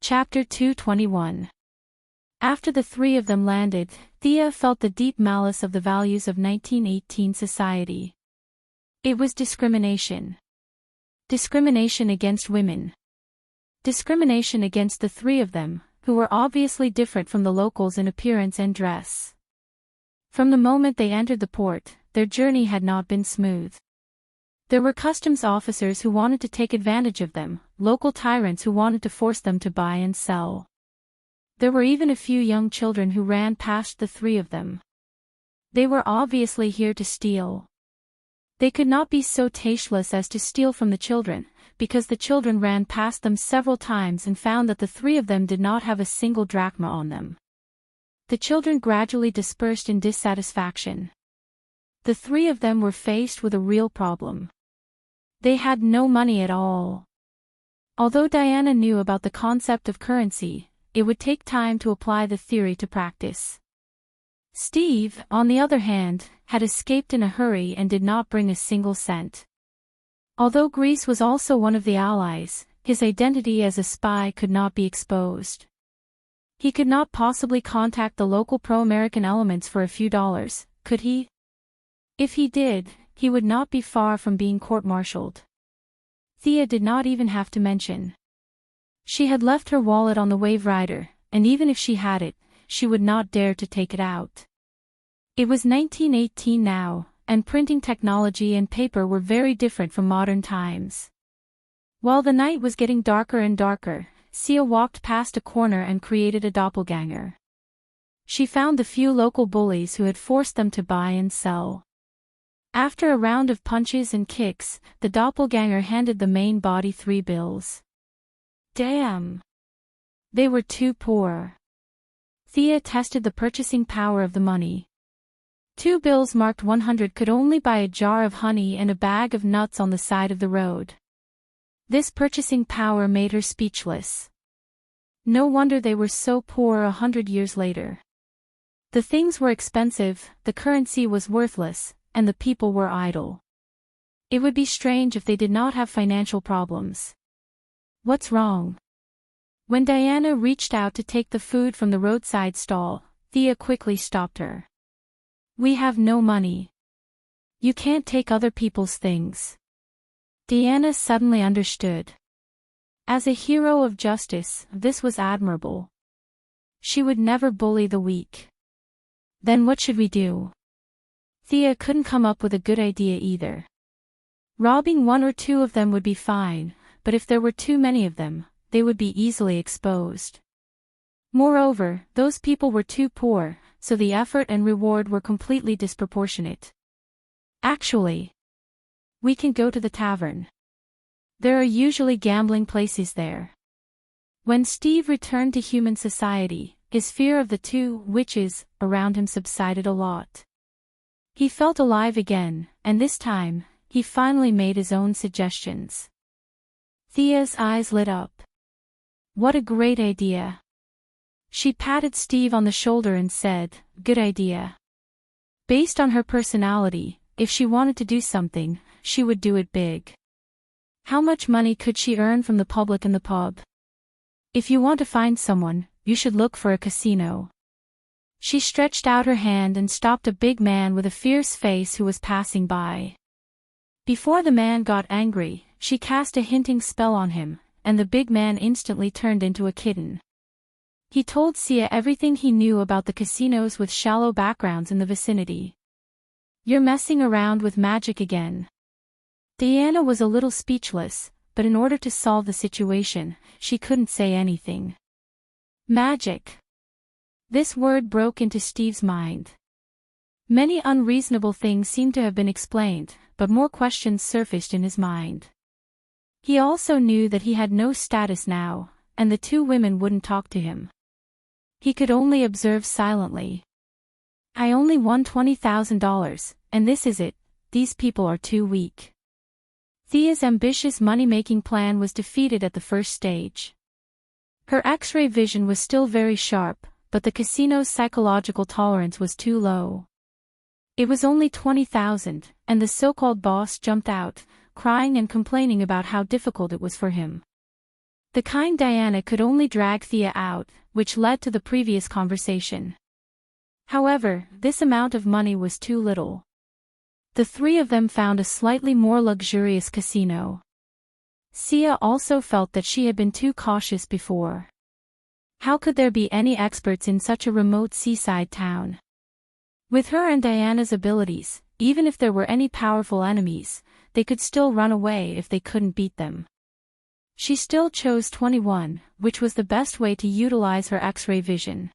Chapter 221. After the three of them landed, Thea felt the deep malice of the values of 1918 society. It was discrimination. Discrimination against women. Discrimination against the three of them, who were obviously different from the locals in appearance and dress. From the moment they entered the port, their journey had not been smooth. There were customs officers who wanted to take advantage of them, local tyrants who wanted to force them to buy and sell. There were even a few young children who ran past the three of them. They were obviously here to steal. They could not be so tasteless as to steal from the children, because the children ran past them several times and found that the three of them did not have a single drachma on them. The children gradually dispersed in dissatisfaction. The three of them were faced with a real problem. They had no money at all. Although Diana knew about the concept of currency, it would take time to apply the theory to practice. Steve, on the other hand, had escaped in a hurry and did not bring a single cent. Although Greece was also one of the allies, his identity as a spy could not be exposed. He could not possibly contact the local pro-American elements for a few dollars, could he? If he did, he would not be far from being court-martialed. Thea did not even have to mention. She had left her wallet on the Wave Rider, and even if she had it, she would not dare to take it out. It was 1918 now, and printing technology and paper were very different from modern times. While the night was getting darker and darker, Sia walked past a corner and created a doppelganger. She found the few local bullies who had forced them to buy and sell. After a round of punches and kicks, the doppelganger handed the main body 3 bills. Damn! They were too poor. Thea tested the purchasing power of the money. 2 bills marked 100 could only buy a jar of honey and a bag of nuts on the side of the road. This purchasing power made her speechless. No wonder they were so poor 100 years later. The things were expensive, the currency was worthless, and the people were idle. It would be strange if they did not have financial problems. What's wrong? When Diana reached out to take the food from the roadside stall, Thea quickly stopped her. We have no money. You can't take other people's things. Diana suddenly understood. As a hero of justice, this was admirable. She would never bully the weak. Then what should we do? Thea couldn't come up with a good idea either. Robbing 1 or 2 of them would be fine, but if there were too many of them, they would be easily exposed. Moreover, those people were too poor, so the effort and reward were completely disproportionate. Actually, we can go to the tavern. There are usually gambling places there. When Steve returned to human society, his fear of the 2 witches around him subsided a lot. He felt alive again, and this time, he finally made his own suggestions. Thea's eyes lit up. What a great idea. She patted Steve on the shoulder and said, "Good idea." Based on her personality, if she wanted to do something, she would do it big. How much money could she earn from the public in the pub? If you want to find someone, you should look for a casino. She stretched out her hand and stopped a big man with a fierce face who was passing by. Before the man got angry, she cast a hinting spell on him, and the big man instantly turned into a kitten. He told Sia everything he knew about the casinos with shallow backgrounds in the vicinity. You're messing around with magic again. Diana was a little speechless, but in order to solve the situation, she couldn't say anything. Magic. This word broke into Steve's mind. Many unreasonable things seemed to have been explained, but more questions surfaced in his mind. He also knew that he had no status now, and the 2 women wouldn't talk to him. He could only observe silently. I only won $20,000, and this is it, these people are too weak. Thea's ambitious money-making plan was defeated at the first stage. Her X-ray vision was still very sharp, but the casino's psychological tolerance was too low. It was only 20,000, and the so-called boss jumped out, crying and complaining about how difficult it was for him. The kind Diana could only drag Thea out, which led to the previous conversation. However, this amount of money was too little. The three of them found a slightly more luxurious casino. Sia also felt that she had been too cautious before. How could there be any experts in such a remote seaside town? With her and Diana's abilities, even if there were any powerful enemies, they could still run away if they couldn't beat them. She still chose 21, which was the best way to utilize her X-ray vision.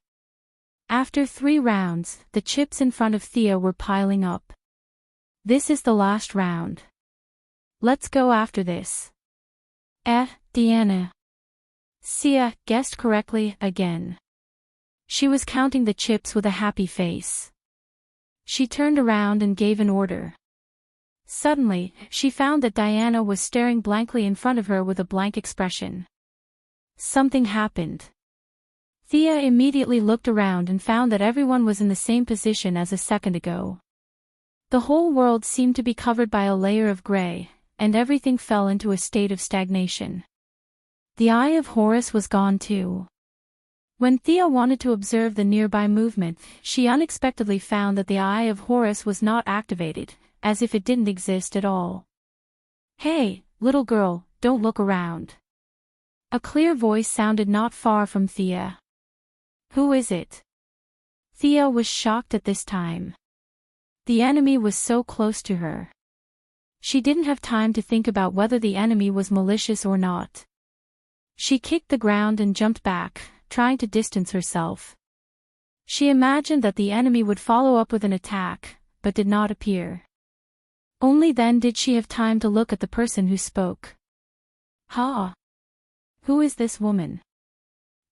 After 3 rounds, the chips in front of Thea were piling up. This is the last round. Let's go after this. Diana. Sia guessed correctly again. She was counting the chips with a happy face. She turned around and gave an order. Suddenly, she found that Diana was staring blankly in front of her with a blank expression. Something happened. Thea immediately looked around and found that everyone was in the same position as a second ago. The whole world seemed to be covered by a layer of gray, and everything fell into a state of stagnation. The Eye of Horus was gone too. When Thea wanted to observe the nearby movement, she unexpectedly found that the Eye of Horus was not activated, as if it didn't exist at all. "Hey, little girl, don't look around." A clear voice sounded not far from Thea. "Who is it?" Thea was shocked at this time. The enemy was so close to her. She didn't have time to think about whether the enemy was malicious or not. She kicked the ground and jumped back, trying to distance herself. She imagined that the enemy would follow up with an attack, but did not appear. Only then did she have time to look at the person who spoke. "Ha! Who is this woman?"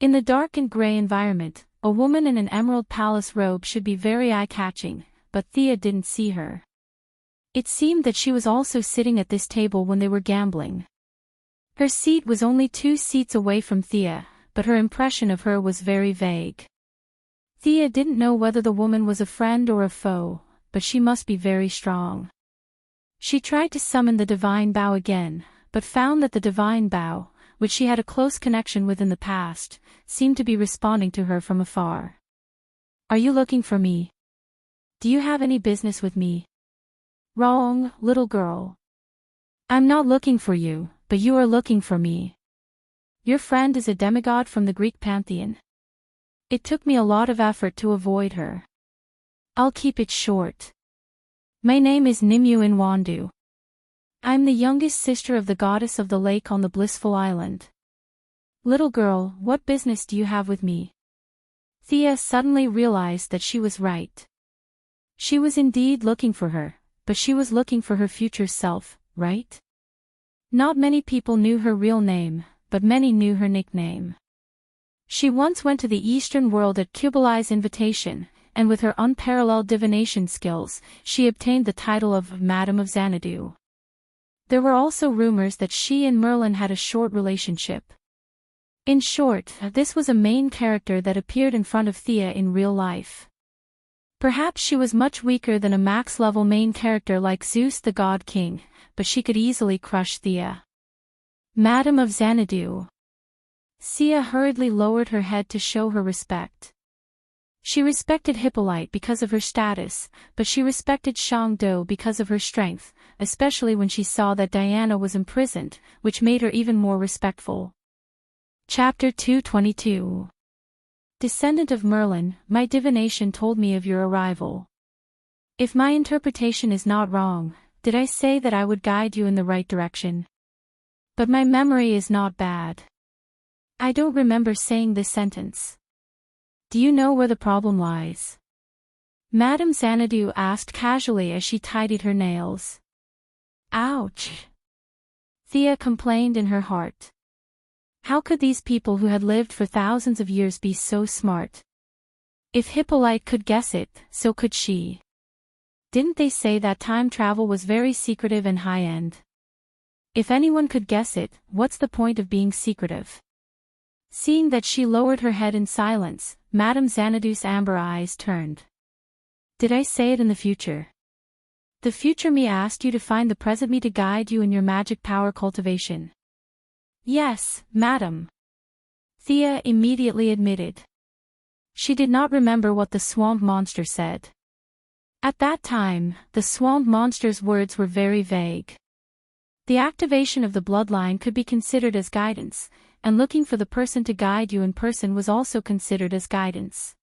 In the dark and gray environment, a woman in an emerald palace robe should be very eye-catching, but Thea didn't see her. It seemed that she was also sitting at this table when they were gambling. Her seat was only 2 seats away from Thea, but her impression of her was very vague. Thea didn't know whether the woman was a friend or a foe, but she must be very strong. She tried to summon the divine bow again, but found that the divine bow, which she had a close connection with in the past, seemed to be responding to her from afar. "Are you looking for me? Do you have any business with me?" "Wrong, little girl. I'm not looking for you, but you are looking for me. Your friend is a demigod from the Greek pantheon. It took me a lot of effort to avoid her. I'll keep it short. My name is Nimue Inwandu. I'm the youngest sister of the goddess of the lake on the blissful island. Little girl, what business do you have with me?" Thea suddenly realized that she was right. She was indeed looking for her, but she was looking for her future self, right? Not many people knew her real name, but many knew her nickname. She once went to the Eastern world at Kublai's invitation, and with her unparalleled divination skills, she obtained the title of Madam of Xanadu. There were also rumors that she and Merlin had a short relationship. In short, this was a main character that appeared in front of Thea in real life. Perhaps she was much weaker than a max-level main character like Zeus the God King, but she could easily crush Thea. Madam of Xanadu. Sia hurriedly lowered her head to show her respect. She respected Hippolyte because of her status, but she respected Shangdo because of her strength, especially when she saw that Diana was imprisoned, which made her even more respectful. Chapter 222. Descendant of Merlin, my divination told me of your arrival. If my interpretation is not wrong, did I say that I would guide you in the right direction? But my memory is not bad. I don't remember saying this sentence. Do you know where the problem lies? Madame Xanadu asked casually as she tidied her nails. Ouch! Thea complained in her heart. How could these people who had lived for thousands of years be so smart? If Hippolyte could guess it, so could she. Didn't they say that time travel was very secretive and high-end? If anyone could guess it, what's the point of being secretive? Seeing that she lowered her head in silence, Madame Xanadu's amber eyes turned. Did I say it in the future? The future me asked you to find the present me to guide you in your magic power cultivation. Yes, madam. Thea immediately admitted. She did not remember what the swamp monster said. At that time, the swamp monster's words were very vague. The activation of the bloodline could be considered as guidance, and looking for the person to guide you in person was also considered as guidance.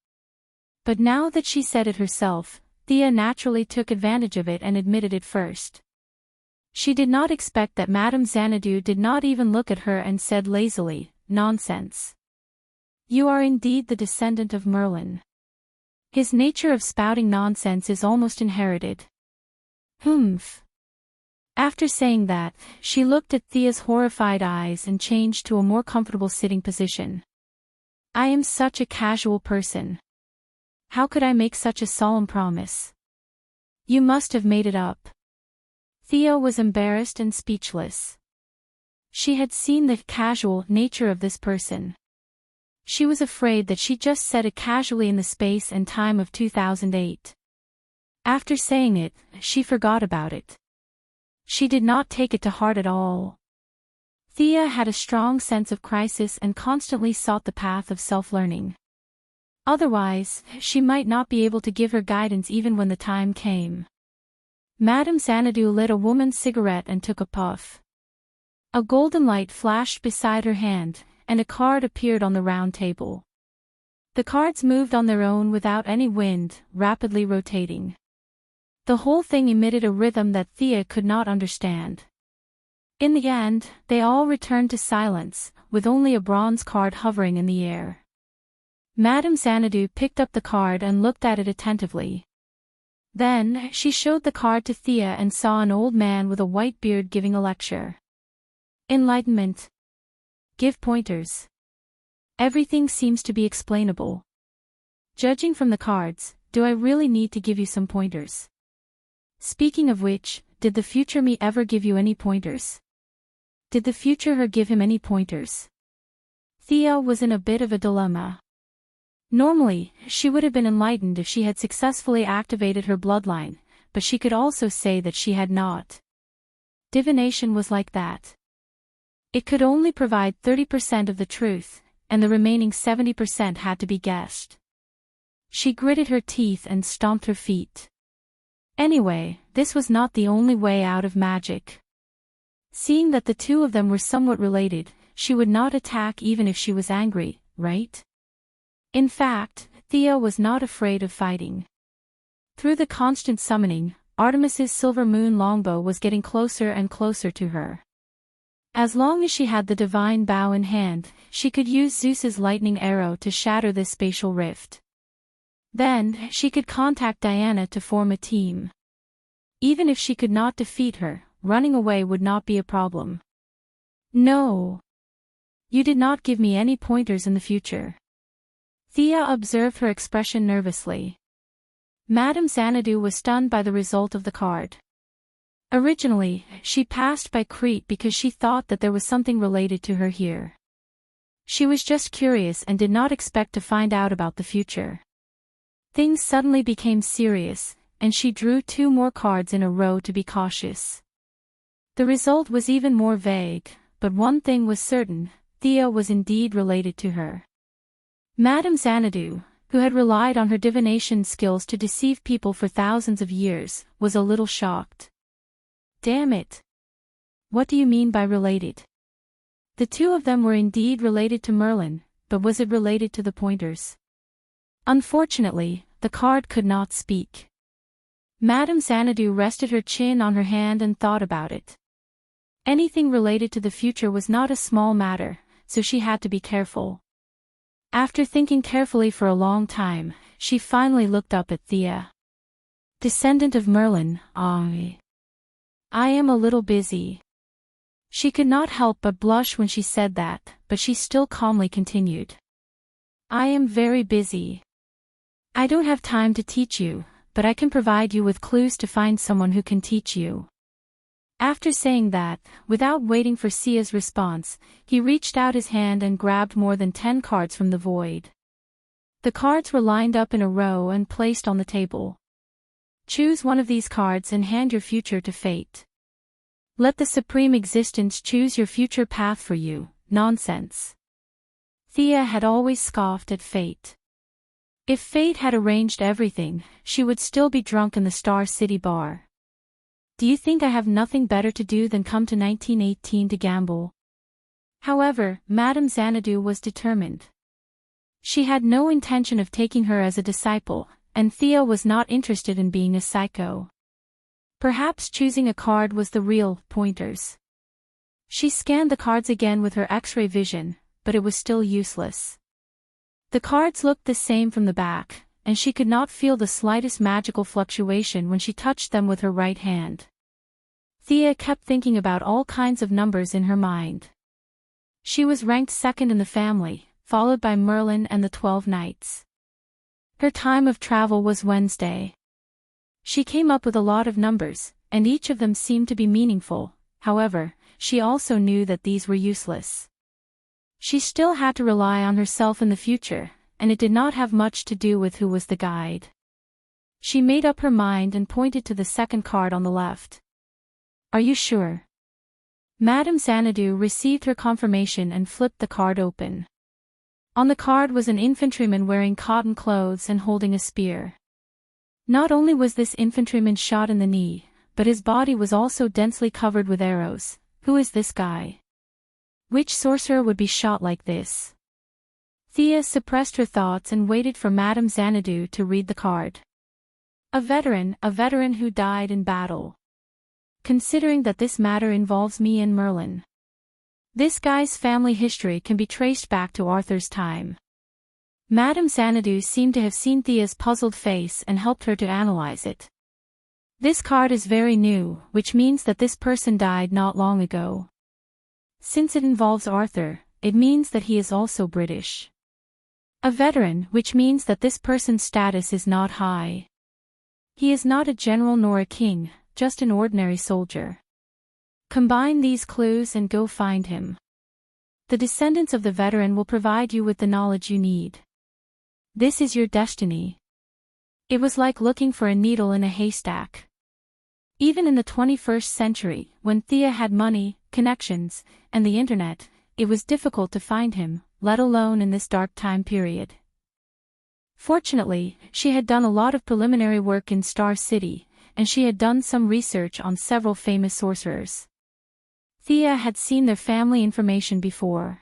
But now that she said it herself, Thea naturally took advantage of it and admitted it first. She did not expect that Madame Xanadu did not even look at her and said lazily, "Nonsense. You are indeed the descendant of Merlin. His nature of spouting nonsense is almost inherited." Humph. After saying that, she looked at Thea's horrified eyes and changed to a more comfortable sitting position. "I am such a casual person. How could I make such a solemn promise? You must have made it up." Thea was embarrassed and speechless. She had seen the casual nature of this person. She was afraid that she just said it casually in the space and time of 2008. After saying it, she forgot about it. She did not take it to heart at all. Thea had a strong sense of crisis and constantly sought the path of self-learning. Otherwise, she might not be able to give her guidance even when the time came. Madame Xanadu lit a woman's cigarette and took a puff. A golden light flashed beside her hand, and a card appeared on the round table. The cards moved on their own without any wind, rapidly rotating. The whole thing emitted a rhythm that Thea could not understand. In the end, they all returned to silence, with only a bronze card hovering in the air. Madame Xanadu picked up the card and looked at it attentively. Then, she showed the card to Thea and saw an old man with a white beard giving a lecture. Enlightenment. Give pointers. Everything seems to be explainable. Judging from the cards, do I really need to give you some pointers? Speaking of which, did the future me ever give you any pointers? Did the future her give him any pointers? Thea was in a bit of a dilemma. Normally, she would have been enlightened if she had successfully activated her bloodline, but she could also say that she had not. Divination was like that. It could only provide 30% of the truth, and the remaining 70% had to be guessed. She gritted her teeth and stomped her feet. Anyway, this was not the only way out of magic. Seeing that the two of them were somewhat related, she would not attack even if she was angry, right? In fact, Thea was not afraid of fighting. Through the constant summoning, Artemis's silver moon longbow was getting closer and closer to her. As long as she had the divine bow in hand, she could use Zeus's lightning arrow to shatter this spatial rift. Then, she could contact Diana to form a team. Even if she could not defeat her, running away would not be a problem. No. You did not give me any pointers in the future. Thea observed her expression nervously. Madame Xanadu was stunned by the result of the card. Originally, she passed by Crete because she thought that there was something related to her here. She was just curious and did not expect to find out about the future. Things suddenly became serious, and she drew 2 more cards in a row to be cautious. The result was even more vague, but one thing was certain, Thea was indeed related to her. Madame Xanadu, who had relied on her divination skills to deceive people for thousands of years, was a little shocked. Damn it! What do you mean by related? The two of them were indeed related to Merlin, but was it related to the pointers? Unfortunately, the card could not speak. Madame Xanadu rested her chin on her hand and thought about it. Anything related to the future was not a small matter, so she had to be careful. After thinking carefully for a long time, she finally looked up at Thea. Descendant of Merlin, I am a little busy. She could not help but blush when she said that, but she still calmly continued. I am very busy. I don't have time to teach you, but I can provide you with clues to find someone who can teach you. After saying that, without waiting for Sia's response, he reached out his hand and grabbed more than 10 cards from the void. The cards were lined up in a row and placed on the table. Choose one of these cards and hand your future to fate. Let the Supreme Existence choose your future path for you. Nonsense. Thea had always scoffed at fate. If fate had arranged everything, she would still be drunk in the Star City bar. Do you think I have nothing better to do than come to 1918 to gamble? However, Madame Xanadu was determined. She had no intention of taking her as a disciple, and Thea was not interested in being a psycho. Perhaps choosing a card was the real pointers. She scanned the cards again with her X-ray vision, but it was still useless. The cards looked the same from the back, and she could not feel the slightest magical fluctuation when she touched them with her right hand. Thea kept thinking about all kinds of numbers in her mind. She was ranked second in the family, followed by Merlin and the 12 Knights. Her time of travel was Wednesday. She came up with a lot of numbers, and each of them seemed to be meaningful. However, she also knew that these were useless. She still had to rely on herself in the future, and it did not have much to do with who was the guide. She made up her mind and pointed to the second card on the left. Are you sure? Madame Xanadu received her confirmation and flipped the card open. On the card was an infantryman wearing cotton clothes and holding a spear. Not only was this infantryman shot in the knee, but his body was also densely covered with arrows. Who is this guy? Which sorcerer would be shot like this? Thea suppressed her thoughts and waited for Madame Xanadu to read the card. A veteran who died in battle. Considering that this matter involves me and Merlin. This guy's family history can be traced back to Arthur's time. Madame Xanadu seemed to have seen Thea's puzzled face and helped her to analyze it. This card is very new, which means that this person died not long ago. Since it involves Arthur, it means that he is also British. A veteran, which means that this person's status is not high. He is not a general nor a king, just an ordinary soldier. Combine these clues and go find him. The descendants of the veteran will provide you with the knowledge you need. This is your destiny. It was like looking for a needle in a haystack. Even in the 21st century, when Thea had money, connections, and the internet, it was difficult to find him, let alone in this dark time period. Fortunately, she had done a lot of preliminary work in Star City, and she had done some research on several famous sorcerers. Thea had seen their family information before.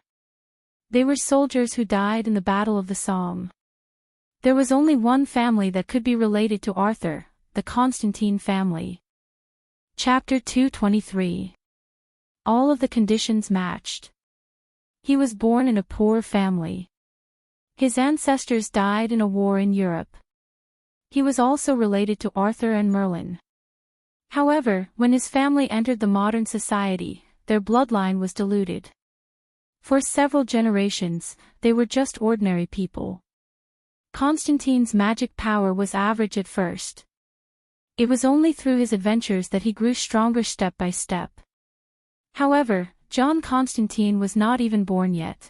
They were soldiers who died in the Battle of the Somme. There was only one family that could be related to Arthur, the Constantine family. Chapter 223. All of the conditions matched. He was born in a poor family. His ancestors died in a war in Europe. He was also related to Arthur and Merlin. However, when his family entered the modern society, their bloodline was diluted. For several generations, they were just ordinary people. Constantine's magic power was average at first. It was only through his adventures that he grew stronger step by step. However, John Constantine was not even born yet.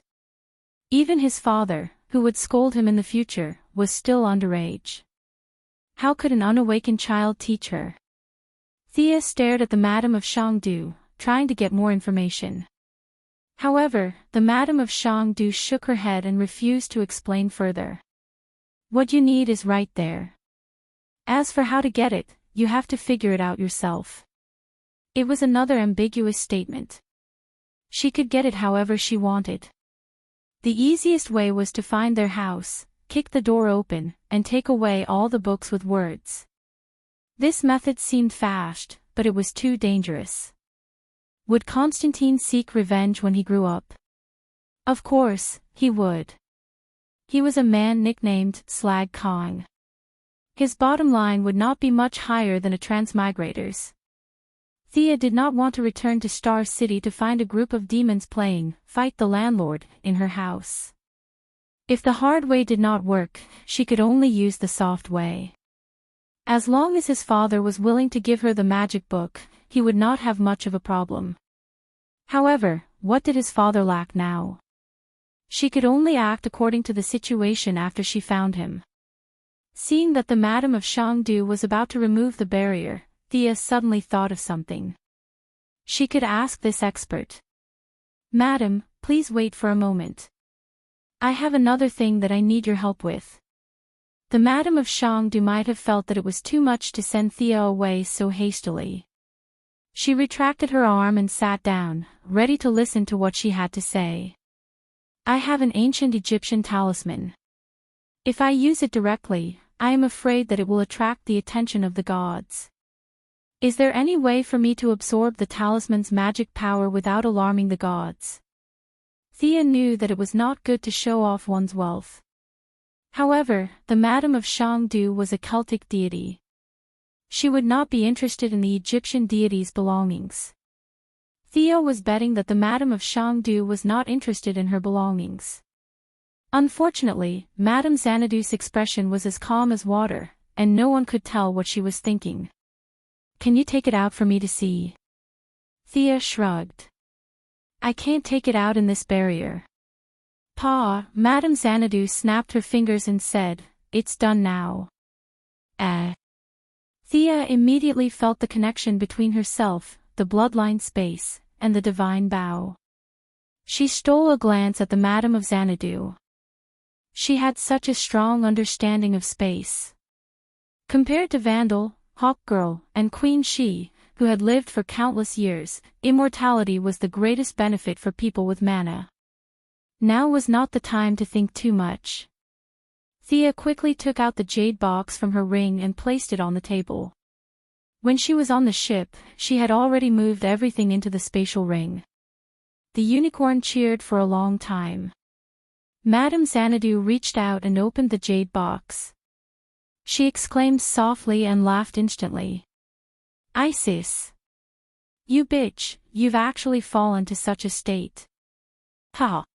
Even his father, who would scold him in the future, was still underage. How could an unawakened child teach her? Thea stared at the Madame of Xianxia, trying to get more information. However, the Madame of Xianxia shook her head and refused to explain further. What you need is right there. As for how to get it, you have to figure it out yourself. It was another ambiguous statement. She could get it however she wanted. The easiest way was to find their house, kick the door open, and take away all the books with words. This method seemed fast, but it was too dangerous. Would Constantine seek revenge when he grew up? Of course, he would. He was a man nicknamed Slag Kong. His bottom line would not be much higher than a transmigrator's. Thea did not want to return to Star City to find a group of demons playing Fight the Landlord in her house. If the hard way did not work, she could only use the soft way. As long as his father was willing to give her the magic book, he would not have much of a problem. However, what did his father lack now? She could only act according to the situation after she found him. Seeing that the Madame of Xianxia was about to remove the barrier, Thea suddenly thought of something. She could ask this expert. Madam, please wait for a moment. I have another thing that I need your help with. The Madam of Xianxia might have felt that it was too much to send Thea away so hastily. She retracted her arm and sat down, ready to listen to what she had to say. I have an ancient Egyptian talisman. If I use it directly, I am afraid that it will attract the attention of the gods. Is there any way for me to absorb the talisman's magic power without alarming the gods? Thea knew that it was not good to show off one's wealth. However, the Madam of Xianxia was a Celtic deity. She would not be interested in the Egyptian deity's belongings. Thea was betting that the Madam of Xianxia was not interested in her belongings. Unfortunately, Madame Xanadu's expression was as calm as water, and no one could tell what she was thinking. Can you take it out for me to see? Thea shrugged. I can't take it out in this barrier. Pa, Madame Xanadu snapped her fingers and said, it's done now. Thea immediately felt the connection between herself, the bloodline space, and the divine bow. She stole a glance at the Madam of Xanadu. She had such a strong understanding of space. Compared to Vandal, Hawk Girl, and Queen Shi, who had lived for countless years, immortality was the greatest benefit for people with mana. Now was not the time to think too much. Thea quickly took out the jade box from her ring and placed it on the table. When she was on the ship, she had already moved everything into the spatial ring. The unicorn cheered for a long time. Madame Xanadu reached out and opened the jade box. She exclaimed softly and laughed instantly. Isis! You bitch, you've actually fallen to such a state. Ha!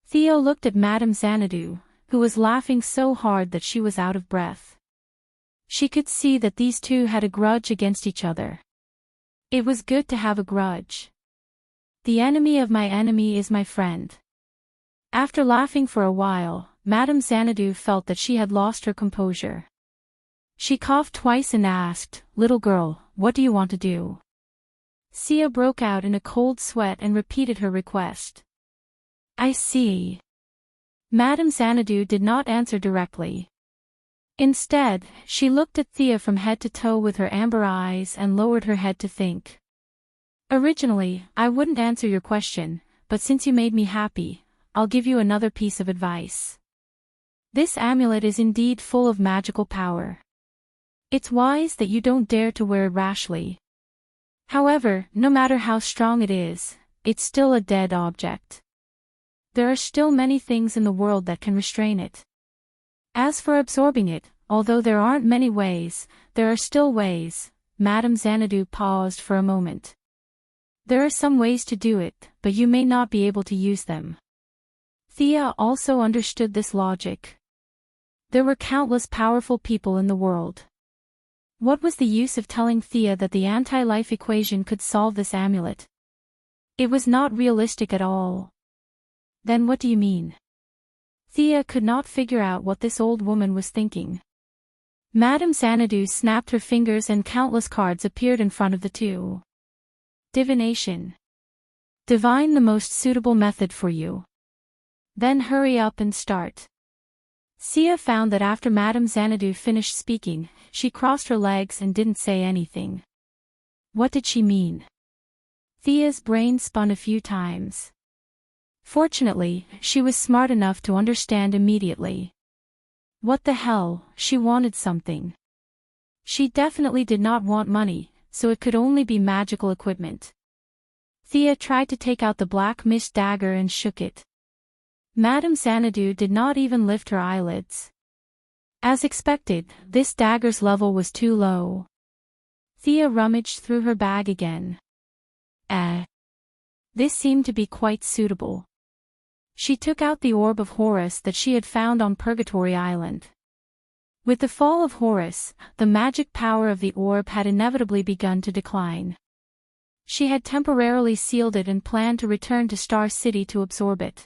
Theo looked at Madame Xanadu, who was laughing so hard that she was out of breath. She could see that these two had a grudge against each other. It was good to have a grudge. The enemy of my enemy is my friend. After laughing for a while, Madame Xanadu felt that she had lost her composure. She coughed twice and asked, Little girl, what do you want to do? Sia broke out in a cold sweat and repeated her request. I see. Madame Xanadu did not answer directly. Instead, she looked at Thea from head to toe with her amber eyes and lowered her head to think. Originally, I wouldn't answer your question, but since you made me happy, I'll give you another piece of advice. This amulet is indeed full of magical power. It's wise that you don't dare to wear it rashly. However, no matter how strong it is, it's still a dead object. There are still many things in the world that can restrain it. As for absorbing it, although there aren't many ways, there are still ways. Madame Xanadu paused for a moment. There are some ways to do it, but you may not be able to use them. Thea also understood this logic. There were countless powerful people in the world. What was the use of telling Thea that the anti-life equation could solve this amulet? It was not realistic at all. Then what do you mean? Thea could not figure out what this old woman was thinking. Madame Xanadu snapped her fingers and countless cards appeared in front of the two. Divination. Divine the most suitable method for you. Then hurry up and start. Sia found that after Madame Xanadu finished speaking, she crossed her legs and didn't say anything. What did she mean? Thea's brain spun a few times. Fortunately, she was smart enough to understand immediately. What the hell, she wanted something. She definitely did not want money, so it could only be magical equipment. Thea tried to take out the black mist dagger and shook it. Madame Xanadu did not even lift her eyelids. As expected, this dagger's level was too low. Thea rummaged through her bag again. This seemed to be quite suitable. She took out the orb of Horus that she had found on Purgatory Island. With the fall of Horus, the magic power of the orb had inevitably begun to decline. She had temporarily sealed it and planned to return to Star City to absorb it.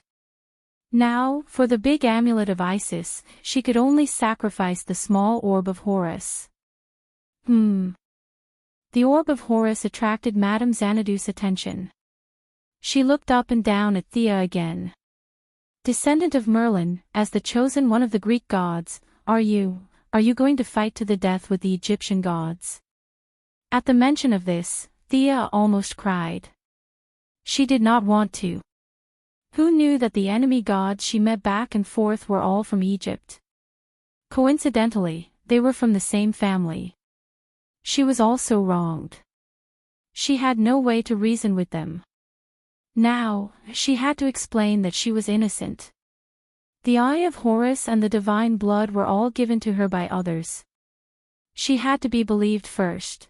Now, for the big amulet of Isis, she could only sacrifice the small orb of Horus. The The orb of Horus attracted Madame Xanadu's attention. She looked up and down at Thea again. Descendant of Merlin, as the chosen one of the Greek gods, are you going to fight to the death with the Egyptian gods? At the mention of this, Thea almost cried. She did not want to. Who knew that the enemy gods she met back and forth were all from Egypt? Coincidentally, they were from the same family. She was also wronged. She had no way to reason with them. Now, she had to explain that she was innocent. The eye of Horus and the divine blood were all given to her by others. She had to be believed first.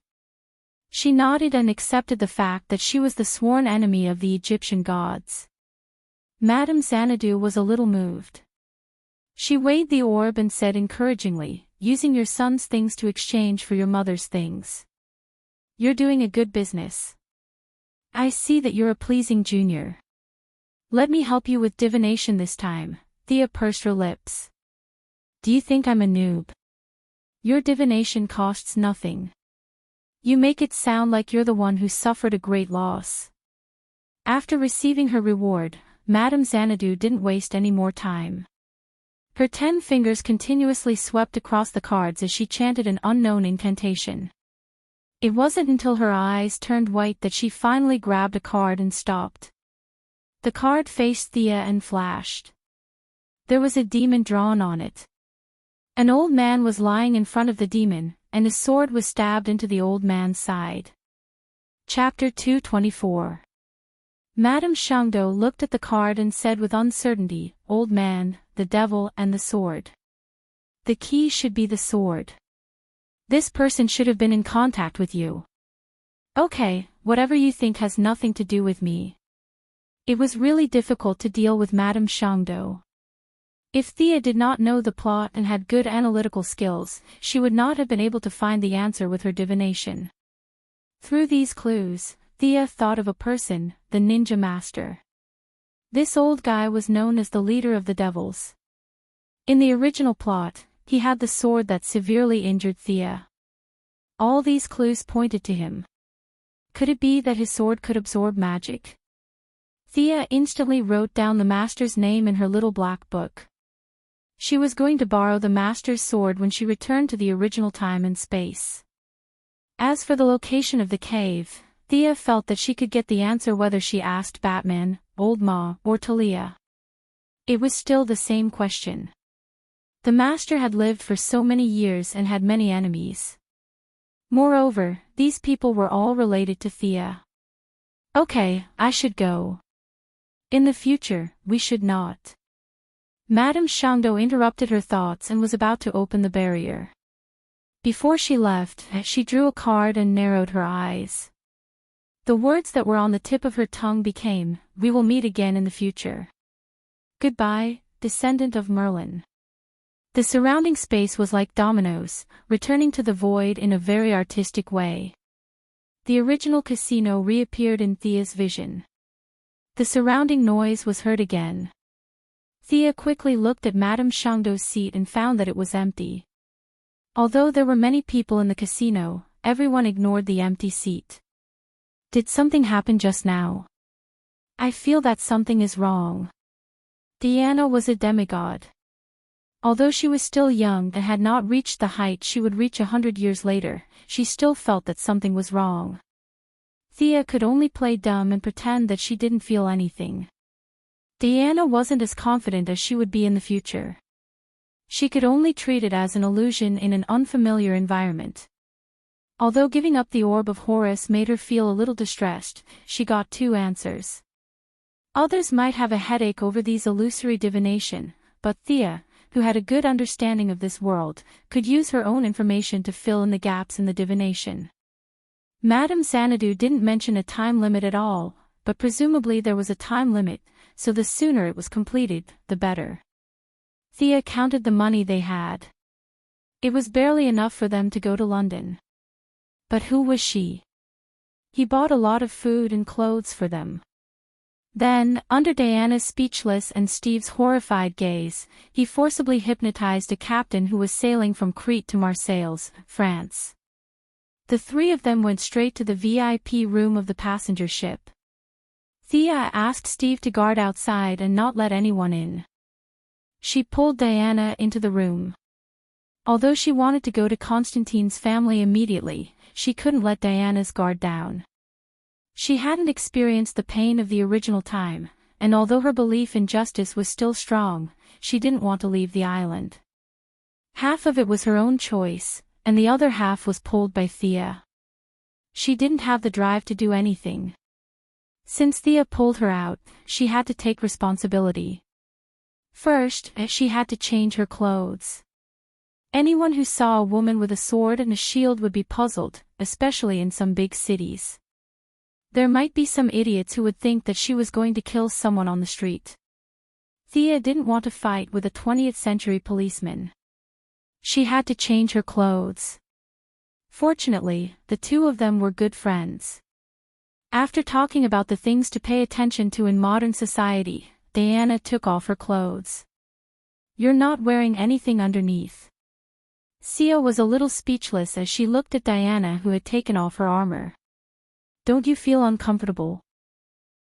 She nodded and accepted the fact that she was the sworn enemy of the Egyptian gods. Madame Xanadu was a little moved. She weighed the orb and said encouragingly, using your son's things to exchange for your mother's things. You're doing a good business. I see that you're a pleasing junior. Let me help you with divination this time. Thea pursed her lips. Do you think I'm a noob? Your divination costs nothing. You make it sound like you're the one who suffered a great loss. After receiving her reward, Madame Xanadu didn't waste any more time. Her 10 fingers continuously swept across the cards as she chanted an unknown incantation. It wasn't until her eyes turned white that she finally grabbed a card and stopped. The card faced Thea and flashed. There was a demon drawn on it. An old man was lying in front of the demon, and a sword was stabbed into the old man's side. Chapter 224. Madame Xianxia looked at the card and said with uncertainty, Old man, the devil and the sword. The key should be the sword. This person should have been in contact with you. Okay, whatever you think has nothing to do with me. It was really difficult to deal with Madame Xianxia. If Thea did not know the plot and had good analytical skills, she would not have been able to find the answer with her divination. Through these clues, Thea thought of a person, the ninja master. This old guy was known as the leader of the devils. In the original plot, he had the sword that severely injured Thea. All these clues pointed to him. Could it be that his sword could absorb magic? Thea instantly wrote down the master's name in her little black book. She was going to borrow the master's sword when she returned to the original time and space. As for the location of the cave, Thea felt that she could get the answer whether she asked Batman, Old Ma, or Talia. It was still the same question. The master had lived for so many years and had many enemies. Moreover, these people were all related to Thea. Okay, I should go. In the future, we should not. Madame Xianxia interrupted her thoughts and was about to open the barrier. Before she left, she drew a card and narrowed her eyes. The words that were on the tip of her tongue became, We will meet again in the future. Goodbye, descendant of Merlin. The surrounding space was like dominoes, returning to the void in a very artistic way. The original casino reappeared in Thea's vision. The surrounding noise was heard again. Thea quickly looked at Madame Xianxia's seat and found that it was empty. Although there were many people in the casino, everyone ignored the empty seat. Did something happen just now? I feel that something is wrong. Diana was a demigod. Although she was still young and had not reached the height she would reach 100 years later, she still felt that something was wrong. Thea could only play dumb and pretend that she didn't feel anything. Diana wasn't as confident as she would be in the future. She could only treat it as an illusion in an unfamiliar environment. Although giving up the orb of Horus made her feel a little distressed, she got 2 answers. Others might have a headache over these illusory divination, but Thea, who had a good understanding of this world, could use her own information to fill in the gaps in the divination. Madame Xanadu didn't mention a time limit at all, but presumably there was a time limit, so the sooner it was completed, the better. Thea counted the money they had. It was barely enough for them to go to London. But who was she? He bought a lot of food and clothes for them. Then, under Diana's speechless and Steve's horrified gaze, he forcibly hypnotized a captain who was sailing from Crete to Marseilles, France. The three of them went straight to the VIP room of the passenger ship. Thea asked Steve to guard outside and not let anyone in. She pulled Diana into the room. Although she wanted to go to Constantine's family immediately, she couldn't let Diana's guard down. She hadn't experienced the pain of the original time, and although her belief in justice was still strong, she didn't want to leave the island. Half of it was her own choice, and the other half was pulled by Thea. She didn't have the drive to do anything. Since Thea pulled her out, she had to take responsibility. First, she had to change her clothes. Anyone who saw a woman with a sword and a shield would be puzzled, especially in some big cities. There might be some idiots who would think that she was going to kill someone on the street. Thea didn't want to fight with a 20th-century policeman. She had to change her clothes. Fortunately, the two of them were good friends. After talking about the things to pay attention to in modern society, Diana took off her clothes. "You're not wearing anything underneath." Sia was a little speechless as she looked at Diana, who had taken off her armor. "Don't you feel uncomfortable?"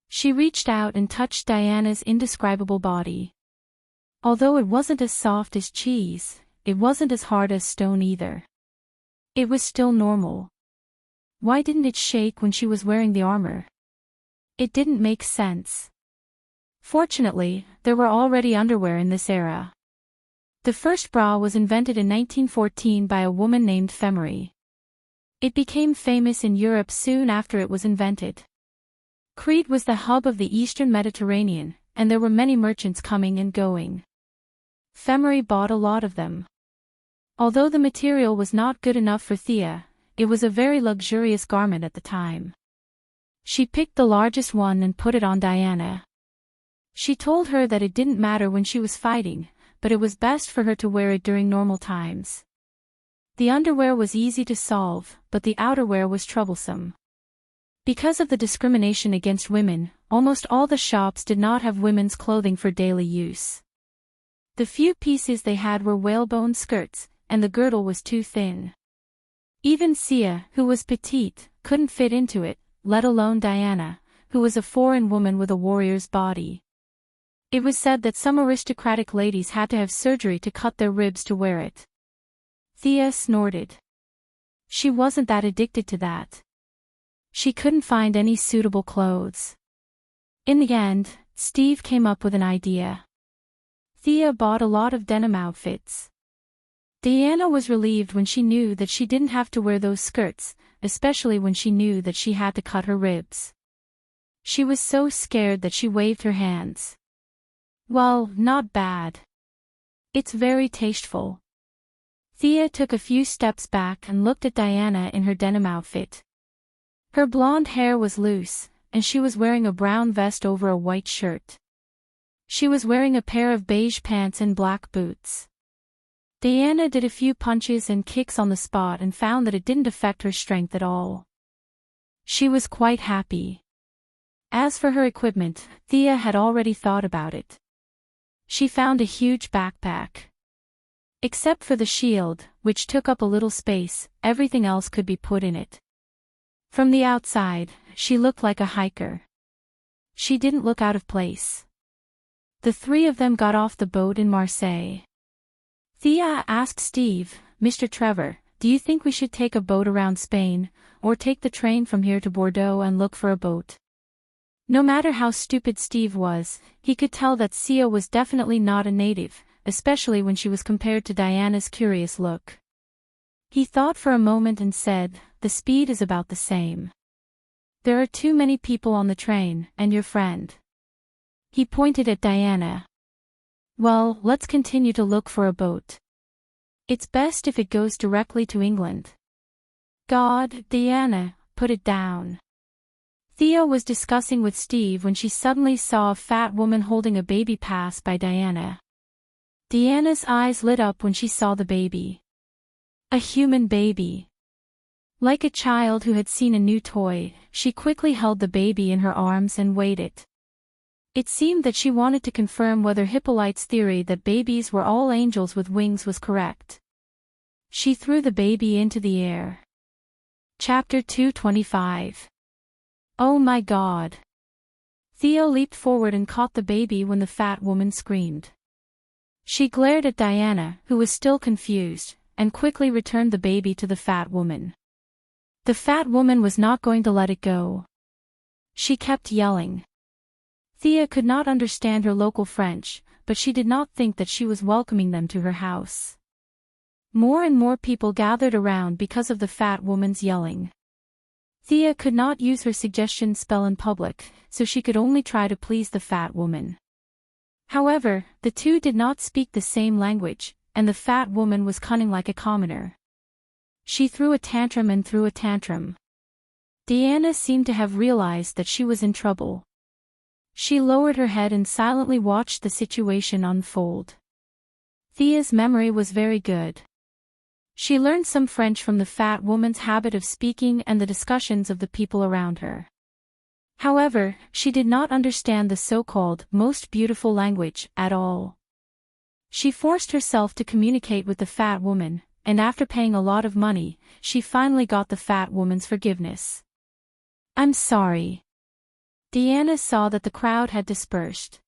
She reached out and touched Diana's indescribable body. Although it wasn't as soft as cheese, it wasn't as hard as stone either. It was still normal. Why didn't it shake when she was wearing the armor? It didn't make sense. Fortunately, there were already underwear in this era. The first bra was invented in 1914 by a woman named Femery. It became famous in Europe soon after it was invented. Crete was the hub of the Eastern Mediterranean, and there were many merchants coming and going. Femery bought a lot of them. Although the material was not good enough for Thea, it was a very luxurious garment at the time. She picked the largest one and put it on Diana. She told her that it didn't matter when she was fighting, but it was best for her to wear it during normal times. The underwear was easy to solve, but the outerwear was troublesome. Because of the discrimination against women, almost all the shops did not have women's clothing for daily use. The few pieces they had were whalebone skirts, and the girdle was too thin. Even Sia, who was petite, couldn't fit into it, let alone Diana, who was a foreign woman with a warrior's body. It was said that some aristocratic ladies had to have surgery to cut their ribs to wear it. Thea snorted. She wasn't that addicted to that. She couldn't find any suitable clothes. In the end, Steve came up with an idea. Thea bought a lot of denim outfits. Diana was relieved when she knew that she didn't have to wear those skirts, especially when she knew that she had to cut her ribs. She was so scared that she waved her hands. "Well, not bad. It's very tasteful." Thea took a few steps back and looked at Diana in her denim outfit. Her blonde hair was loose, and she was wearing a brown vest over a white shirt. She was wearing a pair of beige pants and black boots. Diana did a few punches and kicks on the spot and found that it didn't affect her strength at all. She was quite happy. As for her equipment, Thea had already thought about it. She found a huge backpack. Except for the shield, which took up a little space, everything else could be put in it. From the outside, she looked like a hiker. She didn't look out of place. The three of them got off the boat in Marseille. Thea asked Steve, "Mr. Trevor, do you think we should take a boat around Spain, or take the train from here to Bordeaux and look for a boat?" No matter how stupid Steve was, he could tell that Sia was definitely not a native, especially when she was compared to Diana's curious look. He thought for a moment and said, "The speed is about the same. There are too many people on the train, and your friend." He pointed at Diana. "Well, let's continue to look for a boat. It's best if it goes directly to England." "God, Diana, put it down." Thea was discussing with Steve when she suddenly saw a fat woman holding a baby pass by Diana. Diana's eyes lit up when she saw the baby. A human baby. Like a child who had seen a new toy, she quickly held the baby in her arms and weighed it. It seemed that she wanted to confirm whether Hippolyte's theory that babies were all angels with wings was correct. She threw the baby into the air. Chapter 225. Oh my God. Thea leaped forward and caught the baby when the fat woman screamed. She glared at Diana, who was still confused, and quickly returned the baby to the fat woman. The fat woman was not going to let it go. She kept yelling. Thea could not understand her local French, but she did not think that she was welcoming them to her house. More and more people gathered around because of the fat woman's yelling. Thea could not use her suggestion spell in public, so she could only try to please the fat woman. However, the two did not speak the same language, and the fat woman was cunning like a commoner. She threw a tantrum and threw a tantrum. Diana seemed to have realized that she was in trouble. She lowered her head and silently watched the situation unfold. Thea's memory was very good. She learned some French from the fat woman's habit of speaking and the discussions of the people around her. However, she did not understand the so-called most beautiful language at all. She forced herself to communicate with the fat woman, and after paying a lot of money, she finally got the fat woman's forgiveness. "I'm sorry." Diana saw that the crowd had dispersed.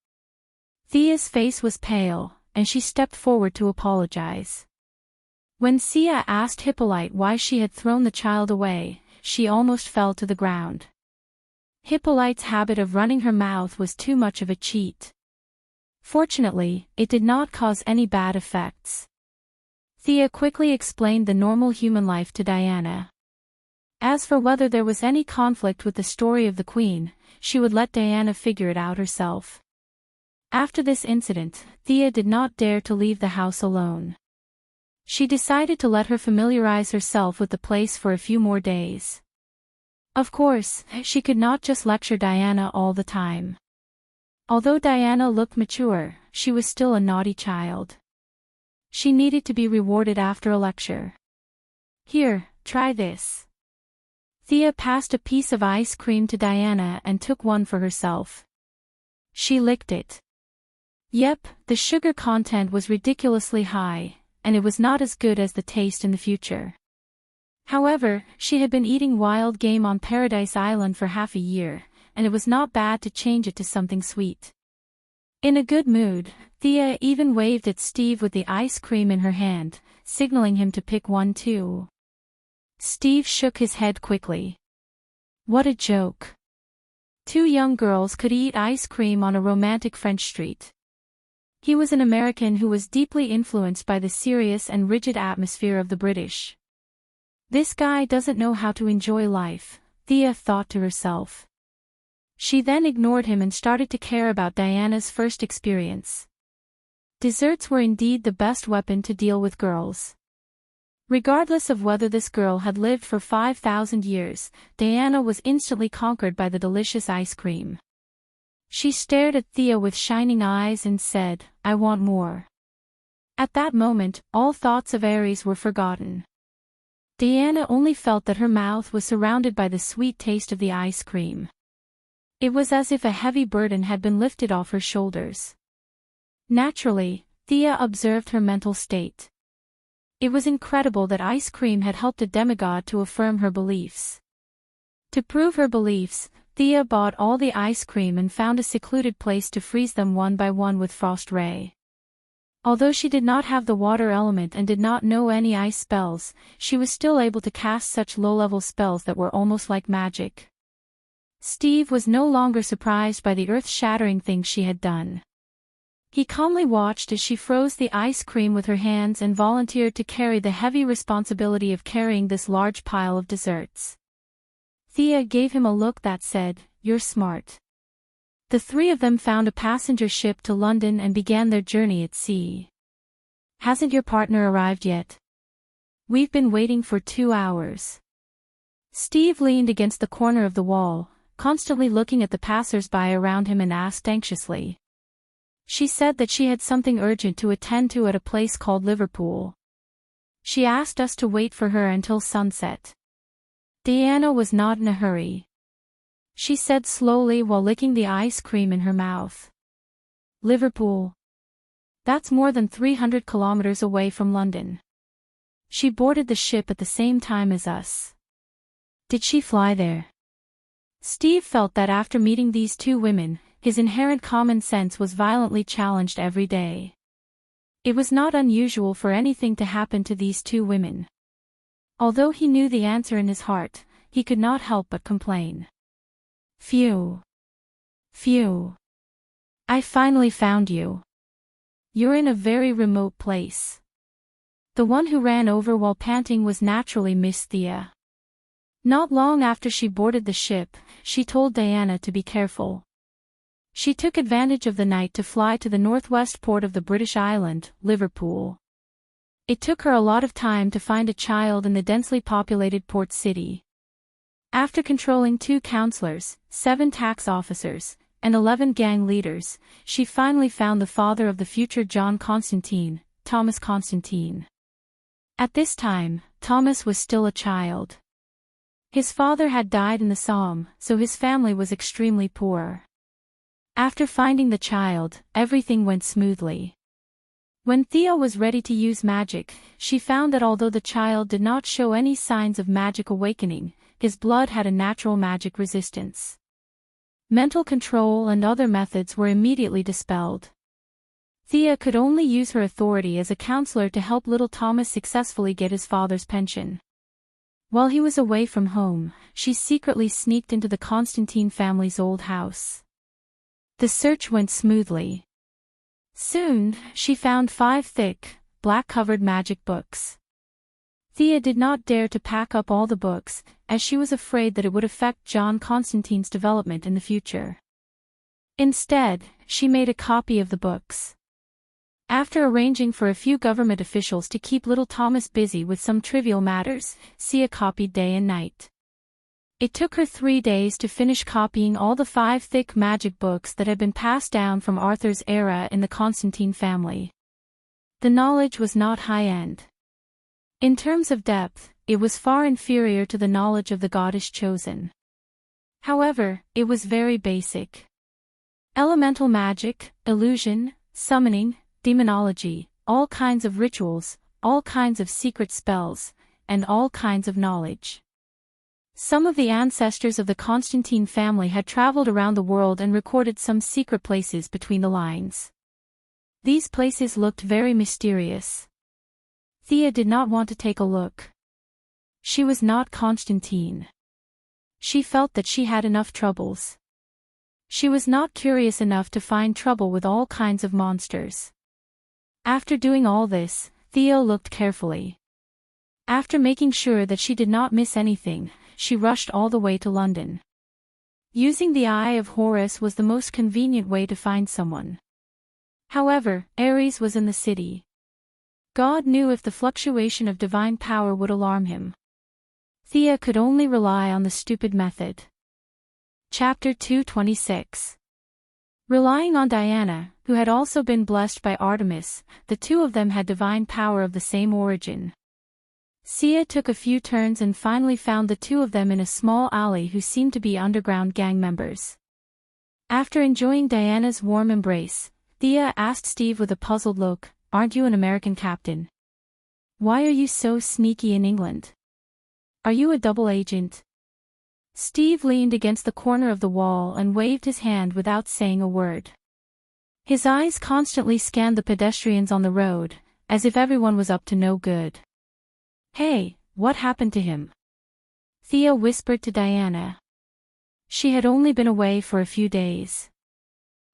Thea's face was pale, and she stepped forward to apologize. When Sia asked Hippolyte why she had thrown the child away, she almost fell to the ground. Hippolyte's habit of running her mouth was too much of a cheat. Fortunately, it did not cause any bad effects. Thea quickly explained the normal human life to Diana. As for whether there was any conflict with the story of the Queen, she would let Diana figure it out herself. After this incident, Thea did not dare to leave the house alone. She decided to let her familiarize herself with the place for a few more days. Of course, she could not just lecture Diana all the time. Although Diana looked mature, she was still a naughty child. She needed to be rewarded after a lecture. "Here, try this." Thea passed a piece of ice cream to Diana and took one for herself. She licked it. Yep, the sugar content was ridiculously high, and it was not as good as the taste in the future. However, she had been eating wild game on Paradise Island for half a year, and it was not bad to change it to something sweet. In a good mood, Thea even waved at Steve with the ice cream in her hand, signaling him to pick one too. Steve shook his head quickly. What a joke. Two young girls could eat ice cream on a romantic French street. He was an American who was deeply influenced by the serious and rigid atmosphere of the British. This guy doesn't know how to enjoy life, Thea thought to herself. She then ignored him and started to care about Diana's first experience. Desserts were indeed the best weapon to deal with girls. Regardless of whether this girl had lived for 5,000 years, Diana was instantly conquered by the delicious ice cream. She stared at Thea with shining eyes and said, "I want more." At that moment, all thoughts of Aries were forgotten. Diana only felt that her mouth was surrounded by the sweet taste of the ice cream. It was as if a heavy burden had been lifted off her shoulders. Naturally, Thea observed her mental state. It was incredible that ice cream had helped a demigod to affirm her beliefs. To prove her beliefs, Thea bought all the ice cream and found a secluded place to freeze them one by one with frost ray. Although she did not have the water element and did not know any ice spells, she was still able to cast such low-level spells that were almost like magic. Steve was no longer surprised by the earth-shattering things she had done. He calmly watched as she froze the ice cream with her hands and volunteered to carry the heavy responsibility of carrying this large pile of desserts. Thea gave him a look that said, "You're smart." The three of them found a passenger ship to London and began their journey at sea. "Hasn't your partner arrived yet?" "We've been waiting for 2 hours." Steve leaned against the corner of the wall, constantly looking at the passers-by around him and asked anxiously. "She said that she had something urgent to attend to at a place called Liverpool. She asked us to wait for her until sunset." Diana was not in a hurry. She said slowly while licking the ice cream in her mouth. "Liverpool? That's more than 300 kilometers away from London. She boarded the ship at the same time as us." Did she fly there? Steve felt that after meeting these two women, his inherent common sense was violently challenged every day. It was not unusual for anything to happen to these two women. Although he knew the answer in his heart, he could not help but complain. Phew. Phew. I finally found you. You're in a very remote place. The one who ran over while panting was naturally Miss Thea. Not long after she boarded the ship, she told Diana to be careful. She took advantage of the night to fly to the northwest port of the British island, Liverpool. It took her a lot of time to find a child in the densely populated port city. After controlling 2 counselors, 7 tax officers, and 11 gang leaders, she finally found the father of the future John Constantine, Thomas Constantine. At this time, Thomas was still a child. His father had died in the Somme, so his family was extremely poor. After finding the child, everything went smoothly. When Thea was ready to use magic, she found that although the child did not show any signs of magic awakening, his blood had a natural magic resistance. Mental control and other methods were immediately dispelled. Thea could only use her authority as a counselor to help little Thomas successfully get his father's pension. While he was away from home, she secretly sneaked into the Constantine family's old house. The search went smoothly. Soon, she found 5 thick, black-covered magic books. Thea did not dare to pack up all the books, as she was afraid that it would affect John Constantine's development in the future. Instead, she made a copy of the books. After arranging for a few government officials to keep little Thomas busy with some trivial matters, Thea copied day and night. It took her 3 days to finish copying all the 5 thick magic books that had been passed down from Arthur's era in the Constantine family. The knowledge was not high-end. In terms of depth, it was far inferior to the knowledge of the goddess chosen. However, it was very basic. Elemental magic, illusion, summoning, demonology, all kinds of rituals, all kinds of secret spells, and all kinds of knowledge. Some of the ancestors of the Constantine family had traveled around the world and recorded some secret places between the lines. These places looked very mysterious. Thea did not want to take a look. She was not Constantine. She felt that she had enough troubles. She was not curious enough to find trouble with all kinds of monsters. After doing all this, Thea looked carefully. After making sure that she did not miss anything, she rushed all the way to London. Using the Eye of Horus was the most convenient way to find someone. However, Ares was in the city. God knew if the fluctuation of divine power would alarm him. Thea could only rely on the stupid method. Chapter 226. Relying on Diana, who had also been blessed by Artemis, the two of them had divine power of the same origin. Thea took a few turns and finally found the two of them in a small alley who seemed to be underground gang members. After enjoying Diana's warm embrace, Thea asked Steve with a puzzled look, "Aren't you an American captain? Why are you so sneaky in England? Are you a double agent?" Steve leaned against the corner of the wall and waved his hand without saying a word. His eyes constantly scanned the pedestrians on the road, as if everyone was up to no good. "Hey, what happened to him?" Thea whispered to Diana. She had only been away for a few days.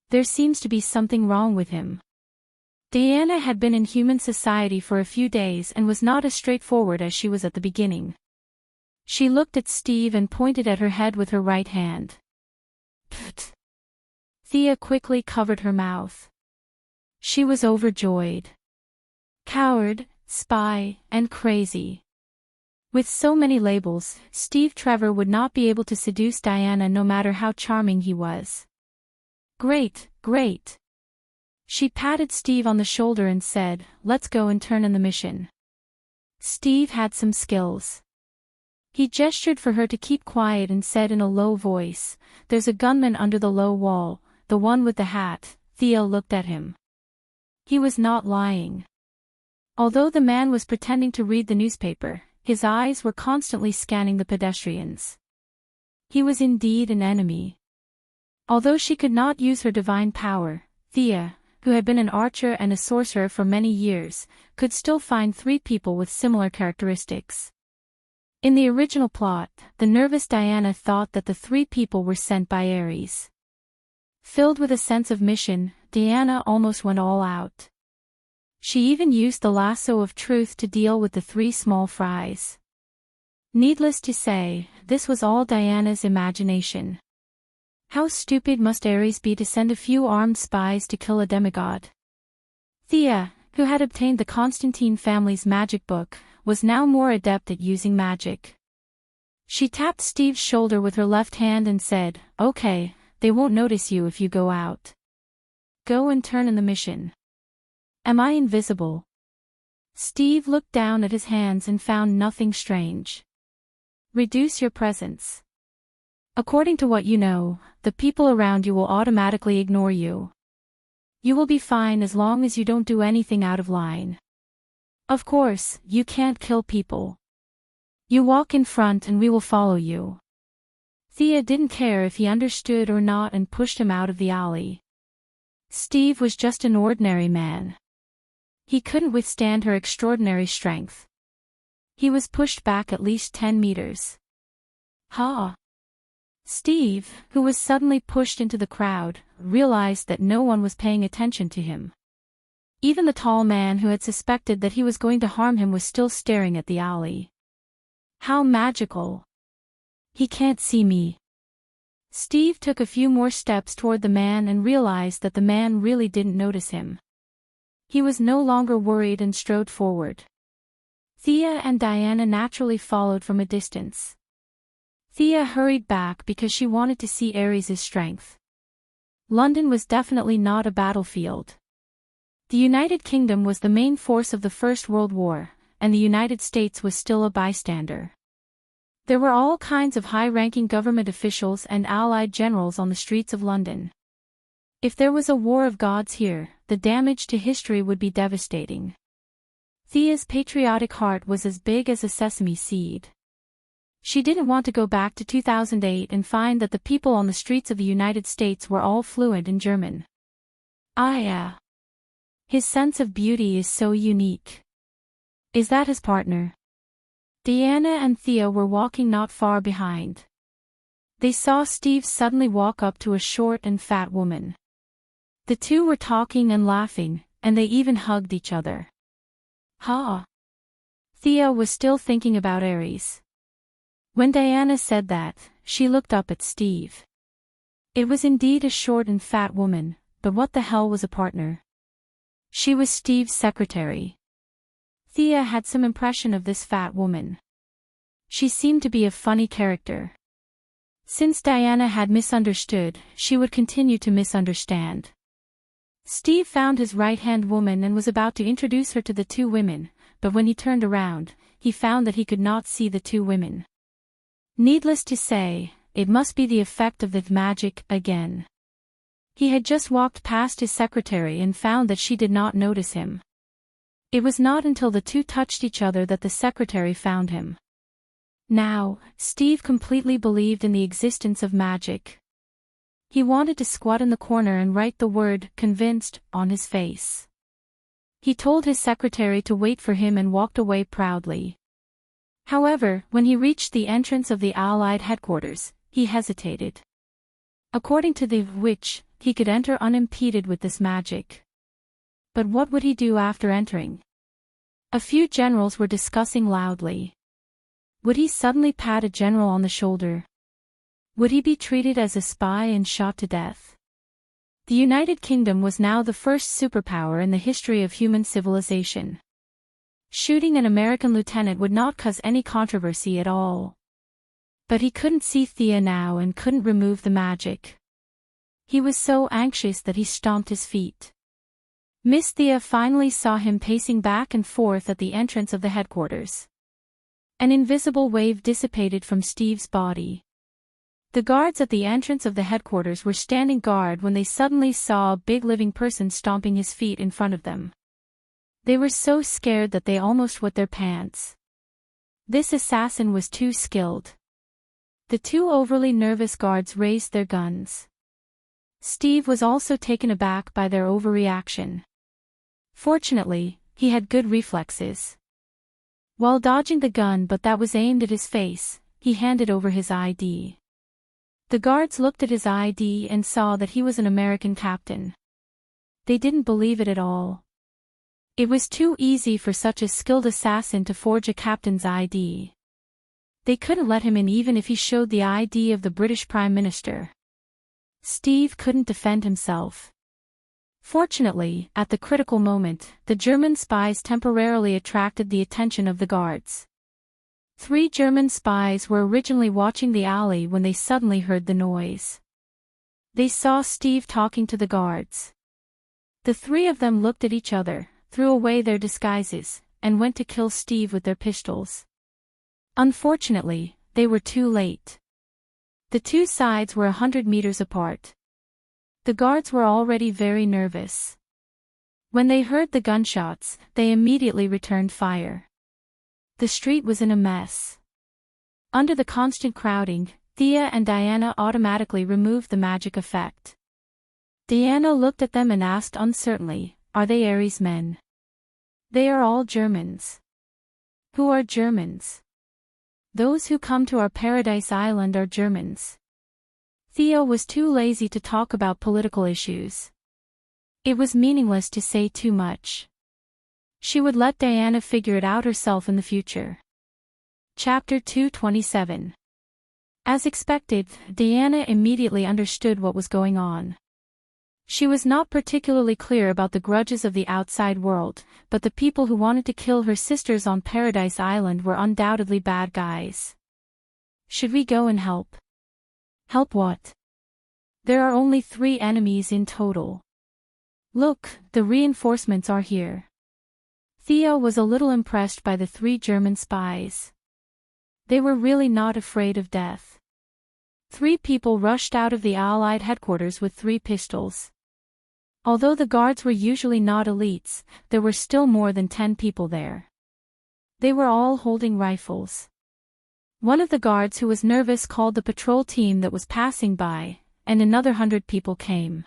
"There seems to be something wrong with him." Diana had been in human society for a few days and was not as straightforward as she was at the beginning. She looked at Steve and pointed at her head with her right hand. Pfft. Thea quickly covered her mouth. She was overjoyed. Coward, spy, and crazy. With so many labels, Steve Trevor would not be able to seduce Diana no matter how charming he was. "Great, great." She patted Steve on the shoulder and said, "Let's go and turn in the mission." Steve had some skills. He gestured for her to keep quiet and said in a low voice, "There's a gunman under the low wall, the one with the hat." Thea looked at him. He was not lying. Although the man was pretending to read the newspaper, his eyes were constantly scanning the pedestrians. He was indeed an enemy. Although she could not use her divine power, Thea, who had been an archer and a sorcerer for many years, could still find 3 people with similar characteristics. In the original plot, the nervous Diana thought that the 3 people were sent by Ares. Filled with a sense of mission, Diana almost went all out. She even used the lasso of truth to deal with the 3 small fries. Needless to say, this was all Diana's imagination. How stupid must Ares be to send a few armed spies to kill a demigod? Thea, who had obtained the Constantine family's magic book, was now more adept at using magic. She tapped Steve's shoulder with her left hand and said, "Okay, they won't notice you if you go out. Go and turn in the mission." "Am I invisible?" Steve looked down at his hands and found nothing strange. "Reduce your presence. According to what you know, the people around you will automatically ignore you. You will be fine as long as you don't do anything out of line. Of course, you can't kill people. You walk in front and we will follow you." Thea didn't care if he understood or not and pushed him out of the alley. Steve was just an ordinary man. He couldn't withstand her extraordinary strength. He was pushed back at least 10 meters. "Ha!" Steve, who was suddenly pushed into the crowd, realized that no one was paying attention to him. Even the tall man who had suspected that he was going to harm him was still staring at the alley. "How magical! He can't see me." Steve took a few more steps toward the man and realized that the man really didn't notice him. He was no longer worried and strode forward. Thea and Diana naturally followed from a distance. Thea hurried back because she wanted to see Ares' strength. London was definitely not a battlefield. The United Kingdom was the main force of the First World War, and the United States was still a bystander. There were all kinds of high-ranking government officials and allied generals on the streets of London. If there was a war of gods here, the damage to history would be devastating. Thea's patriotic heart was as big as a sesame seed. She didn't want to go back to 2008 and find that the people on the streets of the United States were all fluent in German. His sense of beauty is so unique. Is that his partner? Diana and Thea were walking not far behind. They saw Steve suddenly walk up to a short and fat woman. The two were talking and laughing, and they even hugged each other. Ha! Thea was still thinking about Ares. When Diana said that, she looked up at Steve. It was indeed a short and fat woman, but what the hell was a partner? She was Steve's secretary. Thea had some impression of this fat woman. She seemed to be a funny character. Since Diana had misunderstood, she would continue to misunderstand. Steve found his right-hand woman and was about to introduce her to the 2 women, but when he turned around, he found that he could not see the 2 women. Needless to say, it must be the effect of the magic again. He had just walked past his secretary and found that she did not notice him. It was not until the 2 touched each other that the secretary found him. Now, Steve completely believed in the existence of magic. He wanted to squat in the corner and write the word "convinced" on his face. He told his secretary to wait for him and walked away proudly. However, when he reached the entrance of the Allied headquarters, he hesitated. According to the witch, he could enter unimpeded with this magic. But what would he do after entering? A few generals were discussing loudly. Would he suddenly pat a general on the shoulder? Would he be treated as a spy and shot to death? The United Kingdom was now the first superpower in the history of human civilization. Shooting an American lieutenant would not cause any controversy at all. But he couldn't see Thea now and couldn't remove the magic. He was so anxious that he stomped his feet. Miss Thea finally saw him pacing back and forth at the entrance of the headquarters. An invisible wave dissipated from Steve's body. The guards at the entrance of the headquarters were standing guard when they suddenly saw a big living person stomping his feet in front of them. They were so scared that they almost wet their pants. This assassin was too skilled. The two overly nervous guards raised their guns. Steve was also taken aback by their overreaction. Fortunately, he had good reflexes. While dodging the gun that was aimed at his face, he handed over his ID. The guards looked at his ID and saw that he was an American captain. They didn't believe it at all. It was too easy for such a skilled assassin to forge a captain's ID. They couldn't let him in even if he showed the ID of the British Prime Minister. Steve couldn't defend himself. Fortunately, at the critical moment, the German spies temporarily attracted the attention of the guards. 3 German spies were originally watching the alley when they suddenly heard the noise. They saw Steve talking to the guards. The 3 of them looked at each other, threw away their disguises, and went to kill Steve with their pistols. Unfortunately, they were too late. The 2 sides were 100 meters apart. The guards were already very nervous. When they heard the gunshots, they immediately returned fire. The street was in a mess. Under the constant crowding, Thea and Diana automatically removed the magic effect. Diana looked at them and asked uncertainly, "Are they Ares men?" "They are all Germans." "Who are Germans?" "Those who come to our paradise island are Germans." Thea was too lazy to talk about political issues. It was meaningless to say too much. She would let Diana figure it out herself in the future. Chapter 227. As expected, Diana immediately understood what was going on. She was not particularly clear about the grudges of the outside world, but the people who wanted to kill her sisters on Paradise Island were undoubtedly bad guys. Should we go and help? Help what? There are only 3 enemies in total. Look, the reinforcements are here. Thea was a little impressed by the 3 German spies. They were really not afraid of death. 3 people rushed out of the Allied headquarters with 3 pistols. Although the guards were usually not elites, there were still more than 10 people there. They were all holding rifles. One of the guards who was nervous called the patrol team that was passing by, and another 100 people came.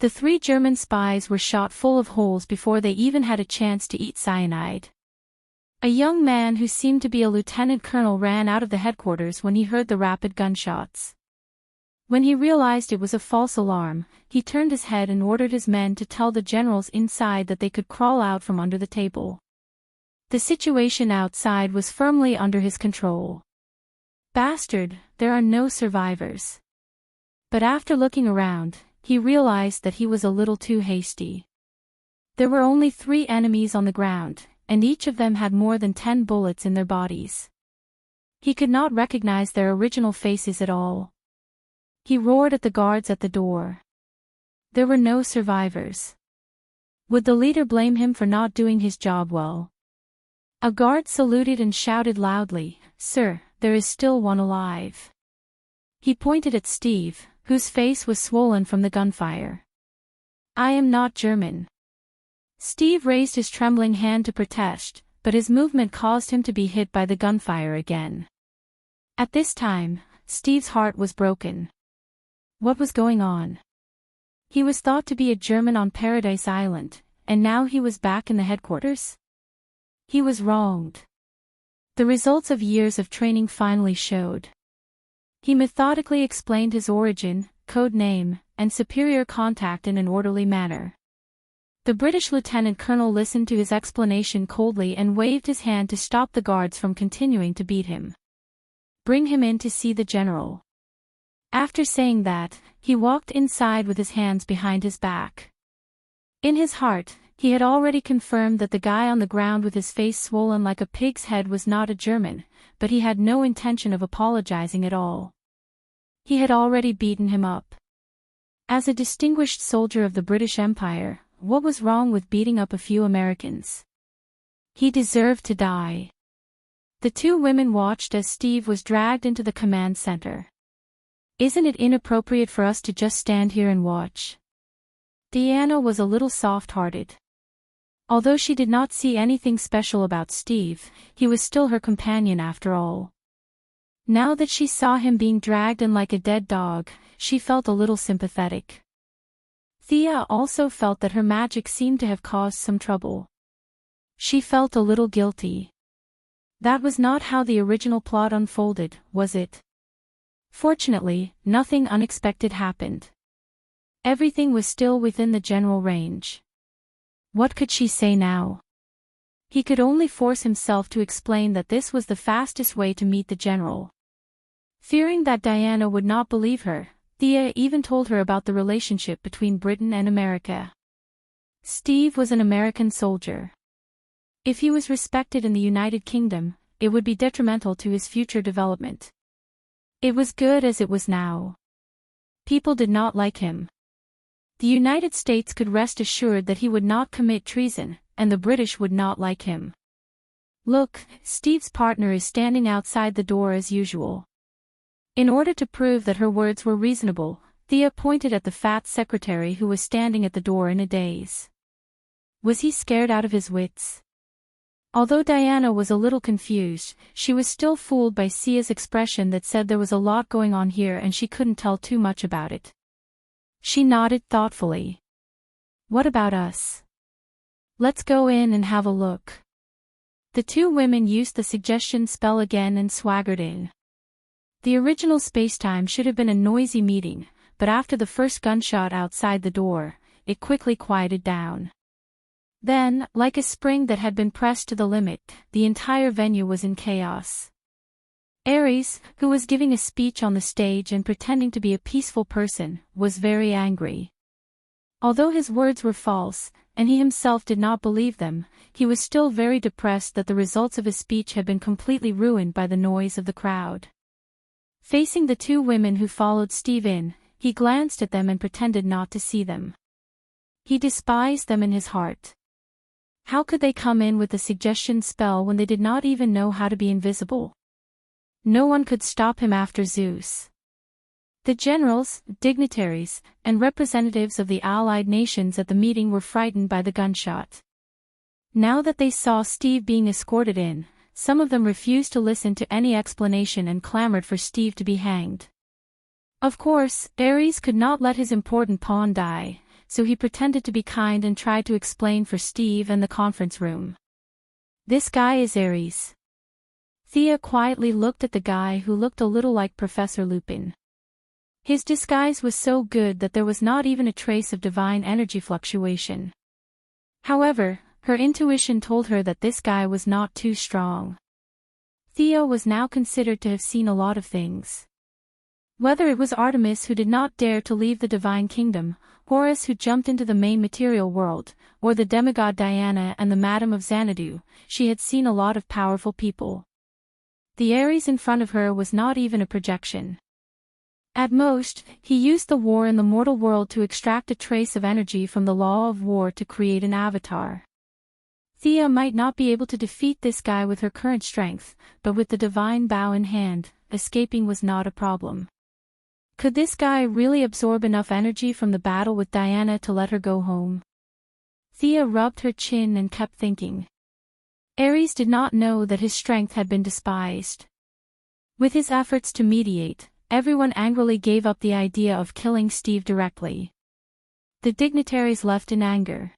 The 3 German spies were shot full of holes before they even had a chance to eat cyanide. A young man who seemed to be a lieutenant colonel ran out of the headquarters when he heard the rapid gunshots. When he realized it was a false alarm, he turned his head and ordered his men to tell the generals inside that they could crawl out from under the table. The situation outside was firmly under his control. Bastard, there are no survivors. But after looking around, he realized that he was a little too hasty. There were only 3 enemies on the ground, and each of them had more than 10 bullets in their bodies. He could not recognize their original faces at all. He roared at the guards at the door. There were no survivors. Would the leader blame him for not doing his job well? A guard saluted and shouted loudly, "Sir, there is still one alive." He pointed at Steve, whose face was swollen from the gunfire. "I am not German." Steve raised his trembling hand to protest, but his movement caused him to be hit by the gunfire again. At this time, Steve's heart was broken. What was going on? He was thought to be a German on Paradise Island, and now he was back in the headquarters? He was wronged. The results of years of training finally showed. He methodically explained his origin, code name, and superior contact in an orderly manner. The British lieutenant colonel listened to his explanation coldly and waved his hand to stop the guards from continuing to beat him. "Bring him in to see the general." After saying that, he walked inside with his hands behind his back. In his heart, he had already confirmed that the guy on the ground with his face swollen like a pig's head was not a German, but he had no intention of apologizing at all. He had already beaten him up. As a distinguished soldier of the British Empire, what was wrong with beating up a few Americans? He deserved to die. The 2 women watched as Steve was dragged into the command center. "Isn't it inappropriate for us to just stand here and watch?" Diana was a little soft-hearted. Although she did not see anything special about Steve, he was still her companion after all. Now that she saw him being dragged in like a dead dog, she felt a little sympathetic. Thea also felt that her magic seemed to have caused some trouble. She felt a little guilty. That was not how the original plot unfolded, was it? Fortunately, nothing unexpected happened. Everything was still within the general range. What could she say now? He could only force himself to explain that this was the fastest way to meet the general. Fearing that Diana would not believe her, Thea even told her about the relationship between Britain and America. Steve was an American soldier. If he was respected in the United Kingdom, it would be detrimental to his future development. It was good as it was now. People did not like him. The United States could rest assured that he would not commit treason, and the British would not like him. Look, Steve's partner is standing outside the door as usual. In order to prove that her words were reasonable, Thea pointed at the fat secretary who was standing at the door in a daze. Was he scared out of his wits? Although Diana was a little confused, she was still fooled by Sia's expression that said there was a lot going on here and she couldn't tell too much about it. She nodded thoughtfully. What about us? Let's go in and have a look. The two women used the suggestion spell again and swaggered in. The original spacetime should have been a noisy meeting, but after the first gunshot outside the door, it quickly quieted down. Then, like a spring that had been pressed to the limit, the entire venue was in chaos. Ares, who was giving a speech on the stage and pretending to be a peaceful person, was very angry. Although his words were false, and he himself did not believe them, he was still very depressed that the results of his speech had been completely ruined by the noise of the crowd. Facing the two women who followed Steve in, he glanced at them and pretended not to see them. He despised them in his heart. How could they come in with the suggestion spell when they did not even know how to be invisible? No one could stop him after Zeus. The generals, dignitaries, and representatives of the allied nations at the meeting were frightened by the gunshot. Now that they saw Steve being escorted in, some of them refused to listen to any explanation and clamored for Steve to be hanged. Of course, Ares could not let his important pawn die, so he pretended to be kind and tried to explain for Steve and the conference room. This guy is Ares. Thea quietly looked at the guy who looked a little like Professor Lupin. His disguise was so good that there was not even a trace of divine energy fluctuation. However, her intuition told her that this guy was not too strong. Thea was now considered to have seen a lot of things. Whether it was Artemis who did not dare to leave the divine kingdom, Horus who jumped into the main material world, or the demigod Diana and the Madam of Xanadu, she had seen a lot of powerful people. The Ares in front of her was not even a projection. At most, he used the war in the mortal world to extract a trace of energy from the law of war to create an avatar. Thea might not be able to defeat this guy with her current strength, but with the divine bow in hand, escaping was not a problem. Could this guy really absorb enough energy from the battle with Diana to let her go home? Thea rubbed her chin and kept thinking. Ares did not know that his strength had been despised. With his efforts to mediate, everyone angrily gave up the idea of killing Steve directly. The dignitaries left in anger.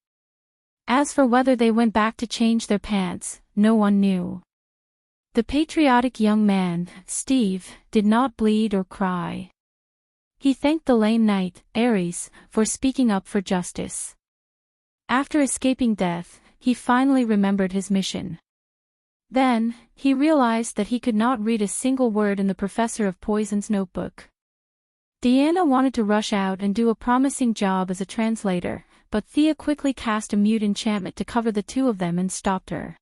As for whether they went back to change their pants, no one knew. The patriotic young man, Steve, did not bleed or cry. He thanked the lame knight, Ares, for speaking up for justice. After escaping death, he finally remembered his mission. Then, he realized that he could not read a single word in the Professor of Poison's notebook. Diana wanted to rush out and do a promising job as a translator, but Thea quickly cast a mute enchantment to cover the two of them and stopped her.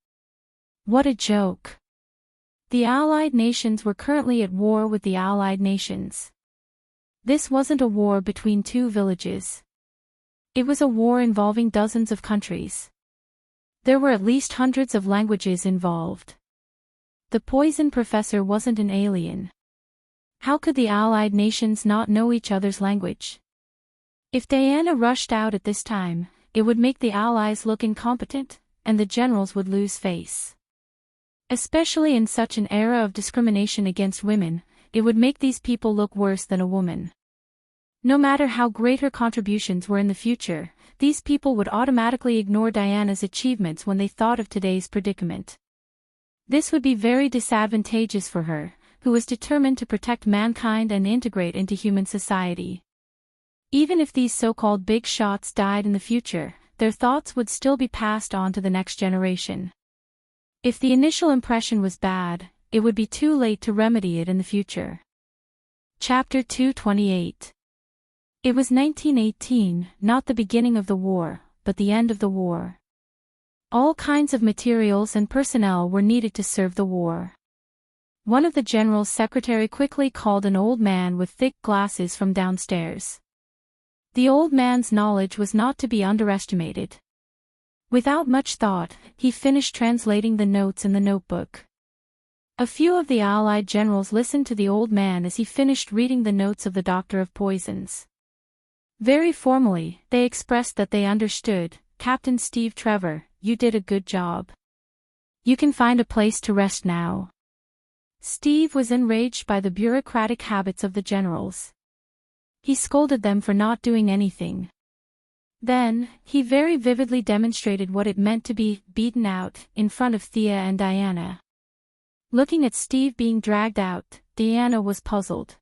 What a joke! The Allied nations were currently at war with the Allied nations. This wasn't a war between two villages. It was a war involving dozens of countries. There were at least hundreds of languages involved. The poison professor wasn't an alien. How could the Allied nations not know each other's language? If Diana rushed out at this time, it would make the allies look incompetent, and the generals would lose face. Especially in such an era of discrimination against women, it would make these people look worse than a woman. No matter how great her contributions were in the future, these people would automatically ignore Diana's achievements when they thought of today's predicament. This would be very disadvantageous for her, who was determined to protect mankind and integrate into human society. Even if these so-called big shots died in the future, their thoughts would still be passed on to the next generation. If the initial impression was bad, it would be too late to remedy it in the future. Chapter 228. It was 1918, not the beginning of the war, but the end of the war. All kinds of materials and personnel were needed to serve the war. One of the general's secretary quickly called an old man with thick glasses from downstairs. The old man's knowledge was not to be underestimated. Without much thought, he finished translating the notes in the notebook. A few of the Allied generals listened to the old man as he finished reading the notes of the Doctor of Poisons. Very formally, they expressed that they understood. "Captain Steve Trevor, you did a good job. You can find a place to rest now." Steve was enraged by the bureaucratic habits of the generals. He scolded them for not doing anything. Then, he very vividly demonstrated what it meant to be beaten out in front of Thea and Diana. Looking at Steve being dragged out, Diana was puzzled.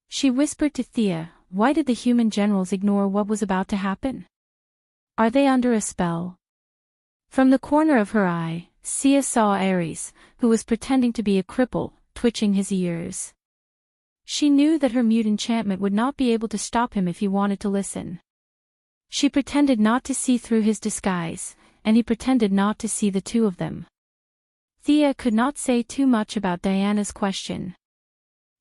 She whispered to Thea, "Why did the human generals ignore what was about to happen? Are they under a spell?" From the corner of her eye, Thea saw Ares, who was pretending to be a cripple, twitching his ears. She knew that her mute enchantment would not be able to stop him if he wanted to listen. She pretended not to see through his disguise, and he pretended not to see the two of them. Thea could not say too much about Diana's question.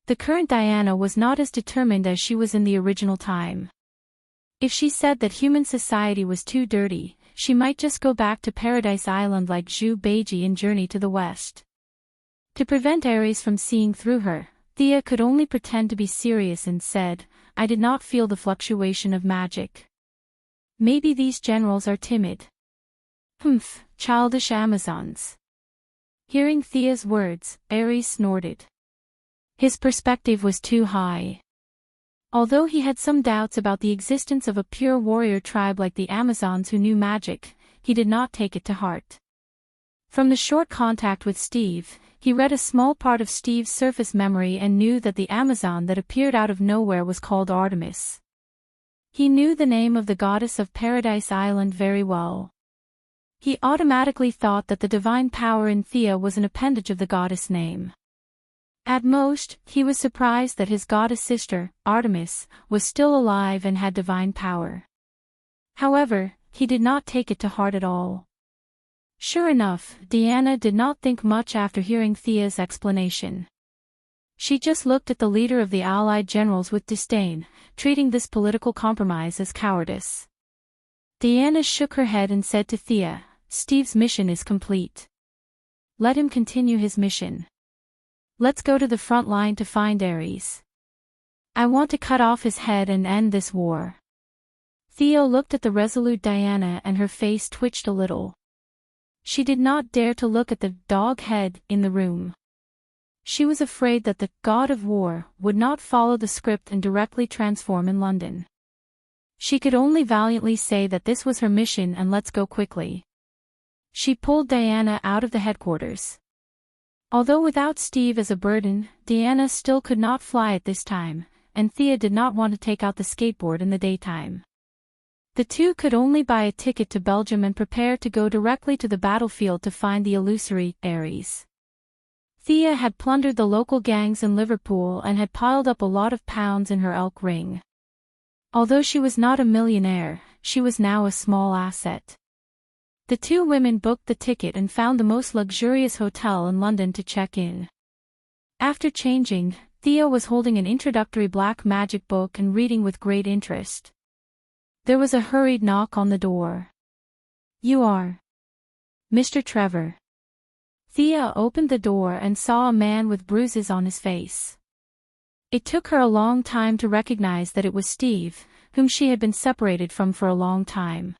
The current Diana was not as determined as she was in the original time. If she said that human society was too dirty, she might just go back to Paradise Island like Zhu Beiji in Journey to the West. To prevent Ares from seeing through her, Thea could only pretend to be serious and said, "I did not feel the fluctuation of magic. Maybe these generals are timid. Humph, childish Amazons." Hearing Thea's words, Ares snorted. His perspective was too high. Although he had some doubts about the existence of a pure warrior tribe like the Amazons who knew magic, he did not take it to heart. From the short contact with Steve, he read a small part of Steve's surface memory and knew that the Amazon that appeared out of nowhere was called Artemis. He knew the name of the goddess of Paradise Island very well. He automatically thought that the divine power in Thea was an appendage of the goddess name. At most, he was surprised that his goddess sister, Artemis, was still alive and had divine power. However, he did not take it to heart at all. Sure enough, Diana did not think much after hearing Thea's explanation. She just looked at the leader of the Allied generals with disdain, treating this political compromise as cowardice. Diana shook her head and said to Thea, "Steve's mission is complete. Let him continue his mission. Let's go to the front line to find Ares. I want to cut off his head and end this war." Theo looked at the resolute Diana and her face twitched a little. She did not dare to look at the dog head in the room. She was afraid that the god of war would not follow the script and directly transform in London. She could only valiantly say that this was her mission and let's go quickly. She pulled Diana out of the headquarters. Although without Steve as a burden, Diana still could not fly at this time, and Thea did not want to take out the skateboard in the daytime. The two could only buy a ticket to Belgium and prepare to go directly to the battlefield to find the illusory Ares. Thea had plundered the local gangs in Liverpool and had piled up a lot of pounds in her elk ring. Although she was not a millionaire, she was now a small asset. The two women booked the ticket and found the most luxurious hotel in London to check in. After changing, Thea was holding an introductory black magic book and reading with great interest. There was a hurried knock on the door. "You are Mr. Trevor." Thea opened the door and saw a man with bruises on his face. It took her a long time to recognize that it was Steve, whom she had been separated from for a long time.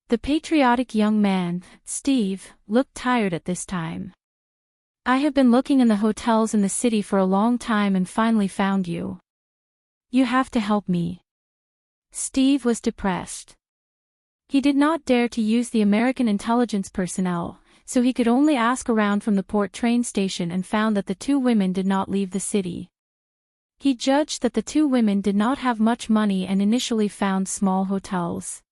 The patriotic young man, Steve, looked tired at this time. I have been looking in the hotels in the city for a long time and finally found you. You have to help me. Steve was depressed. He did not dare to use the American intelligence personnel, so he could only ask around from the port train station and found that the two women did not leave the city. He judged that the two women did not have much money and initially found small hotels.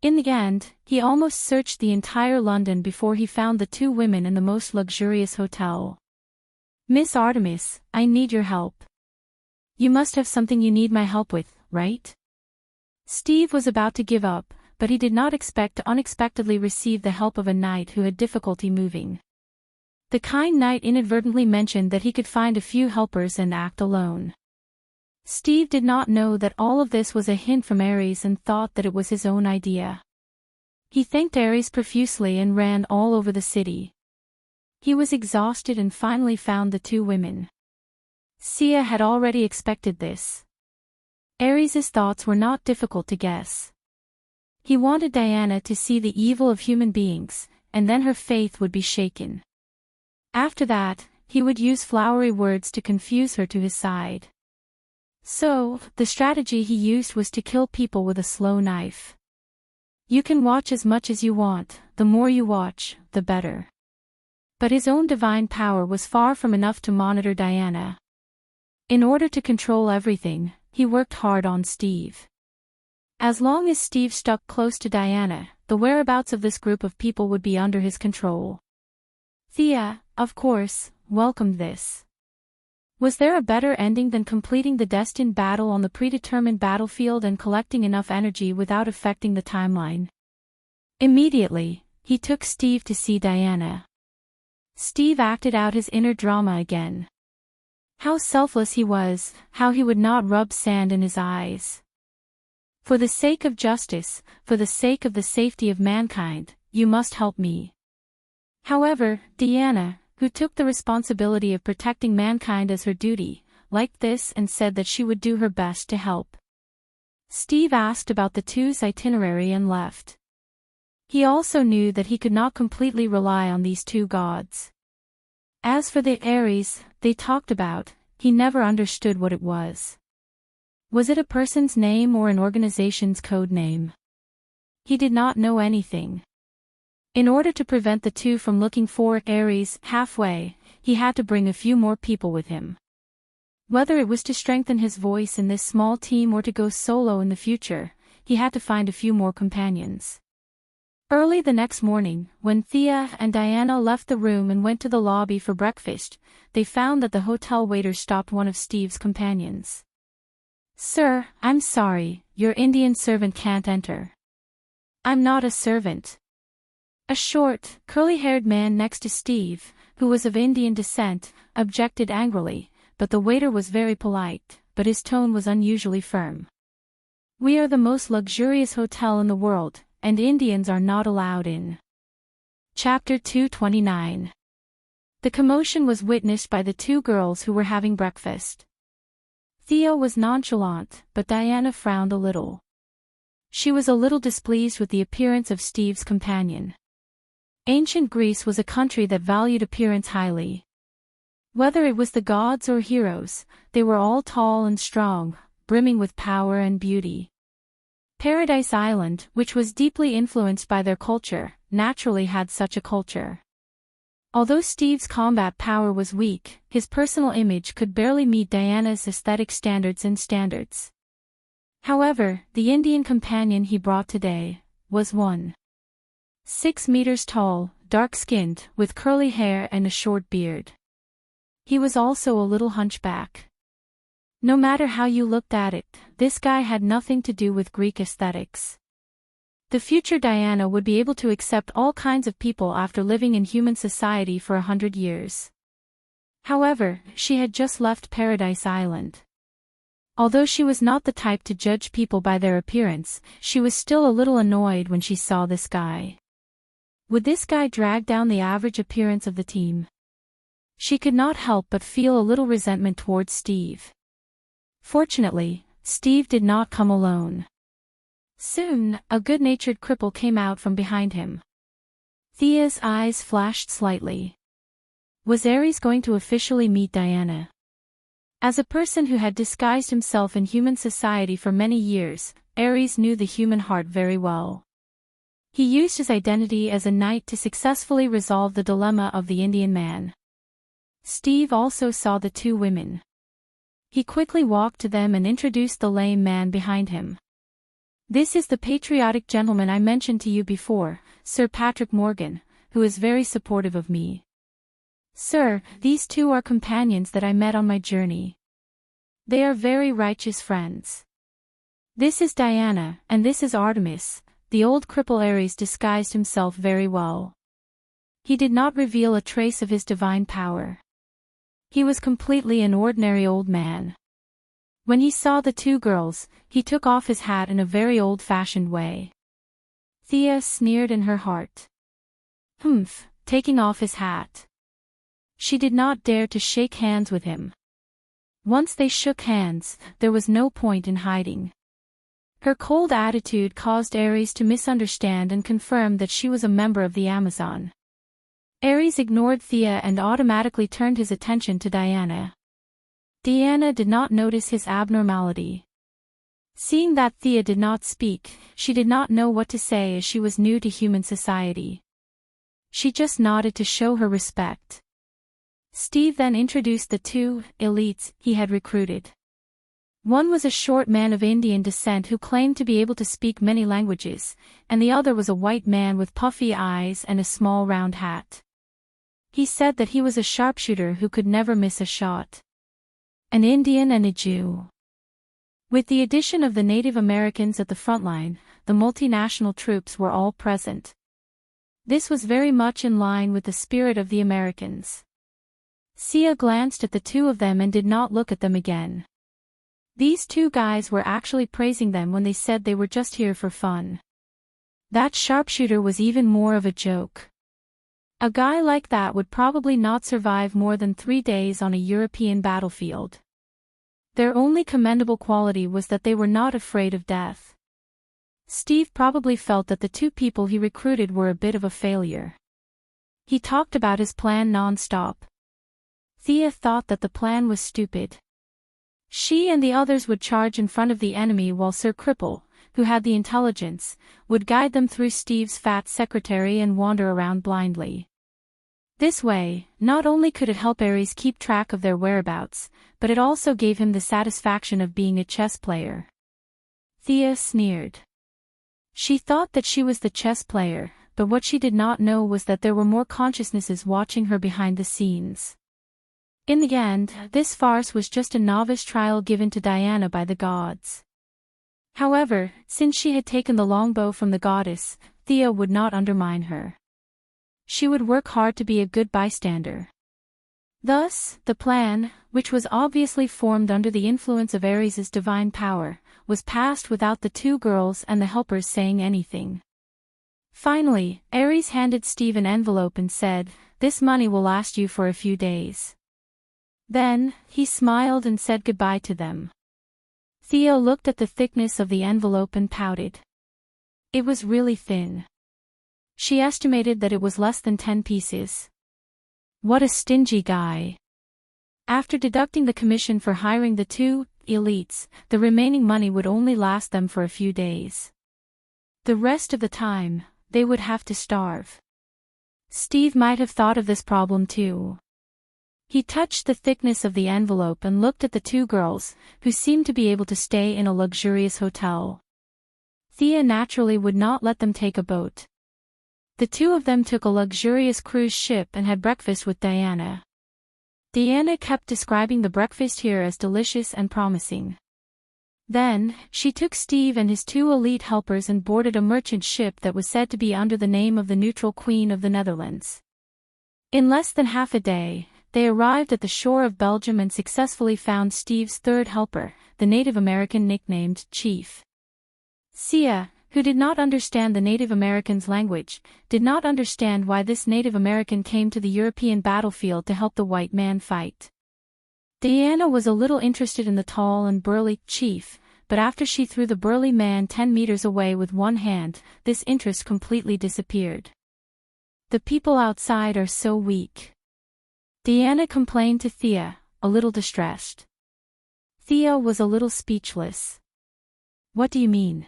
In the end, he almost searched the entire London before he found the two women in the most luxurious hotel. Miss Artemis, I need your help. You must have something you need my help with, right? Steve was about to give up, but he did not expect to unexpectedly receive the help of a knight who had difficulty moving. The kind knight inadvertently mentioned that he could find a few helpers and act alone. Steve did not know that all of this was a hint from Ares and thought that it was his own idea. He thanked Ares profusely and ran all over the city. He was exhausted and finally found the two women. Sia had already expected this. Ares's thoughts were not difficult to guess. He wanted Diana to see the evil of human beings, and then her faith would be shaken. After that, he would use flowery words to confuse her to his side. So, the strategy he used was to kill people with a slow knife. You can watch as much as you want, the more you watch, the better. But his own divine power was far from enough to monitor Diana. In order to control everything, he worked hard on Steve. As long as Steve stuck close to Diana, the whereabouts of this group of people would be under his control. Thea, of course, welcomed this. Was there a better ending than completing the destined battle on the predetermined battlefield and collecting enough energy without affecting the timeline? Immediately, he took Steve to see Diana. Steve acted out his inner drama again. How selfless he was, how he would not rub sand in his eyes. For the sake of justice, for the sake of the safety of mankind, you must help me. However, Diana, who took the responsibility of protecting mankind as her duty, liked this and said that she would do her best to help. Steve asked about the two's itinerary and left. He also knew that he could not completely rely on these two gods. As for the Ares they talked about, he never understood what it was. Was it a person's name or an organization's code name? He did not know anything. In order to prevent the two from looking for Ares halfway, he had to bring a few more people with him. Whether it was to strengthen his voice in this small team or to go solo in the future, he had to find a few more companions. Early the next morning, when Thea and Diana left the room and went to the lobby for breakfast, they found that the hotel waiter stopped one of Steve's companions. "Sir, I'm sorry, your Indian servant can't enter." "I'm not a servant." A short, curly-haired man next to Steve, who was of Indian descent, objected angrily, but the waiter was very polite, but his tone was unusually firm. "We are the most luxurious hotel in the world, and Indians are not allowed in." Chapter 229. The commotion was witnessed by the two girls who were having breakfast. Thea was nonchalant, but Diana frowned a little. She was a little displeased with the appearance of Steve's companion. Ancient Greece was a country that valued appearance highly. Whether it was the gods or heroes, they were all tall and strong, brimming with power and beauty. Paradise Island, which was deeply influenced by their culture, naturally had such a culture. Although Steve's combat power was weak, his personal image could barely meet Diana's aesthetic standards. However, the Indian companion he brought today was 1.6 meters tall, dark-skinned, with curly hair and a short beard. He was also a little hunchback. No matter how you looked at it, this guy had nothing to do with Greek aesthetics. The future Diana would be able to accept all kinds of people after living in human society for 100 years. However, she had just left Paradise Island. Although she was not the type to judge people by their appearance, she was still a little annoyed when she saw this guy. Would this guy drag down the average appearance of the team? She could not help but feel a little resentment towards Steve. Fortunately, Steve did not come alone. Soon, a good-natured cripple came out from behind him. Thea's eyes flashed slightly. Was Ares going to officially meet Diana? As a person who had disguised himself in human society for many years, Ares knew the human heart very well. He used his identity as a knight to successfully resolve the dilemma of the Indian man. Steve also saw the two women. He quickly walked to them and introduced the lame man behind him. "This is the patriotic gentleman I mentioned to you before, Sir Patrick Morgan, who is very supportive of me. Sir, these two are companions that I met on my journey. They are very righteous friends. This is Diana, and this is Artemis." The old cripple Ares disguised himself very well. He did not reveal a trace of his divine power. He was completely an ordinary old man. When he saw the two girls, he took off his hat in a very old-fashioned way. Thea sneered in her heart. Humph, taking off his hat. She did not dare to shake hands with him. Once they shook hands, there was no point in hiding. Her cold attitude caused Ares to misunderstand and confirm that she was a member of the Amazon. Ares ignored Thea and automatically turned his attention to Diana. Diana did not notice his abnormality. Seeing that Thea did not speak, she did not know what to say as she was new to human society. She just nodded to show her respect. Steve then introduced the two elites he had recruited. One was a short man of Indian descent who claimed to be able to speak many languages, and the other was a white man with puffy eyes and a small round hat. He said that he was a sharpshooter who could never miss a shot. An Indian and a Jew. With the addition of the Native Americans at the front line, the multinational troops were all present. This was very much in line with the spirit of the Americans. Sia glanced at the two of them and did not look at them again. These two guys were actually praising them when they said they were just here for fun. That sharpshooter was even more of a joke. A guy like that would probably not survive more than 3 days on a European battlefield. Their only commendable quality was that they were not afraid of death. Steve probably felt that the two people he recruited were a bit of a failure. He talked about his plan non-stop. Thea thought that the plan was stupid. She and the others would charge in front of the enemy while Sir Cripple, who had the intelligence, would guide them through Steve's fat secretary and wander around blindly. This way, not only could it help Ares keep track of their whereabouts, but it also gave him the satisfaction of being a chess player. Thea sneered. She thought that she was the chess player, but what she did not know was that there were more consciousnesses watching her behind the scenes. In the end, this farce was just a novice trial given to Diana by the gods. However, since she had taken the longbow from the goddess, Thea would not undermine her. She would work hard to be a good bystander. Thus, the plan, which was obviously formed under the influence of Ares's divine power, was passed without the two girls and the helpers saying anything. Finally, Ares handed Steve an envelope and said, "This money will last you for a few days." Then, he smiled and said goodbye to them. Thea looked at the thickness of the envelope and pouted. It was really thin. She estimated that it was less than 10 pieces. What a stingy guy. After deducting the commission for hiring the two elites, the remaining money would only last them for a few days. The rest of the time, they would have to starve. Steve might have thought of this problem too. He touched the thickness of the envelope and looked at the two girls, who seemed to be able to stay in a luxurious hotel. Thea naturally would not let them take a boat. The two of them took a luxurious cruise ship and had breakfast with Diana. Diana kept describing the breakfast here as delicious and promising. Then, she took Steve and his two elite helpers and boarded a merchant ship that was said to be under the name of the neutral Queen of the Netherlands. In less than half a day, they arrived at the shore of Belgium and successfully found Steve's third helper, the Native American nicknamed Chief. Sia, who did not understand the Native American's language, did not understand why this Native American came to the European battlefield to help the white man fight. Diana was a little interested in the tall and burly Chief, but after she threw the burly man 10 meters away with one hand, this interest completely disappeared. The people outside are so weak. Diana complained to Thea, a little distressed. Thea was a little speechless. What do you mean?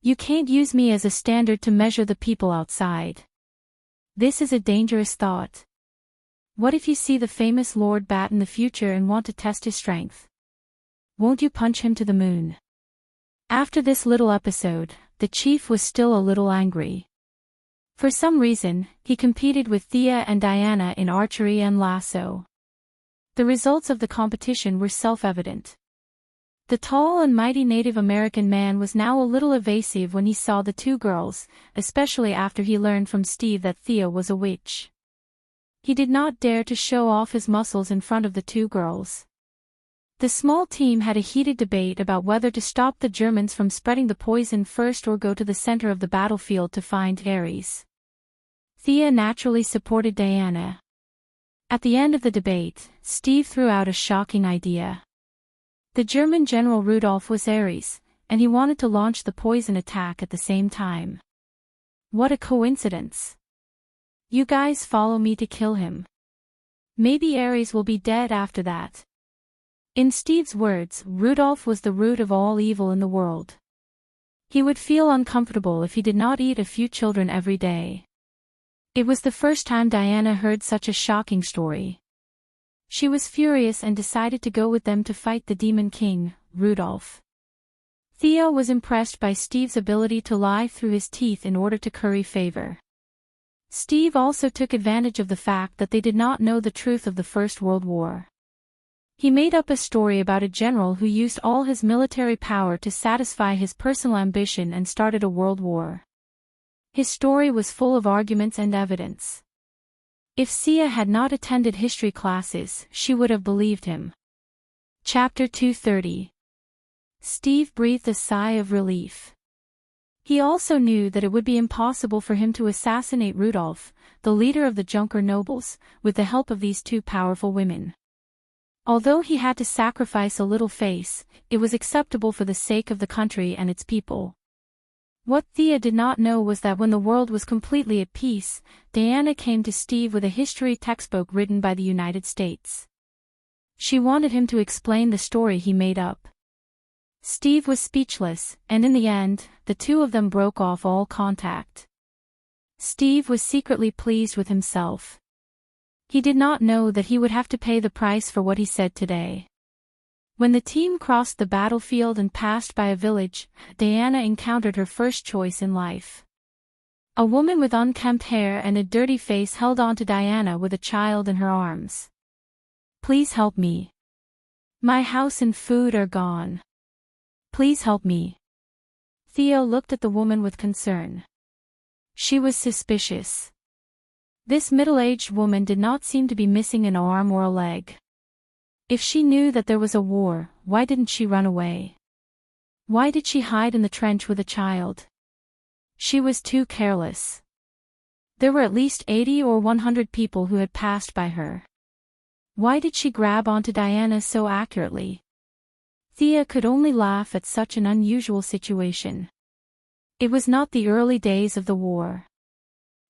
You can't use me as a standard to measure the people outside. This is a dangerous thought. What if you see the famous Lord Bat in the future and want to test his strength? Won't you punch him to the moon? After this little episode, the chief was still a little angry. For some reason, he competed with Thea and Diana in archery and lasso. The results of the competition were self-evident. The tall and mighty Native American man was now a little evasive when he saw the two girls, especially after he learned from Steve that Thea was a witch. He did not dare to show off his muscles in front of the two girls. The small team had a heated debate about whether to stop the Germans from spreading the poison first or go to the center of the battlefield to find Ares. Thea naturally supported Diana. At the end of the debate, Steve threw out a shocking idea. The German general Rudolf was Ares, and he wanted to launch the poison attack at the same time. What a coincidence! You guys follow me to kill him. Maybe Ares will be dead after that. In Steve's words, Rudolf was the root of all evil in the world. He would feel uncomfortable if he did not eat a few children every day. It was the first time Diana heard such a shocking story. She was furious and decided to go with them to fight the Demon King, Rudolf. Thea was impressed by Steve's ability to lie through his teeth in order to curry favor. Steve also took advantage of the fact that they did not know the truth of the First World War. He made up a story about a general who used all his military power to satisfy his personal ambition and started a world war. His story was full of arguments and evidence. If Sia had not attended history classes, she would have believed him. Chapter 230. Steve breathed a sigh of relief. He also knew that it would be impossible for him to assassinate Rudolf, the leader of the Junker nobles, with the help of these two powerful women. Although he had to sacrifice a little face, it was acceptable for the sake of the country and its people. What Thea did not know was that when the world was completely at peace, Diana came to Steve with a history textbook written by the United States. She wanted him to explain the story he made up. Steve was speechless, and in the end, the two of them broke off all contact. Steve was secretly pleased with himself. He did not know that he would have to pay the price for what he said today. When the team crossed the battlefield and passed by a village, Diana encountered her first choice in life. A woman with unkempt hair and a dirty face held on to Diana with a child in her arms. "Please help me. My house and food are gone. Please help me." Theo looked at the woman with concern. She was suspicious. This middle-aged woman did not seem to be missing an arm or a leg. If she knew that there was a war, why didn't she run away? Why did she hide in the trench with a child? She was too careless. There were at least 80 or 100 people who had passed by her. Why did she grab onto Diana so accurately? Thea could only laugh at such an unusual situation. It was not the early days of the war.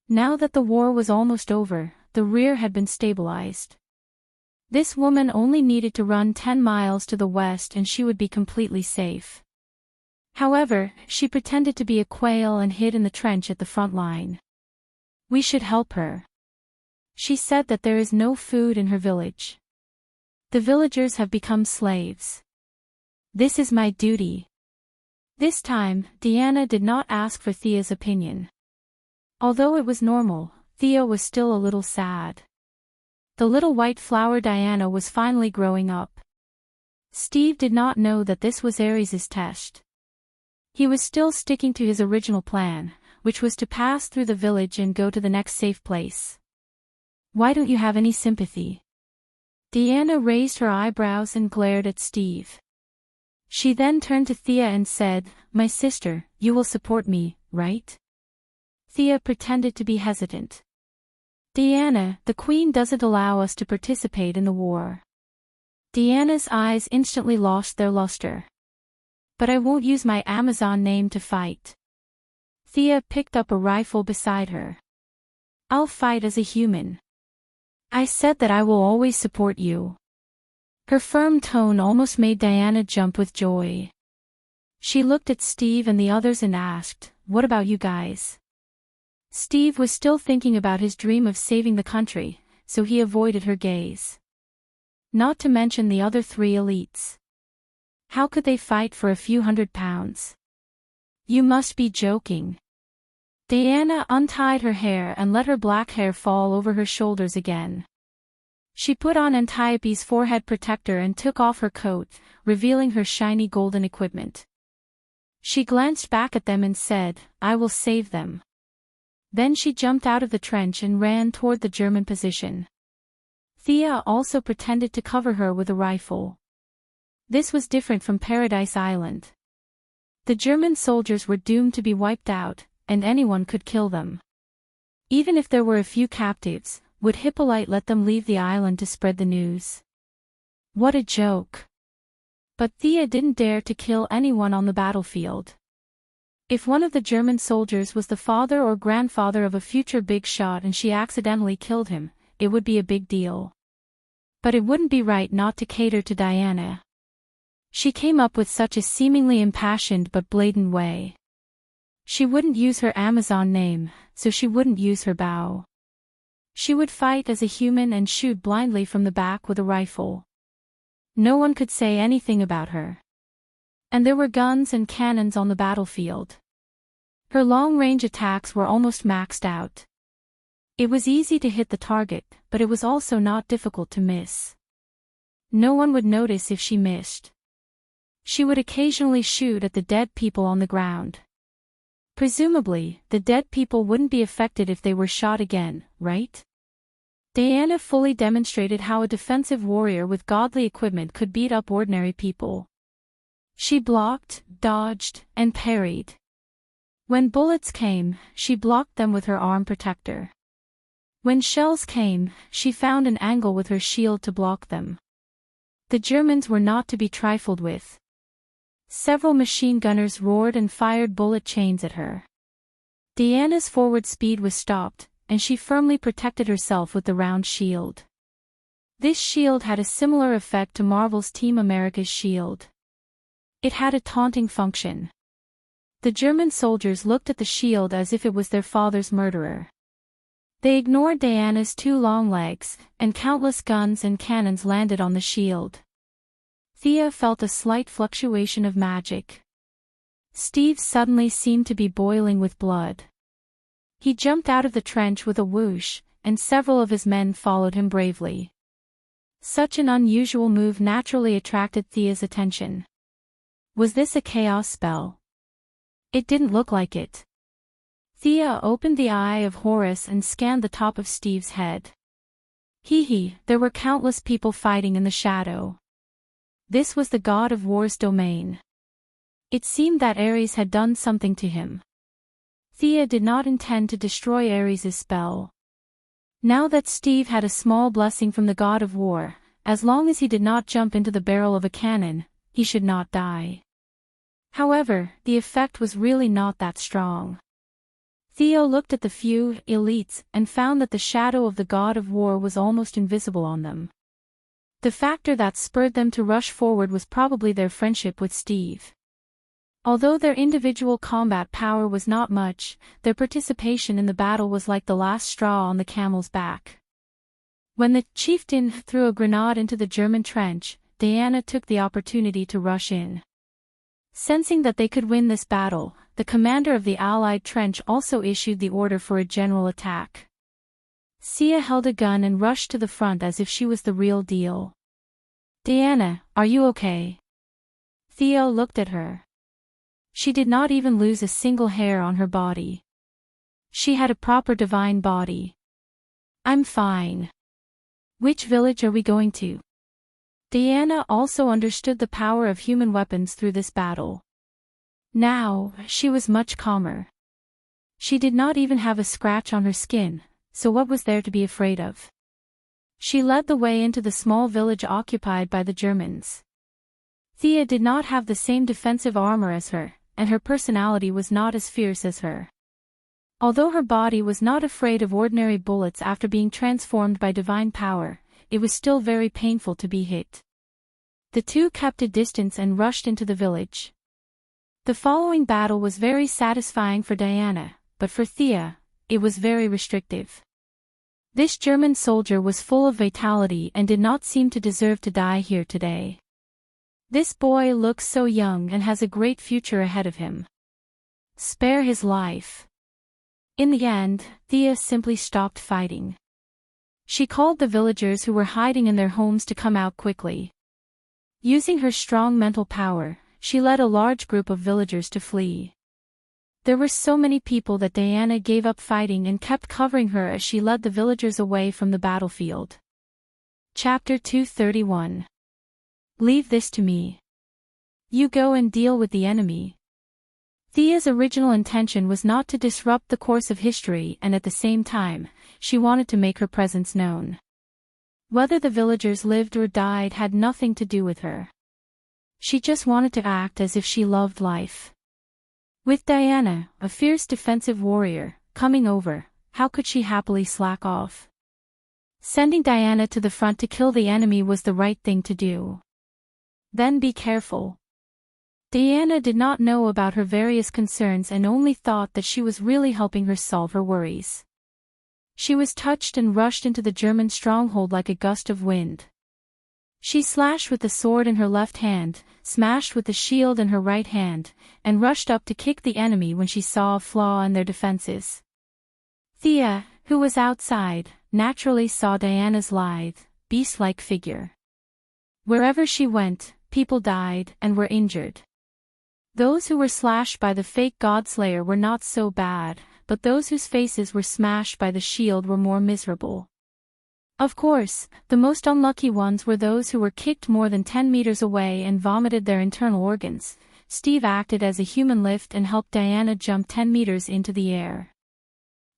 Now that the war was almost over, the rear had been stabilized. This woman only needed to run 10 miles to the west and she would be completely safe. However, she pretended to be a quail and hid in the trench at the front line. "We should help her." She said that there is no food in her village. "The villagers have become slaves. This is my duty." This time, Diana did not ask for Thea's opinion. Although it was normal, Thea was still a little sad. The little white flower Diana was finally growing up. Steve did not know that this was Ares's test. He was still sticking to his original plan, which was to pass through the village and go to the next safe place. "Why don't you have any sympathy?" Diana raised her eyebrows and glared at Steve. She then turned to Thea and said, "My sister, you will support me, right?" Thea pretended to be hesitant. "Diana, the Queen doesn't allow us to participate in the war." Diana's eyes instantly lost their luster. But I won't use my Amazon name to fight. Thea picked up a rifle beside her. I'll fight as a human. I said that I will always support you. Her firm tone almost made Diana jump with joy. She looked at Steve and the others and asked, "What about you guys?" Steve was still thinking about his dream of saving the country, so he avoided her gaze. Not to mention the other three elites. How could they fight for a few £100? You must be joking. Diana untied her hair and let her black hair fall over her shoulders again. She put on Antiope's forehead protector and took off her coat, revealing her shiny golden equipment. She glanced back at them and said, "I will save them." Then she jumped out of the trench and ran toward the German position. Thea also pretended to cover her with a rifle. This was different from Paradise Island. The German soldiers were doomed to be wiped out, and anyone could kill them. Even if there were a few captives, would Hippolyte let them leave the island to spread the news? What a joke. But Thea didn't dare to kill anyone on the battlefield. If one of the German soldiers was the father or grandfather of a future big shot and she accidentally killed him, it would be a big deal. But it wouldn't be right not to cater to Diana. She came up with such a seemingly impassioned but blatant way. She wouldn't use her Amazon name, so she wouldn't use her bow. She would fight as a human and shoot blindly from the back with a rifle. No one could say anything about her. And there were guns and cannons on the battlefield. Her long-range attacks were almost maxed out. It was easy to hit the target, but it was also not difficult to miss. No one would notice if she missed. She would occasionally shoot at the dead people on the ground. Presumably, the dead people wouldn't be affected if they were shot again, right? Diana fully demonstrated how a defensive warrior with godly equipment could beat up ordinary people. She blocked, dodged, and parried. When bullets came, she blocked them with her arm protector. When shells came, she found an angle with her shield to block them. The Germans were not to be trifled with. Several machine gunners roared and fired bullet chains at her. Diana's forward speed was stopped, and she firmly protected herself with the round shield. This shield had a similar effect to Marvel's Team America's shield. It had a taunting function. The German soldiers looked at the shield as if it was their father's murderer. They ignored Diana's two long legs, and countless guns and cannons landed on the shield. Thea felt a slight fluctuation of magic. Steve suddenly seemed to be boiling with blood. He jumped out of the trench with a whoosh, and several of his men followed him bravely. Such an unusual move naturally attracted Thea's attention. Was this a chaos spell? It didn't look like it. Thea opened the Eye of Horus and scanned the top of Steve's head. There were countless people fighting in the shadow. This was the god of war's domain. It seemed that Ares had done something to him. Thea did not intend to destroy Ares' spell. Now that Steve had a small blessing from the god of war, as long as he did not jump into the barrel of a cannon, he should not die. However, the effect was really not that strong. Theo looked at the few elites and found that the shadow of the god of war was almost invisible on them. The factor that spurred them to rush forward was probably their friendship with Steve. Although their individual combat power was not much, their participation in the battle was like the last straw on the camel's back. When the chieftain threw a grenade into the German trench, Diana took the opportunity to rush in. Sensing that they could win this battle, the commander of the Allied trench also issued the order for a general attack. Sia held a gun and rushed to the front as if she was the real deal. "Diana, are you okay?" Theo looked at her. She did not even lose a single hair on her body. She had a proper divine body. "I'm fine. Which village are we going to?" Diana also understood the power of human weapons through this battle. Now, she was much calmer. She did not even have a scratch on her skin, so what was there to be afraid of? She led the way into the small village occupied by the Germans. Thea did not have the same defensive armor as her, and her personality was not as fierce as her. Although her body was not afraid of ordinary bullets after being transformed by divine power, it was still very painful to be hit. The two kept a distance and rushed into the village. The following battle was very satisfying for Diana, but for Thea, it was very restrictive. This German soldier was full of vitality and did not seem to deserve to die here today. This boy looks so young and has a great future ahead of him. Spare his life. In the end, Thea simply stopped fighting. She called the villagers who were hiding in their homes to come out quickly. Using her strong mental power, she led a large group of villagers to flee. There were so many people that Diana gave up fighting and kept covering her as she led the villagers away from the battlefield. Chapter 231. Leave this to me. You go and deal with the enemy. Thea's original intention was not to disrupt the course of history, and at the same time, she wanted to make her presence known. Whether the villagers lived or died had nothing to do with her. She just wanted to act as if she loved life. With Diana, a fierce defensive warrior, coming over, how could she happily slack off? Sending Diana to the front to kill the enemy was the right thing to do. Then be careful. Diana did not know about her various concerns and only thought that she was really helping her solve her worries. She was touched and rushed into the German stronghold like a gust of wind. She slashed with the sword in her left hand, smashed with the shield in her right hand, and rushed up to kick the enemy when she saw a flaw in their defenses. Thea, who was outside, naturally saw Diana's lithe, beast-like figure. Wherever she went, people died and were injured. Those who were slashed by the fake Godslayer were not so bad, but those whose faces were smashed by the shield were more miserable. Of course, the most unlucky ones were those who were kicked more than 10 meters away and vomited their internal organs. Steve acted as a human lift and helped Diana jump 10 meters into the air.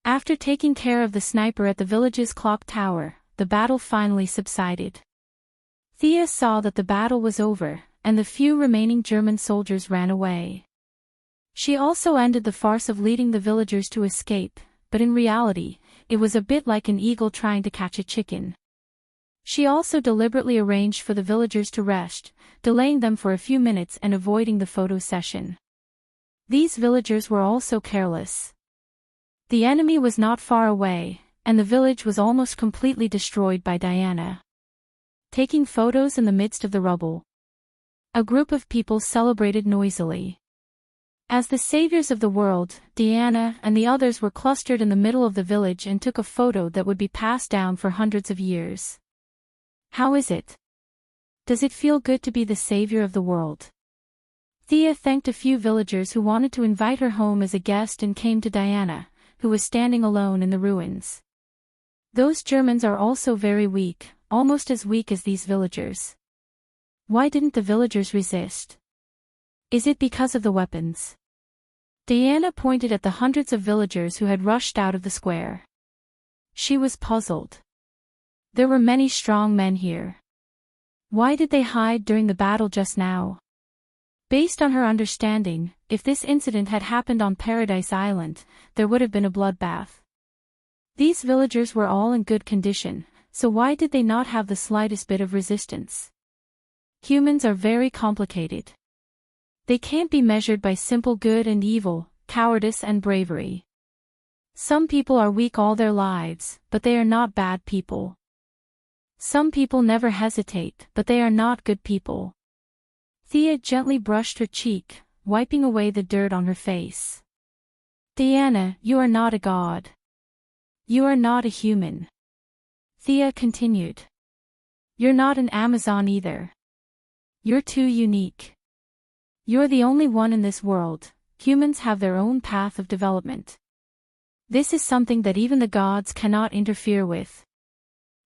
After taking care of the sniper at the village's clock tower, the battle finally subsided. Thea saw that the battle was over, and the few remaining German soldiers ran away. She also ended the farce of leading the villagers to escape, but in reality, it was a bit like an eagle trying to catch a chicken. She also deliberately arranged for the villagers to rest, delaying them for a few minutes and avoiding the photo session. These villagers were also careless. The enemy was not far away, and the village was almost completely destroyed by Diana. Taking photos in the midst of the rubble. A group of people celebrated noisily. As the saviors of the world, Diana and the others were clustered in the middle of the village and took a photo that would be passed down for hundreds of years. How is it? Does it feel good to be the savior of the world? Thea thanked a few villagers who wanted to invite her home as a guest and came to Diana, who was standing alone in the ruins. Those Germans are also very weak, almost as weak as these villagers. Why didn't the villagers resist? Is it because of the weapons? Diana pointed at the hundreds of villagers who had rushed out of the square. She was puzzled. There were many strong men here. Why did they hide during the battle just now? Based on her understanding, if this incident had happened on Paradise Island, there would have been a bloodbath. These villagers were all in good condition, so why did they not have the slightest bit of resistance? Humans are very complicated. They can't be measured by simple good and evil, cowardice and bravery. Some people are weak all their lives, but they are not bad people. Some people never hesitate, but they are not good people. Thea gently brushed her cheek, wiping away the dirt on her face. Diana, you are not a god. You are not a human. Thea continued. You're not an Amazon either. You're too unique. You're the only one in this world. Humans have their own path of development. This is something that even the gods cannot interfere with.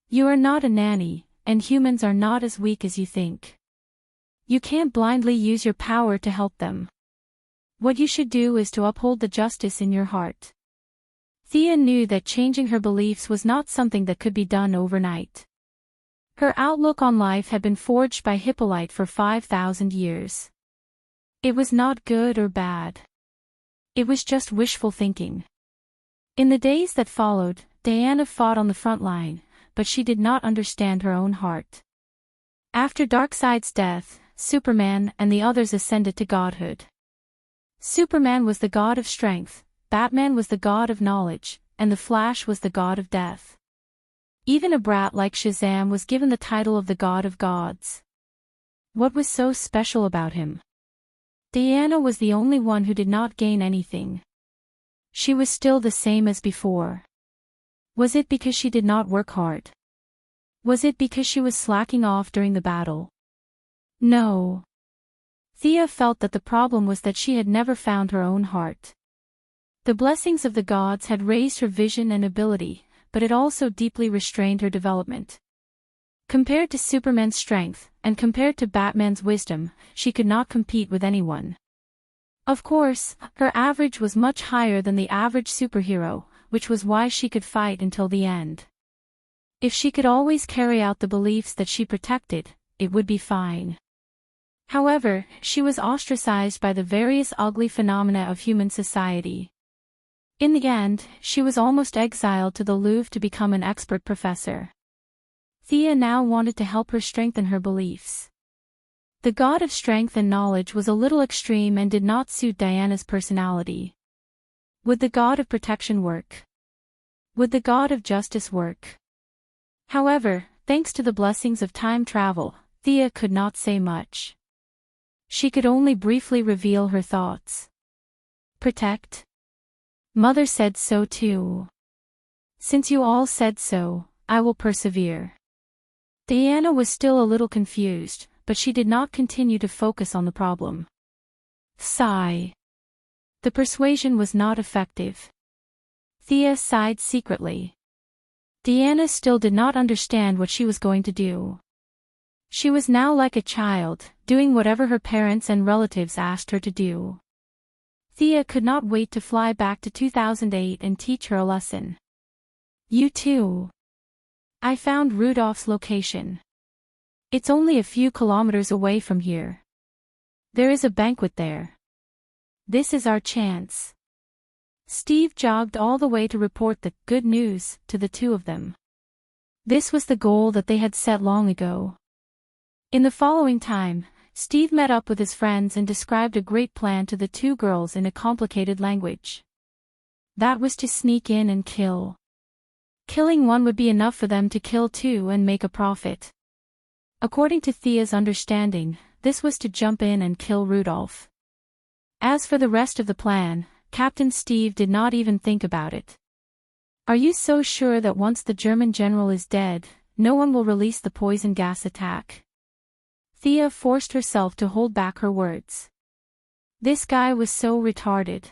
You are not a nanny, and humans are not as weak as you think. You can't blindly use your power to help them. What you should do is to uphold the justice in your heart. Thea knew that changing her beliefs was not something that could be done overnight. Her outlook on life had been forged by Hippolyte for 5,000 years. It was not good or bad. It was just wishful thinking. In the days that followed, Diana fought on the front line, but she did not understand her own heart. After Darkseid's death, Superman and the others ascended to godhood. Superman was the god of strength, Batman was the god of knowledge, and the Flash was the god of death. Even a brat like Shazam was given the title of the god of gods. What was so special about him? Diana was the only one who did not gain anything. She was still the same as before. Was it because she did not work hard? Was it because she was slacking off during the battle? No. Thea felt that the problem was that she had never found her own heart. The blessings of the gods had raised her vision and ability, but it also deeply restrained her development. Compared to Superman's strength, and compared to Batman's wisdom, she could not compete with anyone. Of course, her average was much higher than the average superhero, which was why she could fight until the end. If she could always carry out the beliefs that she protected, it would be fine. However, she was ostracized by the various ugly phenomena of human society. In the end, she was almost exiled to the Louvre to become an expert professor. Thea now wanted to help her strengthen her beliefs. The god of strength and knowledge was a little extreme and did not suit Diana's personality. Would the god of protection work? Would the god of justice work? However, thanks to the blessings of time travel, Thea could not say much. She could only briefly reveal her thoughts. Protect? Mother said so too. Since you all said so, I will persevere. Diana was still a little confused, but she did not continue to focus on the problem. Sigh. The persuasion was not effective. Thea sighed secretly. Diana still did not understand what she was going to do. She was now like a child, doing whatever her parents and relatives asked her to do. Thea could not wait to fly back to 2008 and teach her a lesson. You too. I found Rudolph's location. It's only a few kilometers away from here. There is a banquet there. This is our chance. Steve jogged all the way to report the good news to the two of them. This was the goal that they had set long ago. In the following time, Steve met up with his friends and described a great plan to the two girls in a complicated language. That was to sneak in and kill. Killing one would be enough for them to kill two and make a profit. According to Thea's understanding, this was to jump in and kill Rudolph. As for the rest of the plan, Captain Steve did not even think about it. Are you so sure that once the German general is dead, no one will release the poison gas attack? Thea forced herself to hold back her words. This guy was so retarded.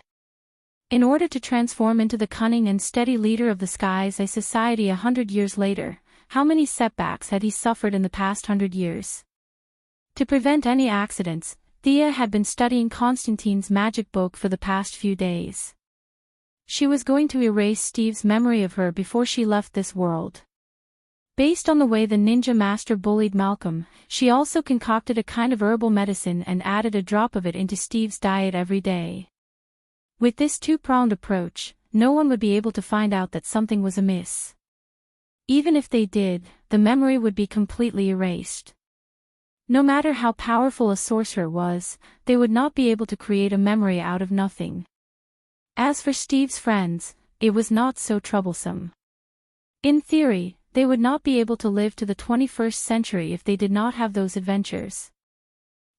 In order to transform into the cunning and steady leader of the Skies a society 100 years later, how many setbacks had he suffered in the past 100 years? To prevent any accidents, Thea had been studying Constantine's magic book for the past few days. She was going to erase Steve's memory of her before she left this world. Based on the way the ninja master bullied Malcolm, she also concocted a kind of herbal medicine and added a drop of it into Steve's diet every day. With this two-pronged approach, no one would be able to find out that something was amiss. Even if they did, the memory would be completely erased. No matter how powerful a sorcerer was, they would not be able to create a memory out of nothing. As for Steve's friends, it was not so troublesome. In theory, they would not be able to live to the 21st century if they did not have those adventures.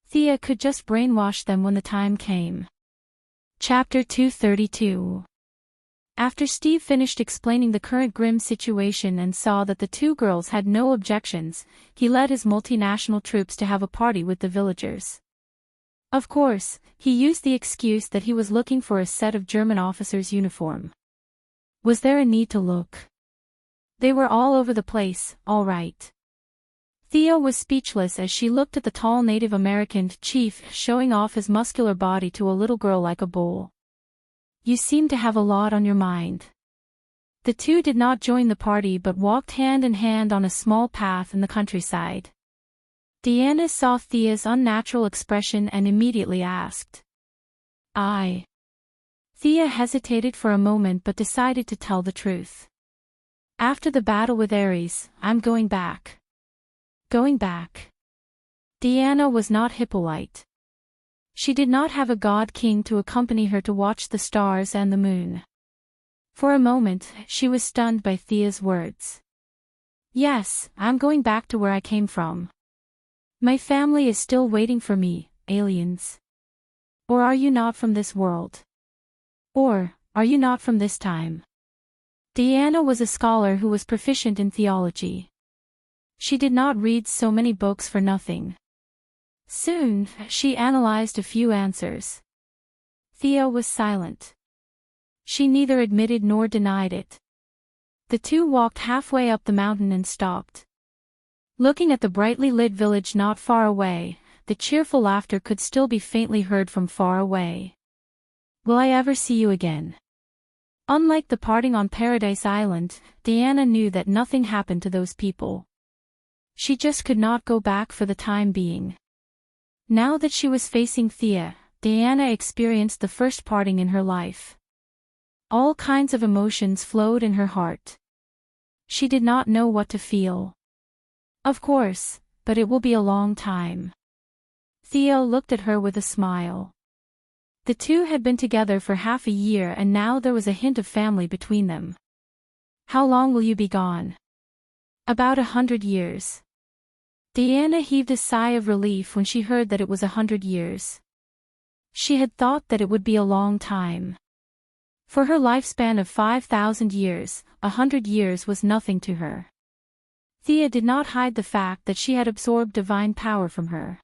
Thea could just brainwash them when the time came. Chapter 232. After Steve finished explaining the current grim situation and saw that the two girls had no objections, he led his multinational troops to have a party with the villagers. Of course, he used the excuse that he was looking for a set of German officers' uniform. Was there a need to look? They were all over the place, all right. Thea was speechless as she looked at the tall Native American chief showing off his muscular body to a little girl like a bull. You seem to have a lot on your mind. The two did not join the party but walked hand in hand on a small path in the countryside. Diana saw Thea's unnatural expression and immediately asked. "I." Thea hesitated for a moment but decided to tell the truth. "After the battle with Ares, I'm going back." Going back. Diana was not Hippolyte. She did not have a god-king to accompany her to watch the stars and the moon. For a moment, she was stunned by Thea's words. "Yes, I'm going back to where I came from. My family is still waiting for me, aliens. Or are you not from this world? Or, are you not from this time?" Diana was a scholar who was proficient in theology. She did not read so many books for nothing. Soon, she analyzed a few answers. Thea was silent. She neither admitted nor denied it. The two walked halfway up the mountain and stopped. Looking at the brightly lit village not far away, the cheerful laughter could still be faintly heard from far away. "Will I ever see you again?" Unlike the parting on Paradise Island, Diana knew that nothing happened to those people. She just could not go back for the time being. Now that she was facing Thea, Diana experienced the first parting in her life. All kinds of emotions flowed in her heart. She did not know what to feel. "Of course, but it will be a long time." Thea looked at her with a smile. The two had been together for half a year and now there was a hint of family between them. "How long will you be gone?" "About 100 years. Diana heaved a sigh of relief when she heard that it was 100 years. She had thought that it would be a long time. For her lifespan of 5,000 years, 100 years was nothing to her. Thea did not hide the fact that she had absorbed divine power from her.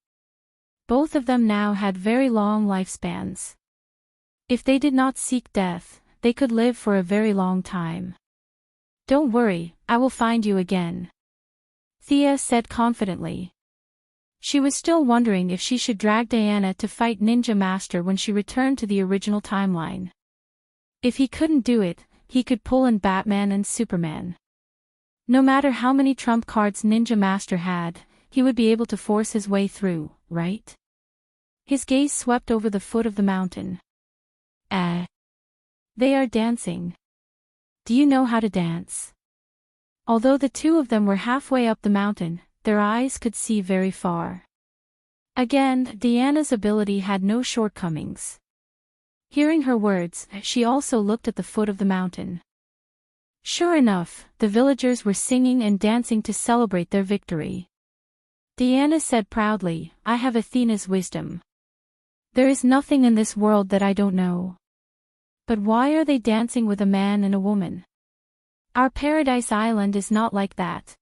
Both of them now had very long lifespans. If they did not seek death, they could live for a very long time. "Don't worry, I will find you again," Thea said confidently. She was still wondering if she should drag Diana to fight Ninja Master when she returned to the original timeline. If he couldn't do it, he could pull in Batman and Superman. No matter how many trump cards Ninja Master had, he would be able to force his way through, right? His gaze swept over the foot of the mountain. They are dancing. Do you know how to dance?" Although the two of them were halfway up the mountain, their eyes could see very far. Again, Diana's ability had no shortcomings. Hearing her words, she also looked at the foot of the mountain. Sure enough, the villagers were singing and dancing to celebrate their victory. Diana said proudly, "I have Athena's wisdom. There is nothing in this world that I don't know." "But why are they dancing with a man and a woman? Our Paradise Island is not like that."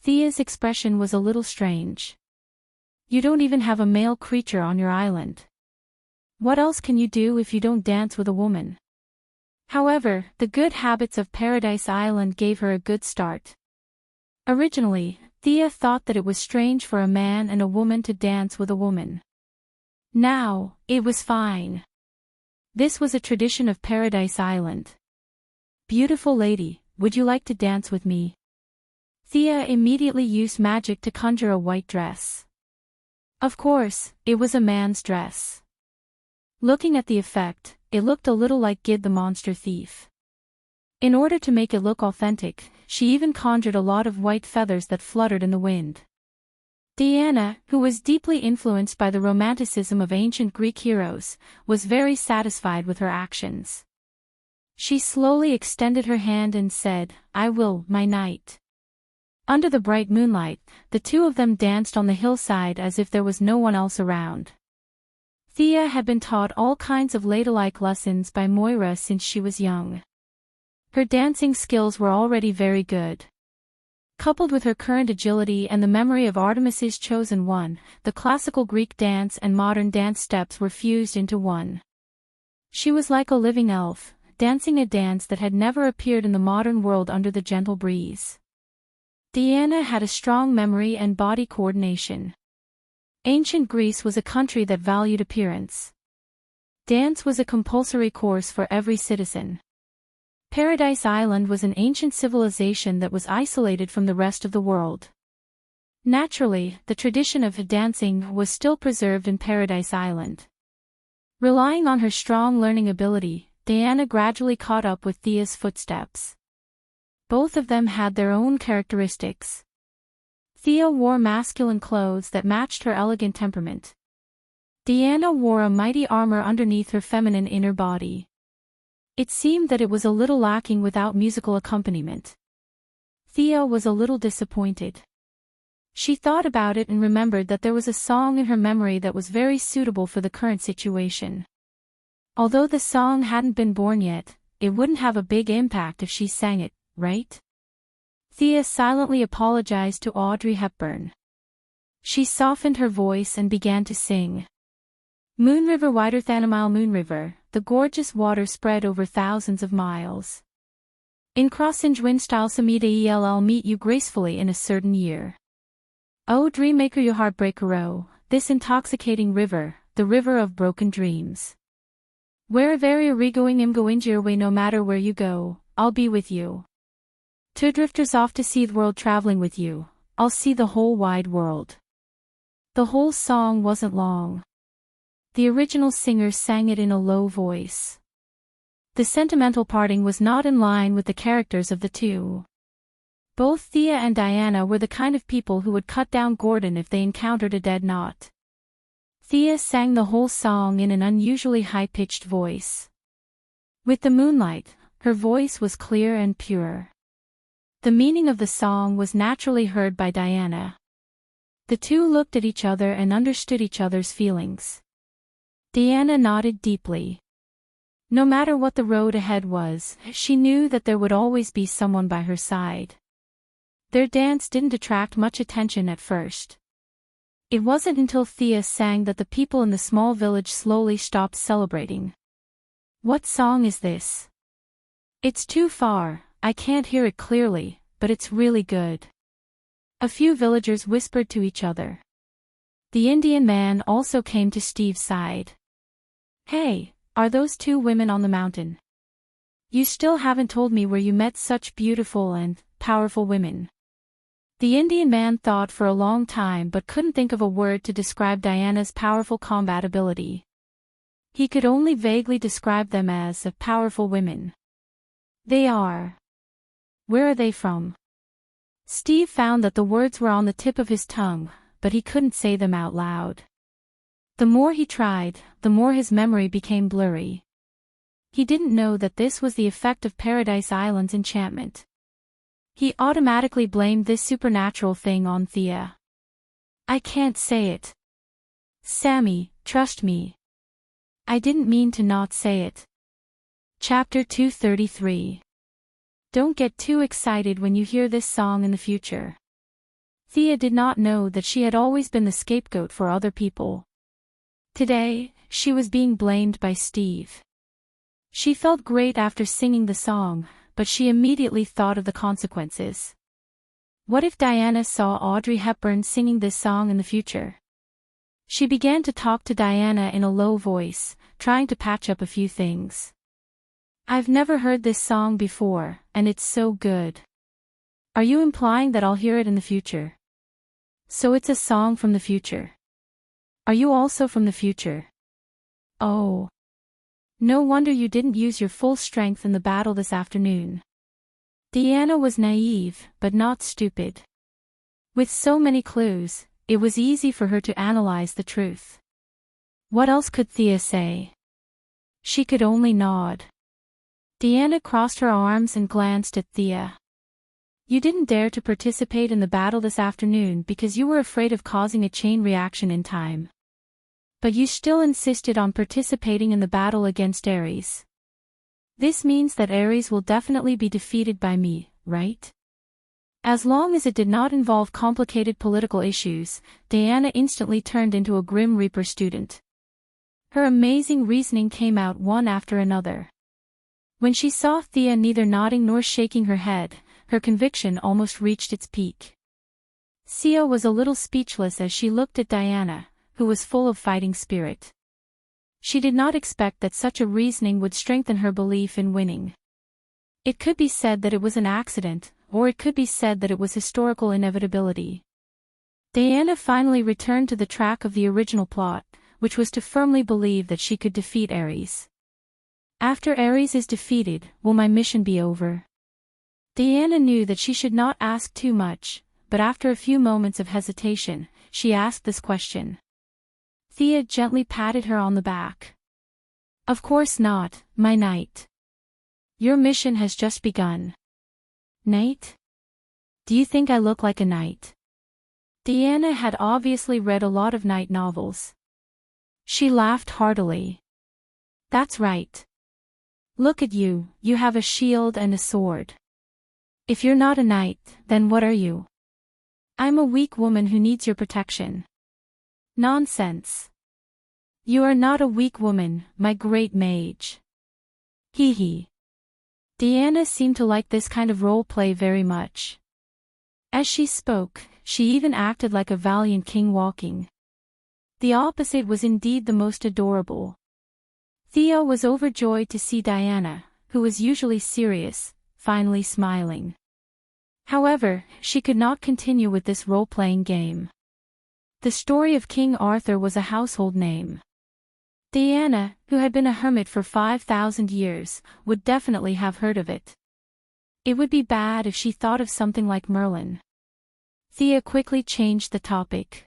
Thea's expression was a little strange. "You don't even have a male creature on your island. What else can you do if you don't dance with a woman?" However, the good habits of Paradise Island gave her a good start. Originally, Thea thought that it was strange for a man and a woman to dance with a woman. Now, it was fine. This was a tradition of Paradise Island. "Beautiful lady, would you like to dance with me?" Thea immediately used magic to conjure a white dress. Of course, it was a man's dress. Looking at the effect, it looked a little like Gid the Monster Thief. In order to make it look authentic, she even conjured a lot of white feathers that fluttered in the wind. Diana, who was deeply influenced by the romanticism of ancient Greek heroes, was very satisfied with her actions. She slowly extended her hand and said, "I will, my knight." Under the bright moonlight, the two of them danced on the hillside as if there was no one else around. Thea had been taught all kinds of ladylike lessons by Moira since she was young. Her dancing skills were already very good. Coupled with her current agility and the memory of Artemis's chosen one, the classical Greek dance and modern dance steps were fused into one. She was like a living elf, dancing a dance that had never appeared in the modern world under the gentle breeze. Diana had a strong memory and body coordination. Ancient Greece was a country that valued appearance. Dance was a compulsory course for every citizen. Paradise Island was an ancient civilization that was isolated from the rest of the world. Naturally, the tradition of dancing was still preserved in Paradise Island. Relying on her strong learning ability, Diana gradually caught up with Thea's footsteps. Both of them had their own characteristics. Thea wore masculine clothes that matched her elegant temperament. Diana wore a mighty armor underneath her feminine inner body. It seemed that it was a little lacking without musical accompaniment. Thea was a little disappointed. She thought about it and remembered that there was a song in her memory that was very suitable for the current situation. Although the song hadn't been born yet, it wouldn't have a big impact if she sang it, right? Thea silently apologized to Audrey Hepburn. She softened her voice and began to sing. Moon River wider than a mile, Moon River, the gorgeous water spread over thousands of miles. In cross-inch wind style samida ell meet you gracefully in a certain year. Oh dreammaker you heartbreaker oh, this intoxicating river, the river of broken dreams. Wherever you're going I'm going your way no matter where you go, I'll be with you. Two drifters off to see the world traveling with you, I'll see the whole wide world. The whole song wasn't long. The original singer sang it in a low voice. The sentimental parting was not in line with the characters of the two. Both Thea and Diana were the kind of people who would cut down Gordon if they encountered a dead knot. Thea sang the whole song in an unusually high-pitched voice. With the moonlight, her voice was clear and pure. The meaning of the song was naturally heard by Diana. The two looked at each other and understood each other's feelings. Diana nodded deeply. No matter what the road ahead was, she knew that there would always be someone by her side. Their dance didn't attract much attention at first. It wasn't until Thea sang that the people in the small village slowly stopped celebrating. What song is this? It's too far, I can't hear it clearly, but it's really good. A few villagers whispered to each other. The Indian man also came to Steve's side. Hey, are those two women on the mountain? You still haven't told me where you met such beautiful and powerful women. The Indian man thought for a long time but couldn't think of a word to describe Diana's powerful combat ability. He could only vaguely describe them as powerful women. They are. Where are they from? Steve found that the words were on the tip of his tongue, but he couldn't say them out loud. The more he tried, the more his memory became blurry. He didn't know that this was the effect of Paradise Island's enchantment. He automatically blamed this supernatural thing on Thea. I can't say it. Sammy, trust me. I didn't mean to not say it. Chapter 233. Don't get too excited when you hear this song in the future. Thea did not know that she had always been the scapegoat for other people. Today, she was being blamed by Steve. She felt great after singing the song, but she immediately thought of the consequences. What if Diana saw Audrey Hepburn singing this song in the future? She began to talk to Diana in a low voice, trying to patch up a few things. I've never heard this song before, and it's so good. Are you implying that I'll hear it in the future? So it's a song from the future. Are you also from the future? Oh. No wonder you didn't use your full strength in the battle this afternoon. Diana was naive, but not stupid. With so many clues, it was easy for her to analyze the truth. What else could Thea say? She could only nod. Diana crossed her arms and glanced at Thea. You didn't dare to participate in the battle this afternoon because you were afraid of causing a chain reaction in time. But you still insisted on participating in the battle against Ares. This means that Ares will definitely be defeated by me, right? As long as it did not involve complicated political issues, Diana instantly turned into a Grim Reaper student. Her amazing reasoning came out one after another. When she saw Thea neither nodding nor shaking her head, her conviction almost reached its peak. Thea was a little speechless as she looked at Diana, who was full of fighting spirit. She did not expect that such a reasoning would strengthen her belief in winning. It could be said that it was an accident, or it could be said that it was historical inevitability. Diana finally returned to the track of the original plot, which was to firmly believe that she could defeat Ares. After Ares is defeated, will my mission be over? Diana knew that she should not ask too much, but after a few moments of hesitation, she asked this question. Thea gently patted her on the back. Of course not, my knight. Your mission has just begun. Knight? Do you think I look like a knight? Diana had obviously read a lot of knight novels. She laughed heartily. That's right. Look at you, you have a shield and a sword. If you're not a knight, then what are you? I'm a weak woman who needs your protection. Nonsense. You are not a weak woman, my great mage. Hee hee. Diana seemed to like this kind of role play very much. As she spoke, she even acted like a valiant king walking. The opposite was indeed the most adorable. Thea was overjoyed to see Diana, who was usually serious, finally smiling. However, she could not continue with this role-playing game. The story of King Arthur was a household name. Diana, who had been a hermit for 5,000 years, would definitely have heard of it. It would be bad if she thought of something like Merlin. Thea quickly changed the topic.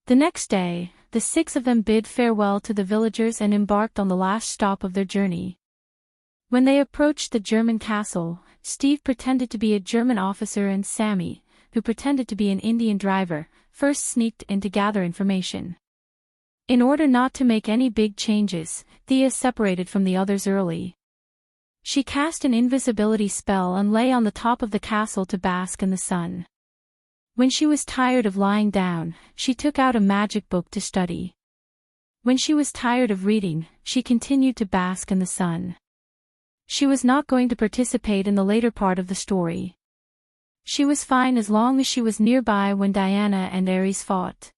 The next day, the six of them bid farewell to the villagers and embarked on the last stop of their journey. When they approached the German castle, Steve pretended to be a German officer and Sammy, who pretended to be an Indian driver, first sneaked in to gather information. In order not to make any big changes, Thea separated from the others early. She cast an invisibility spell and lay on the top of the castle to bask in the sun. When she was tired of lying down, she took out a magic book to study. When she was tired of reading, she continued to bask in the sun. She was not going to participate in the later part of the story. She was fine as long as she was nearby when Diana and Ares fought.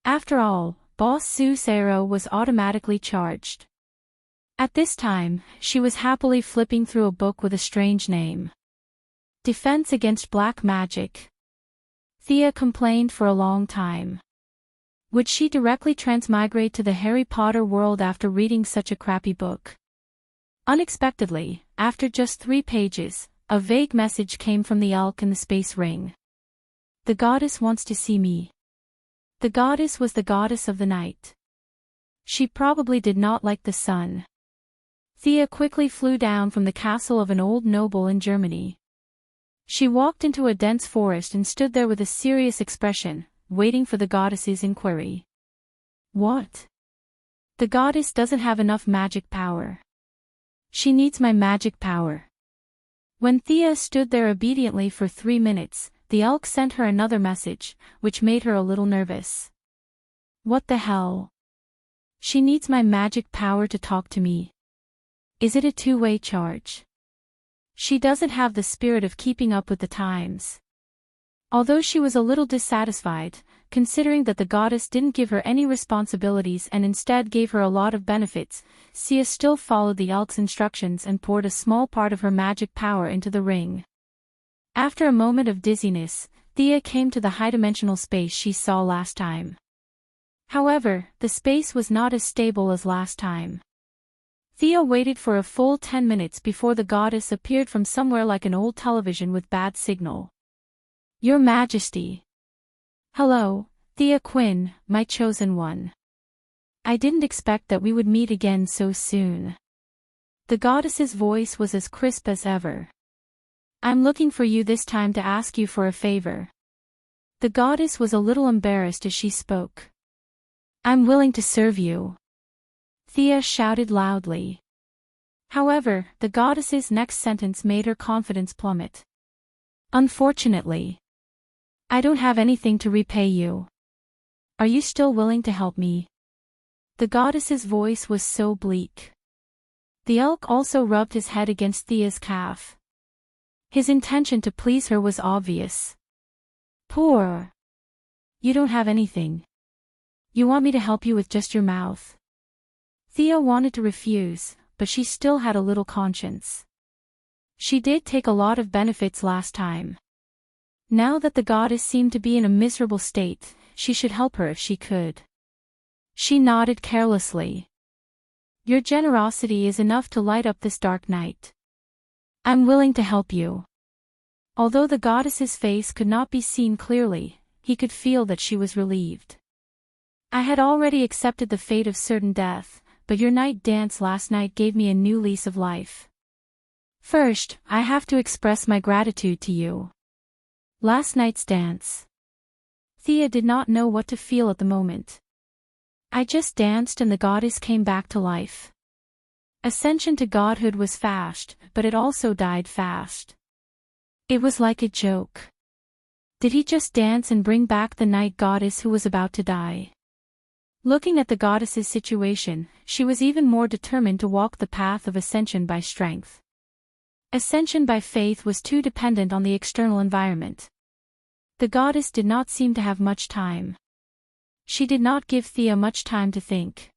After all, Boss Zeus arrow was automatically charged. At this time, she was happily flipping through a book with a strange name. Defense Against Black Magic. Thea complained for a long time. Would she directly transmigrate to the Harry Potter world after reading such a crappy book? Unexpectedly, after just 3 pages, a vague message came from the elk in the space ring. The goddess wants to see me. The goddess was the goddess of the night. She probably did not like the sun. Thea quickly flew down from the castle of an old noble in Germany. She walked into a dense forest and stood there with a serious expression, waiting for the goddess's inquiry. What? The goddess doesn't have enough magic power. She needs my magic power. When Thea stood there obediently for 3 minutes, the elk sent her another message, which made her a little nervous. What the hell? She needs my magic power to talk to me. Is it a two-way charge? She doesn't have the spirit of keeping up with the times. Although she was a little dissatisfied, considering that the goddess didn't give her any responsibilities and instead gave her a lot of benefits, Sia still followed the elk's instructions and poured a small part of her magic power into the ring. After a moment of dizziness, Thea came to the high-dimensional space she saw last time. However, the space was not as stable as last time. Thea waited for a full 10 minutes before the goddess appeared from somewhere like an old television with bad signal. Your Majesty. Hello, Thea Quinn, my chosen one. I didn't expect that we would meet again so soon. The goddess's voice was as crisp as ever. I'm looking for you this time to ask you for a favor. The goddess was a little embarrassed as she spoke. I'm willing to serve you. Thea shouted loudly. However, the goddess's next sentence made her confidence plummet. Unfortunately, I don't have anything to repay you. Are you still willing to help me? The goddess's voice was so bleak. The elk also rubbed his head against Thea's calf. His intention to please her was obvious. Poor. You don't have anything. You want me to help you with just your mouth. Thea wanted to refuse, but she still had a little conscience. She did take a lot of benefits last time. Now that the goddess seemed to be in a miserable state, she should help her if she could. She nodded carelessly. Your generosity is enough to light up this dark night. I'm willing to help you. Although the goddess's face could not be seen clearly, he could feel that she was relieved. I had already accepted the fate of certain death, but your night dance last night gave me a new lease of life. First, I have to express my gratitude to you. Last night's dance. Thea did not know what to feel at the moment. I just danced and the goddess came back to life. Ascension to godhood was fast, but it also died fast. It was like a joke. Did he just dance and bring back the night goddess who was about to die? Looking at the goddess's situation, she was even more determined to walk the path of ascension by strength. Ascension by faith was too dependent on the external environment. The goddess did not seem to have much time. She did not give Thea much time to think.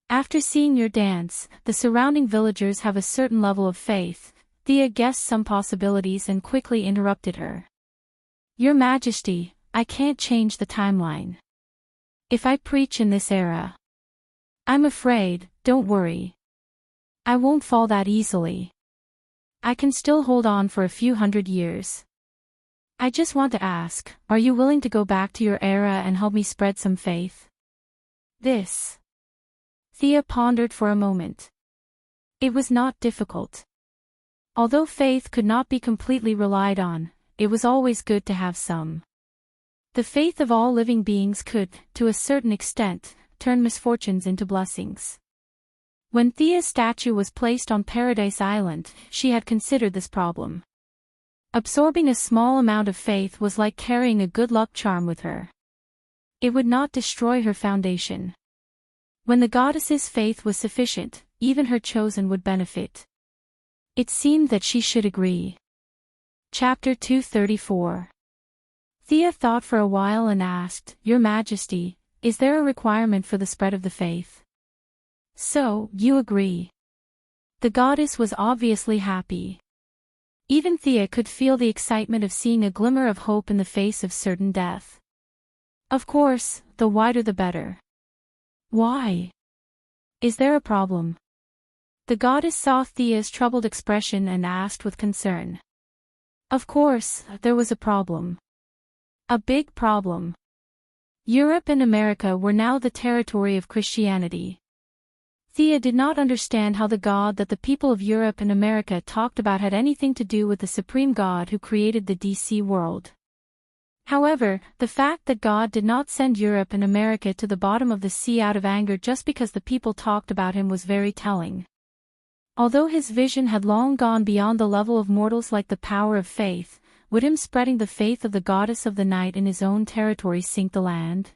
After seeing your dance, the surrounding villagers have a certain level of faith. Thea guessed some possibilities and quickly interrupted her. Your Majesty, I can't change the timeline. If I preach in this era, I'm afraid, don't worry. I won't fall that easily. I can still hold on for a few hundred years. I just want to ask, are you willing to go back to your era and help me spread some faith? This. Thea pondered for a moment. It was not difficult. Although faith could not be completely relied on, it was always good to have some. The faith of all living beings could, to a certain extent, turn misfortunes into blessings. When Thea's statue was placed on Paradise Island, she had considered this problem. Absorbing a small amount of faith was like carrying a good luck charm with her. It would not destroy her foundation. When the goddess's faith was sufficient, even her chosen would benefit. It seemed that she should agree. Chapter 234. Thea thought for a while and asked, Your Majesty, is there a requirement for the spread of the faith? So, you agree. The goddess was obviously happy. Even Thea could feel the excitement of seeing a glimmer of hope in the face of certain death. Of course, the wider the better. Why? Is there a problem? The goddess saw Thea's troubled expression and asked with concern. Of course, there was a problem. A big problem. Europe and America were now the territory of Christianity. Thea did not understand how the God that the people of Europe and America talked about had anything to do with the supreme God who created the DC world. However, the fact that God did not send Europe and America to the bottom of the sea out of anger just because the people talked about him was very telling. Although his vision had long gone beyond the level of mortals like the power of faith, would him spreading the faith of the goddess of the night in his own territory sink the land?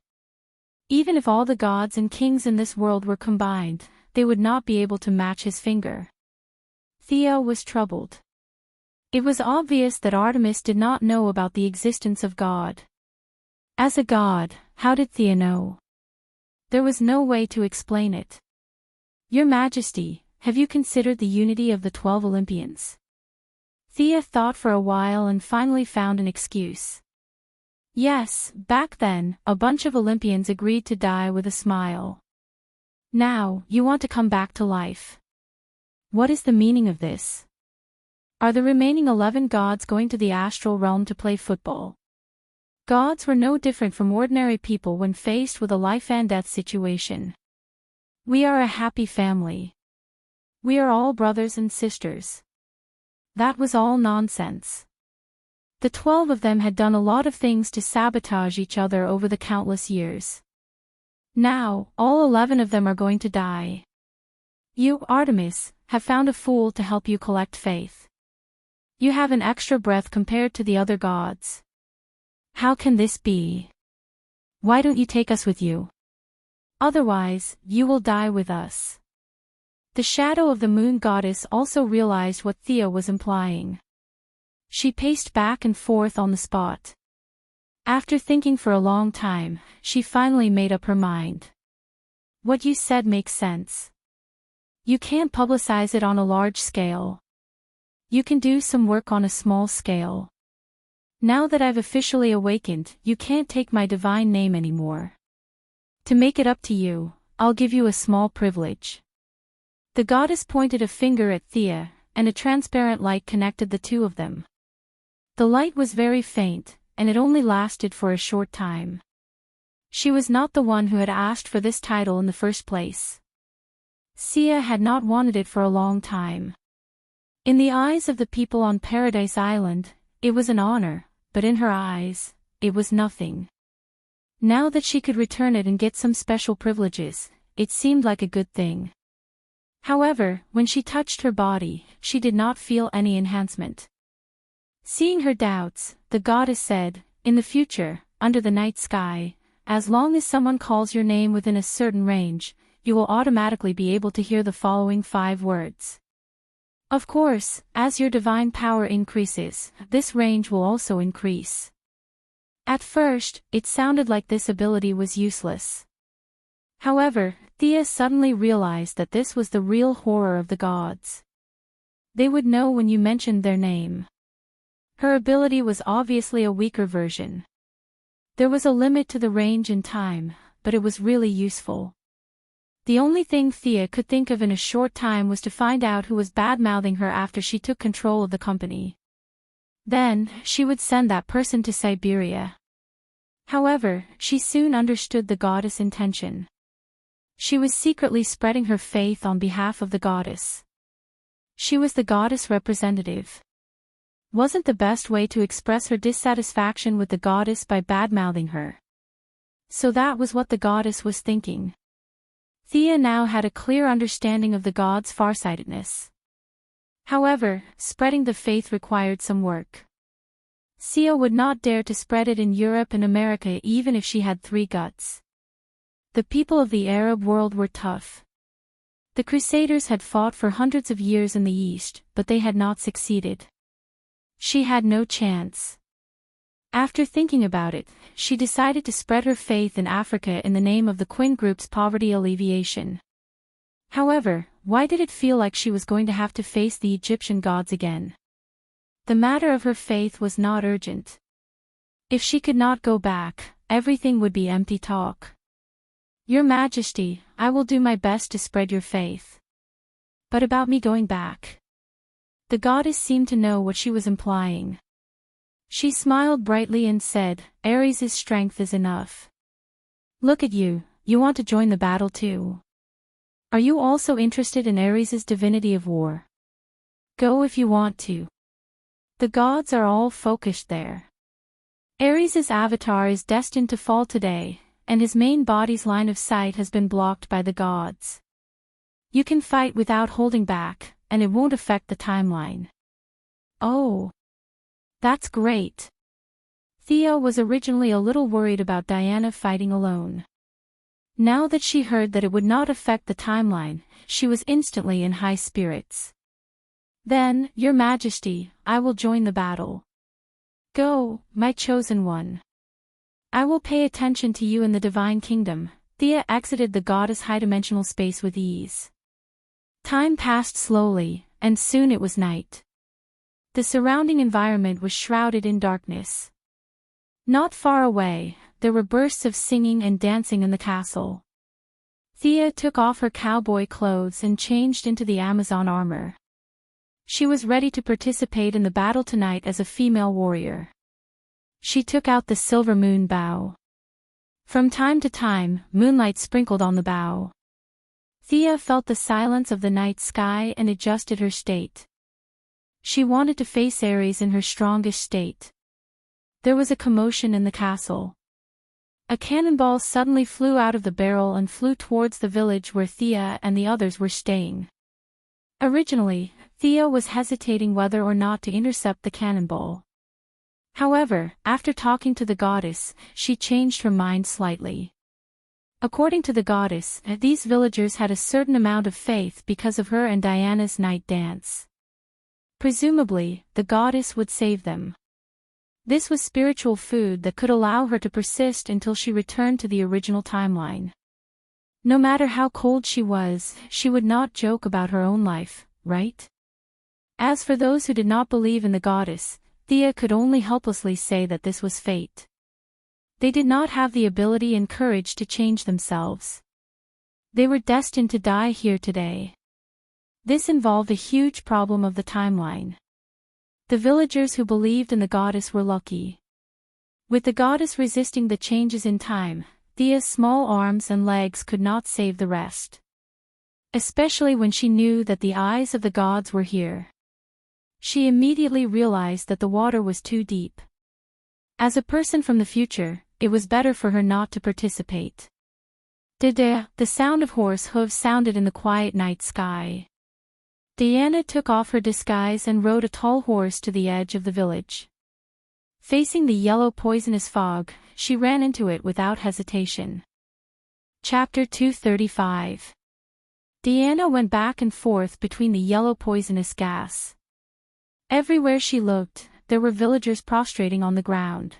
Even if all the gods and kings in this world were combined, they would not be able to match his finger. Thea was troubled. It was obvious that Artemis did not know about the existence of God. As a god, how did Thea know? There was no way to explain it. Your Majesty, have you considered the unity of the 12 Olympians? Thea thought for a while and finally found an excuse. Yes, back then, a bunch of Olympians agreed to die with a smile. Now, you want to come back to life. What is the meaning of this? Are the remaining 11 gods going to the astral realm to play football? Gods were no different from ordinary people when faced with a life and death situation. We are a happy family. We are all brothers and sisters. That was all nonsense. The 12 of them had done a lot of things to sabotage each other over the countless years. Now, all 11 of them are going to die. You, Artemis, have found a fool to help you collect faith. You have an extra breath compared to the other gods. How can this be? Why don't you take us with you? Otherwise, you will die with us. The shadow of the moon goddess also realized what Thea was implying. She paced back and forth on the spot. After thinking for a long time, she finally made up her mind. What you said makes sense. You can't publicize it on a large scale. You can do some work on a small scale. Now that I've officially awakened, you can't take my divine name anymore. To make it up to you, I'll give you a small privilege. The goddess pointed a finger at Thea, and a transparent light connected the two of them. The light was very faint, and it only lasted for a short time. She was not the one who had asked for this title in the first place. Xia had not wanted it for a long time. In the eyes of the people on Paradise Island, it was an honor, but in her eyes, it was nothing. Now that she could return it and get some special privileges, it seemed like a good thing. However, when she touched her body, she did not feel any enhancement. Seeing her doubts, the goddess said, "In the future, under the night sky, as long as someone calls your name within a certain range, you will automatically be able to hear the following 5 words. Of course, as your divine power increases, this range will also increase." At first, it sounded like this ability was useless. However, Thea suddenly realized that this was the real horror of the gods. They would know when you mentioned their name. Her ability was obviously a weaker version. There was a limit to the range and time, but it was really useful. The only thing Thea could think of in a short time was to find out who was bad-mouthing her after she took control of the company. Then, she would send that person to Siberia. However, she soon understood the goddess' intention. She was secretly spreading her faith on behalf of the goddess. She was the goddess representative. Wasn't the best way to express her dissatisfaction with the goddess by bad-mouthing her? So that was what the goddess was thinking. Thea now had a clear understanding of the gods' farsightedness. However, spreading the faith required some work. Xia would not dare to spread it in Europe and America even if she had 3 guts. The people of the Arab world were tough. The Crusaders had fought for hundreds of years in the East, but they had not succeeded. She had no chance. After thinking about it, she decided to spread her faith in Africa in the name of the Quinn Group's poverty alleviation. However, why did it feel like she was going to have to face the Egyptian gods again? The matter of her faith was not urgent. If she could not go back, everything would be empty talk. Your Majesty, I will do my best to spread your faith. But about me going back? The goddess seemed to know what she was implying. She smiled brightly and said, Ares' strength is enough. Look at you, you want to join the battle too. Are you also interested in Ares' divinity of war? Go if you want to. The gods are all focused there. Ares' avatar is destined to fall today, and his main body's line of sight has been blocked by the gods. You can fight without holding back, and it won't affect the timeline. Oh. That's great. Thea was originally a little worried about Diana fighting alone. Now that she heard that it would not affect the timeline, she was instantly in high spirits. Then, Your Majesty, I will join the battle. Go, my chosen one. I will pay attention to you in the Divine Kingdom. Thea exited the goddess' high-dimensional space with ease. Time passed slowly, and soon it was night. The surrounding environment was shrouded in darkness. Not far away, there were bursts of singing and dancing in the castle. Thea took off her cowboy clothes and changed into the Amazon armor. She was ready to participate in the battle tonight as a female warrior. She took out the silver moon bow. From time to time, moonlight sprinkled on the bow. Thea felt the silence of the night sky and adjusted her state. She wanted to face Ares in her strongest state. There was a commotion in the castle. A cannonball suddenly flew out of the barrel and flew towards the village where Thea and the others were staying. Originally, Thea was hesitating whether or not to intercept the cannonball. However, after talking to the goddess, she changed her mind slightly. According to the goddess, these villagers had a certain amount of faith because of her and Diana's night dance. Presumably, the goddess would save them. This was spiritual food that could allow her to persist until she returned to the original timeline. No matter how cold she was, she would not joke about her own life, right? As for those who did not believe in the goddess, Thea could only helplessly say that this was fate. They did not have the ability and courage to change themselves. They were destined to die here today. This involved a huge problem of the timeline. The villagers who believed in the goddess were lucky. With the goddess resisting the changes in time, Thea's small arms and legs could not save the rest. Especially when she knew that the eyes of the gods were here. She immediately realized that the water was too deep. As a person from the future, it was better for her not to participate. The sound of horse hooves sounded in the quiet night sky. Diana took off her disguise and rode a tall horse to the edge of the village. Facing the yellow poisonous fog, she ran into it without hesitation. Chapter 235. Diana went back and forth between the yellow poisonous gas. Everywhere she looked, there were villagers prostrating on the ground.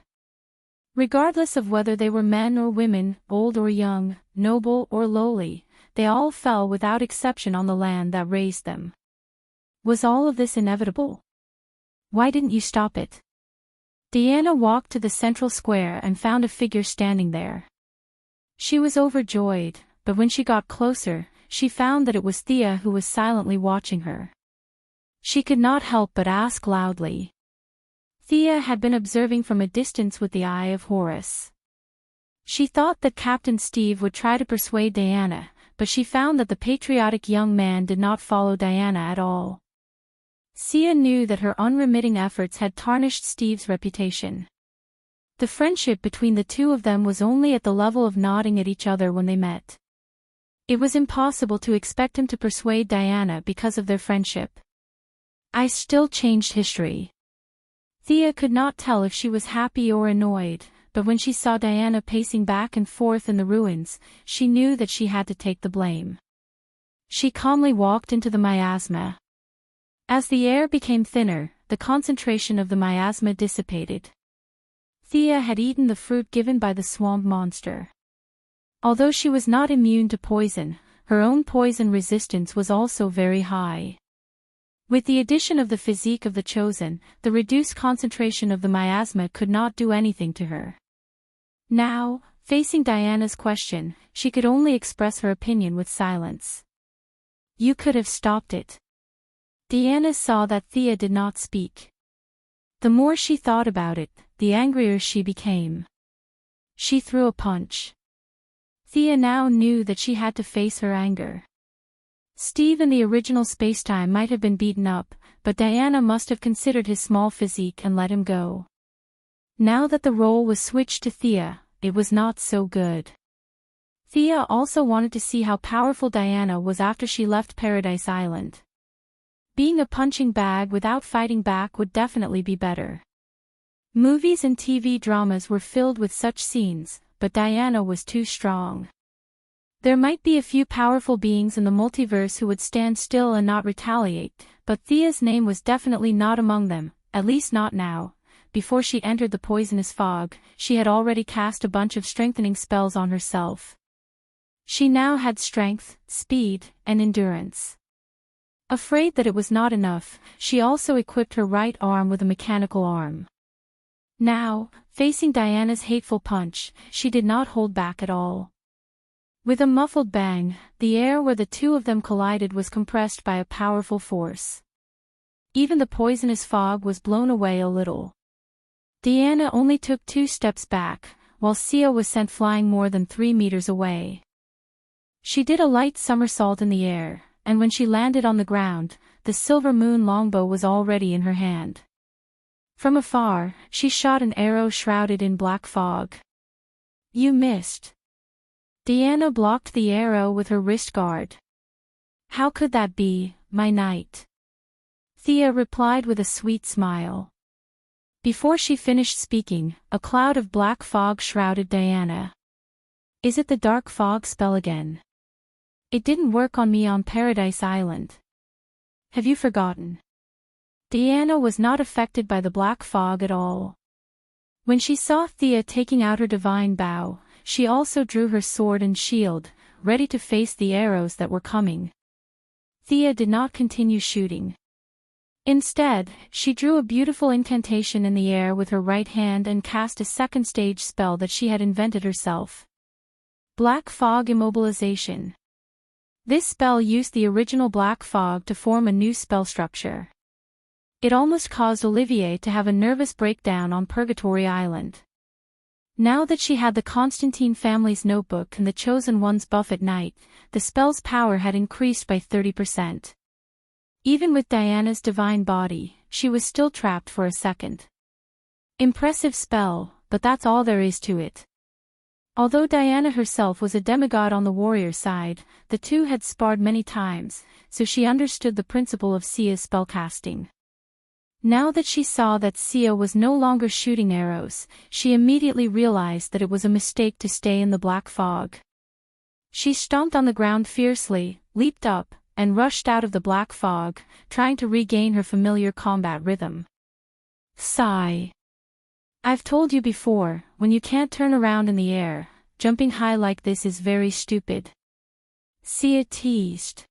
Regardless of whether they were men or women, old or young, noble or lowly, they all fell without exception on the land that raised them. Was all of this inevitable? Why didn't you stop it? Diana walked to the central square and found a figure standing there. She was overjoyed, but when she got closer, she found that it was Thea who was silently watching her. She could not help but ask loudly. Thea had been observing from a distance with the eye of Horus. She thought that Captain Steve would try to persuade Diana, but she found that the patriotic young man did not follow Diana at all. Thea knew that her unremitting efforts had tarnished Steve's reputation. The friendship between the two of them was only at the level of nodding at each other when they met. It was impossible to expect him to persuade Diana because of their friendship. I still changed history. Thea could not tell if she was happy or annoyed, but when she saw Diana pacing back and forth in the ruins, she knew that she had to take the blame. She calmly walked into the miasma. As the air became thinner, the concentration of the miasma dissipated. Thea had eaten the fruit given by the swamp monster. Although she was not immune to poison, her own poison resistance was also very high. With the addition of the physique of the chosen, the reduced concentration of the miasma could not do anything to her. Now, facing Diana's question, she could only express her opinion with silence. You could have stopped it. Diana saw that Thea did not speak. The more she thought about it, the angrier she became. She threw a punch. Thea now knew that she had to face her anger. Steve in the original spacetime might have been beaten up, but Diana must have considered his small physique and let him go. Now that the role was switched to Thea, it was not so good. Thea also wanted to see how powerful Diana was after she left Paradise Island. Being a punching bag without fighting back would definitely be better. Movies and TV dramas were filled with such scenes, but Diana was too strong. There might be a few powerful beings in the multiverse who would stand still and not retaliate, but Thea's name was definitely not among them, at least not now. Before she entered the poisonous fog, she had already cast a bunch of strengthening spells on herself. She now had strength, speed, and endurance. Afraid that it was not enough, she also equipped her right arm with a mechanical arm. Now, facing Diana's hateful punch, she did not hold back at all. With a muffled bang, the air where the two of them collided was compressed by a powerful force. Even the poisonous fog was blown away a little. Diana only took 2 steps back, while Thea was sent flying more than 3 meters away. She did a light somersault in the air, and when she landed on the ground, the silver moon longbow was already in her hand. From afar, she shot an arrow shrouded in black fog. You missed. Diana blocked the arrow with her wrist guard. How could that be, my knight? Thea replied with a sweet smile. Before she finished speaking, a cloud of black fog shrouded Diana. Is it the dark fog spell again? It didn't work on me on Paradise Island. Have you forgotten? Diana was not affected by the black fog at all. When she saw Thea taking out her divine bow, she also drew her sword and shield, ready to face the arrows that were coming. Thea did not continue shooting. Instead, she drew a beautiful incantation in the air with her right hand and cast a second stage spell that she had invented herself. Black Fog Immobilization. This spell used the original black fog to form a new spell structure. It almost caused Olivier to have a nervous breakdown on Purgatory Island. Now that she had the Constantine family's notebook and the Chosen One's buff at night, the spell's power had increased by 30%. Even with Diana's divine body, she was still trapped for a second. Impressive spell, but that's all there is to it. Although Diana herself was a demigod on the warrior side, the two had sparred many times, so she understood the principle of Xia's spellcasting. Now that she saw that Xia was no longer shooting arrows, she immediately realized that it was a mistake to stay in the black fog. She stomped on the ground fiercely, leaped up, and rushed out of the black fog, trying to regain her familiar combat rhythm. Sigh. I've told you before, when you can't turn around in the air, jumping high like this is very stupid. Xia teased.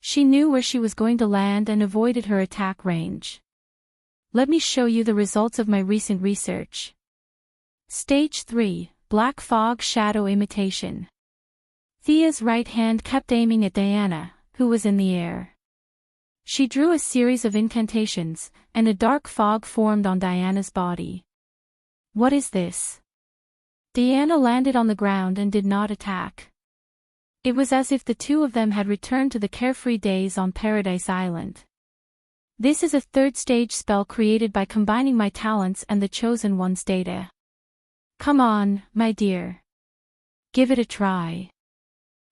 She knew where she was going to land and avoided her attack range. Let me show you the results of my recent research. Stage 3, Black Fog Shadow Imitation. Thea's right hand kept aiming at Diana, who was in the air. She drew a series of incantations, and a dark fog formed on Diana's body. What is this? Diana landed on the ground and did not attack. It was as if the two of them had returned to the carefree days on Paradise Island. This is a third-stage spell created by combining my talents and the Chosen One's data. Come on, my dear. Give it a try.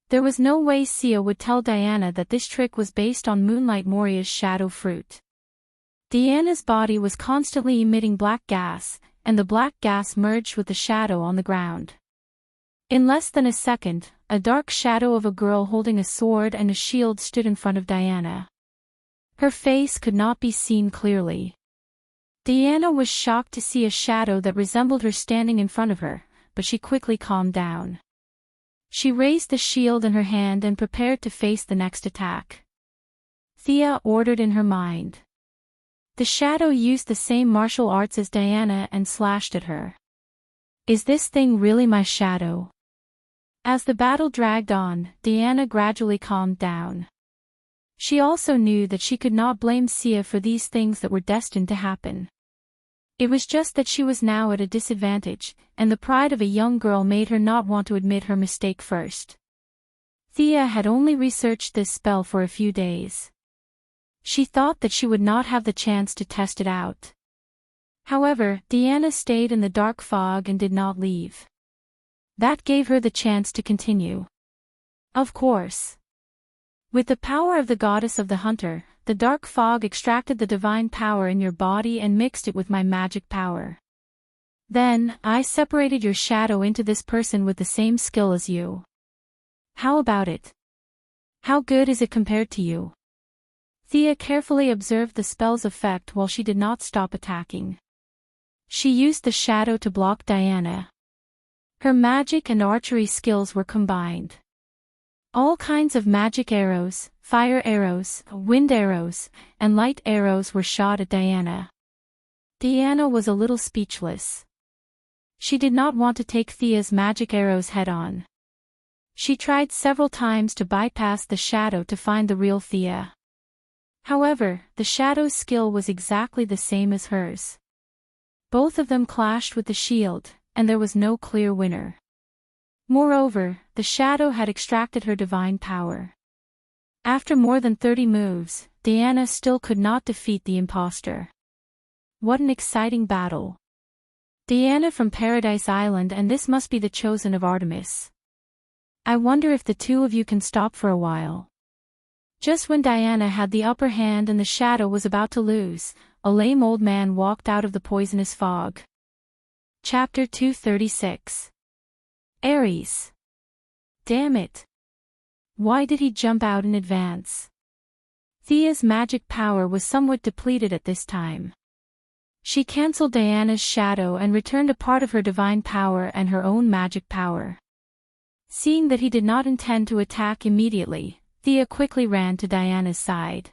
There was no way Xia would tell Diana that this trick was based on Moonlight Moria's shadow fruit. Diana's body was constantly emitting black gas, and the black gas merged with the shadow on the ground. In less than a second, a dark shadow of a girl holding a sword and a shield stood in front of Diana. Her face could not be seen clearly. Diana was shocked to see a shadow that resembled her standing in front of her, but she quickly calmed down. She raised the shield in her hand and prepared to face the next attack. Thea ordered in her mind. The shadow used the same martial arts as Diana and slashed at her. Is this thing really my shadow? As the battle dragged on, Diana gradually calmed down. She also knew that she could not blame Xia for these things that were destined to happen. It was just that she was now at a disadvantage, and the pride of a young girl made her not want to admit her mistake first. Thea had only researched this spell for a few days. She thought that she would not have the chance to test it out. However, Diana stayed in the dark fog and did not leave. That gave her the chance to continue. Of course. With the power of the goddess of the hunter, the dark fog extracted the divine power in your body and mixed it with my magic power. Then, I separated your shadow into this person with the same skill as you. How about it? How good is it compared to you? Thea carefully observed the spell's effect while she did not stop attacking. She used the shadow to block Diana. Her magic and archery skills were combined. All kinds of magic arrows, fire arrows, wind arrows, and light arrows were shot at Diana. Diana was a little speechless. She did not want to take Thea's magic arrows head-on. She tried several times to bypass the shadow to find the real Thea. However, the shadow's skill was exactly the same as hers. Both of them clashed with the shield, and there was no clear winner. Moreover, the shadow had extracted her divine power. After more than 30 moves, Diana still could not defeat the imposter. What an exciting battle. Diana from Paradise Island, and this must be the chosen of Artemis. I wonder if the two of you can stop for a while. Just when Diana had the upper hand and the shadow was about to lose, a lame old man walked out of the poisonous fog. Chapter 236. Ares. Damn it. Why did he jump out in advance? Thea's magic power was somewhat depleted at this time. She cancelled Diana's shadow and returned a part of her divine power and her own magic power. Seeing that he did not intend to attack immediately, Thea quickly ran to Diana's side.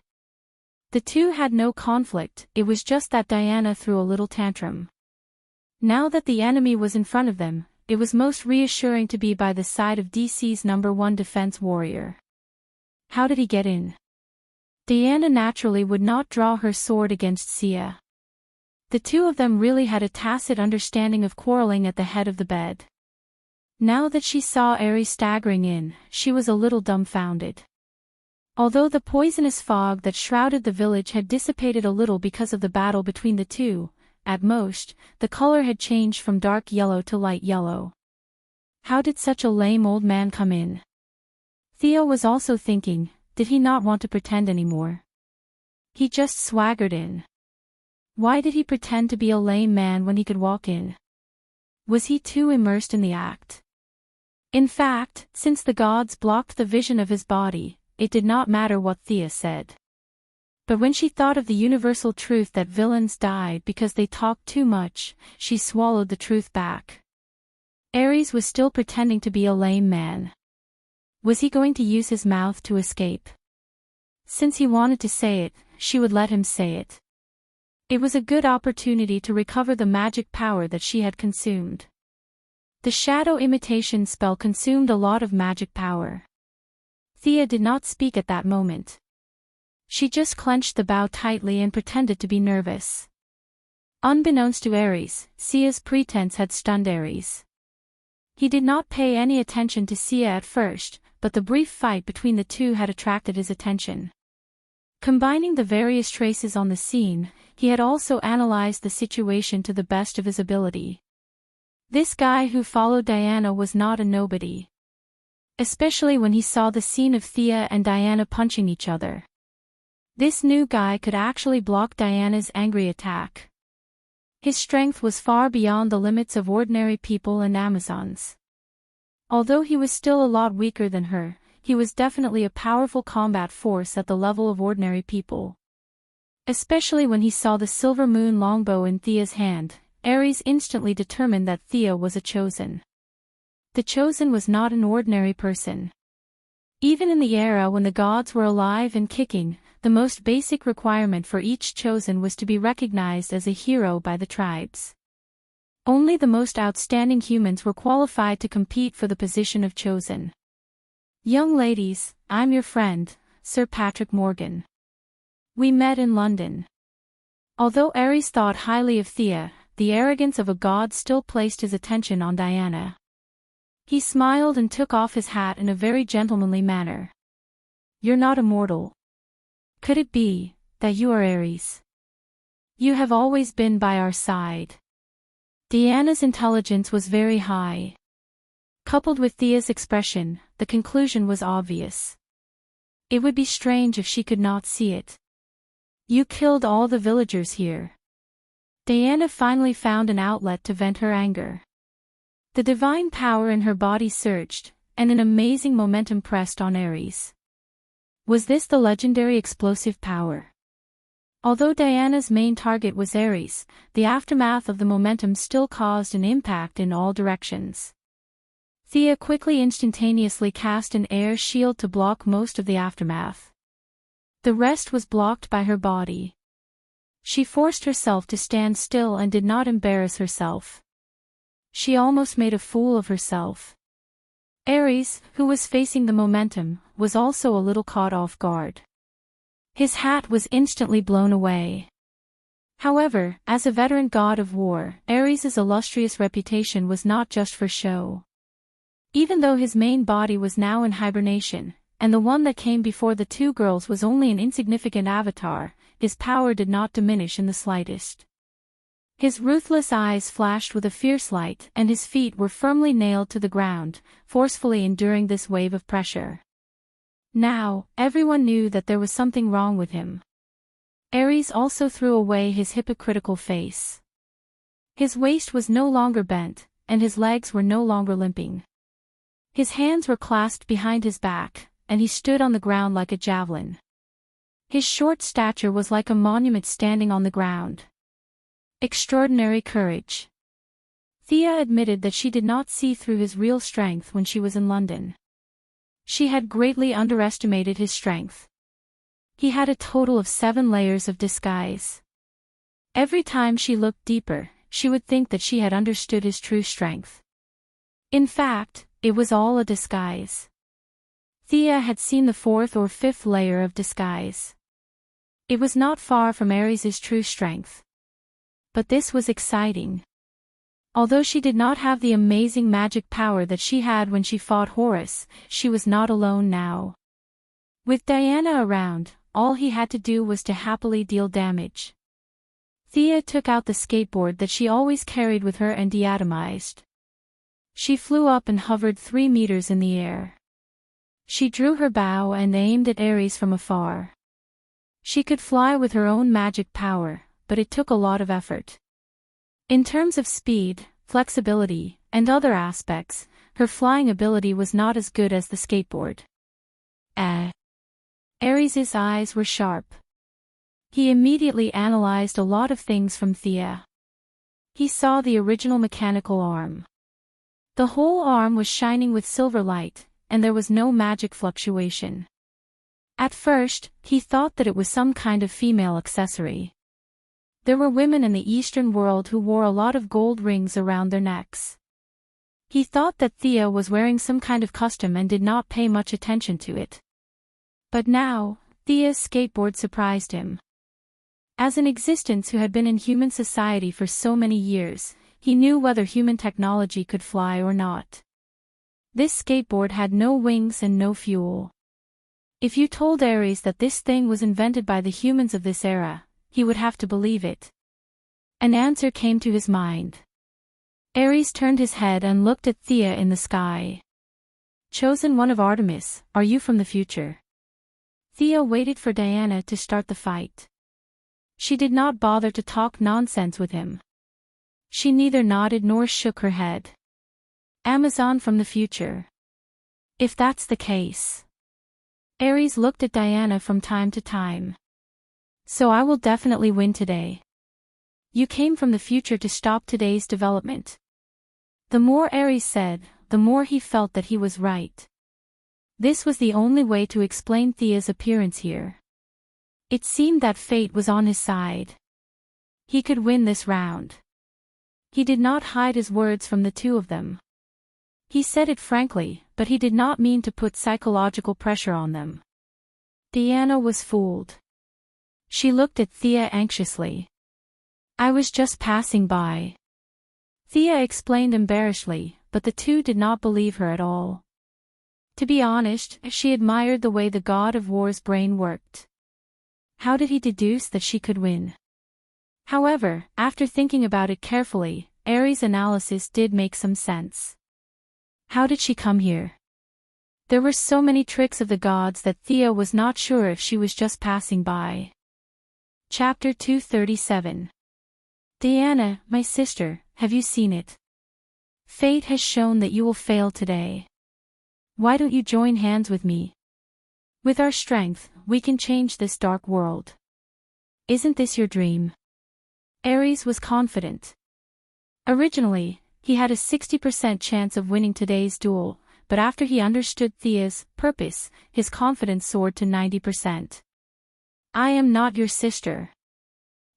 The two had no conflict, it was just that Diana threw a little tantrum. Now that the enemy was in front of them, it was most reassuring to be by the side of DC's #1 defense warrior. How did he get in? Diana naturally would not draw her sword against Xia. The two of them really had a tacit understanding of quarreling at the head of the bed. Now that she saw Ares staggering in, she was a little dumbfounded. Although the poisonous fog that shrouded the village had dissipated a little because of the battle between the two, at most, the color had changed from dark yellow to light yellow. How did such a lame old man come in? Thea was also thinking, did he not want to pretend anymore? He just swaggered in. Why did he pretend to be a lame man when he could walk in? Was he too immersed in the act? In fact, since the gods blocked the vision of his body, it did not matter what Thea said. But when she thought of the universal truth that villains died because they talked too much, she swallowed the truth back. Ares was still pretending to be a lame man. Was he going to use his mouth to escape? Since he wanted to say it, she would let him say it. It was a good opportunity to recover the magic power that she had consumed. The shadow imitation spell consumed a lot of magic power. Thea did not speak at that moment. She just clenched the bow tightly and pretended to be nervous. Unbeknownst to Ares, Xia's pretense had stunned Ares. He did not pay any attention to Xia at first, but the brief fight between the two had attracted his attention. Combining the various traces on the scene, he had also analyzed the situation to the best of his ability. This guy who followed Diana was not a nobody. Especially when he saw the scene of Thea and Diana punching each other. This new guy could actually block Diana's angry attack. His strength was far beyond the limits of ordinary people and Amazons. Although he was still a lot weaker than her, he was definitely a powerful combat force at the level of ordinary people. Especially when he saw the silver moon longbow in Thea's hand, Ares instantly determined that Thea was a chosen. The chosen was not an ordinary person. Even in the era when the gods were alive and kicking, the most basic requirement for each chosen was to be recognized as a hero by the tribes. Only the most outstanding humans were qualified to compete for the position of chosen. Young ladies, I'm your friend, Sir Patrick Morgan. We met in London. Although Ares thought highly of Thea, the arrogance of a god still placed his attention on Diana. He smiled and took off his hat in a very gentlemanly manner. You're not immortal. Could it be that you are Ares? You have always been by our side. Diana's intelligence was very high. Coupled with Thea's expression, the conclusion was obvious. It would be strange if she could not see it. You killed all the villagers here. Diana finally found an outlet to vent her anger. The divine power in her body surged, and an amazing momentum pressed on Ares. Was this the legendary explosive power? Although Diana's main target was Ares, the aftermath of the momentum still caused an impact in all directions. Thea quickly instantaneously cast an air shield to block most of the aftermath. The rest was blocked by her body. She forced herself to stand still and did not embarrass herself. She almost made a fool of herself. Ares, who was facing the momentum, was also a little caught off guard. His hat was instantly blown away. However, as a veteran god of war, Ares' illustrious reputation was not just for show. Even though his main body was now in hibernation, and the one that came before the two girls was only an insignificant avatar, his power did not diminish in the slightest. His ruthless eyes flashed with a fierce light and his feet were firmly nailed to the ground, forcefully enduring this wave of pressure. Now, everyone knew that there was something wrong with him. Ares also threw away his hypocritical face. His waist was no longer bent, and his legs were no longer limping. His hands were clasped behind his back, and he stood on the ground like a javelin. His short stature was like a monument standing on the ground. Extraordinary courage. Thea admitted that she did not see through his real strength when she was in London. She had greatly underestimated his strength. He had a total of 7 layers of disguise. Every time she looked deeper, she would think that she had understood his true strength. In fact, it was all a disguise. Thea had seen the 4th or 5th layer of disguise. It was not far from Ares's true strength. But this was exciting. Although she did not have the amazing magic power that she had when she fought Horus, she was not alone now. With Diana around, all he had to do was to happily deal damage. Thea took out the skateboard that she always carried with her and deatomized. She flew up and hovered 3 meters in the air. She drew her bow and aimed at Ares from afar. She could fly with her own magic power, but it took a lot of effort. In terms of speed, flexibility, and other aspects, her flying ability was not as good as the skateboard. Ares's eyes were sharp. He immediately analyzed a lot of things from Thea. He saw the original mechanical arm. The whole arm was shining with silver light, and there was no magic fluctuation. At first, he thought that it was some kind of female accessory. There were women in the Eastern world who wore a lot of gold rings around their necks. He thought that Thea was wearing some kind of custom and did not pay much attention to it. But now, Thea's skateboard surprised him. As an existence who had been in human society for so many years, he knew whether human technology could fly or not. This skateboard had no wings and no fuel. If you told Ares that this thing was invented by the humans of this era, he would have to believe it. An answer came to his mind. Ares turned his head and looked at Thea in the sky. Chosen one of Artemis, are you from the future? Thea waited for Diana to start the fight. She did not bother to talk nonsense with him. She neither nodded nor shook her head. Amazon from the future. If that's the case. Ares looked at Diana from time to time. So I will definitely win today. You came from the future to stop today's development. The more Ares said, the more he felt that he was right. This was the only way to explain Thea's appearance here. It seemed that fate was on his side. He could win this round. He did not hide his words from the two of them. He said it frankly, but he did not mean to put psychological pressure on them. Diana was fooled. She looked at Thea anxiously. I was just passing by. Thea explained embarrassedly, but the two did not believe her at all. To be honest, she admired the way the god of war's brain worked. How did he deduce that she could win? However, after thinking about it carefully, Ares' analysis did make some sense. How did she come here? There were so many tricks of the gods that Thea was not sure if she was just passing by. Chapter 237. Diana, my sister, have you seen it? Fate has shown that you will fail today. Why don't you join hands with me? With our strength, we can change this dark world. Isn't this your dream? Ares was confident. Originally, he had a 60% chance of winning today's duel, but after he understood Thea's purpose, his confidence soared to 90%. I am not your sister.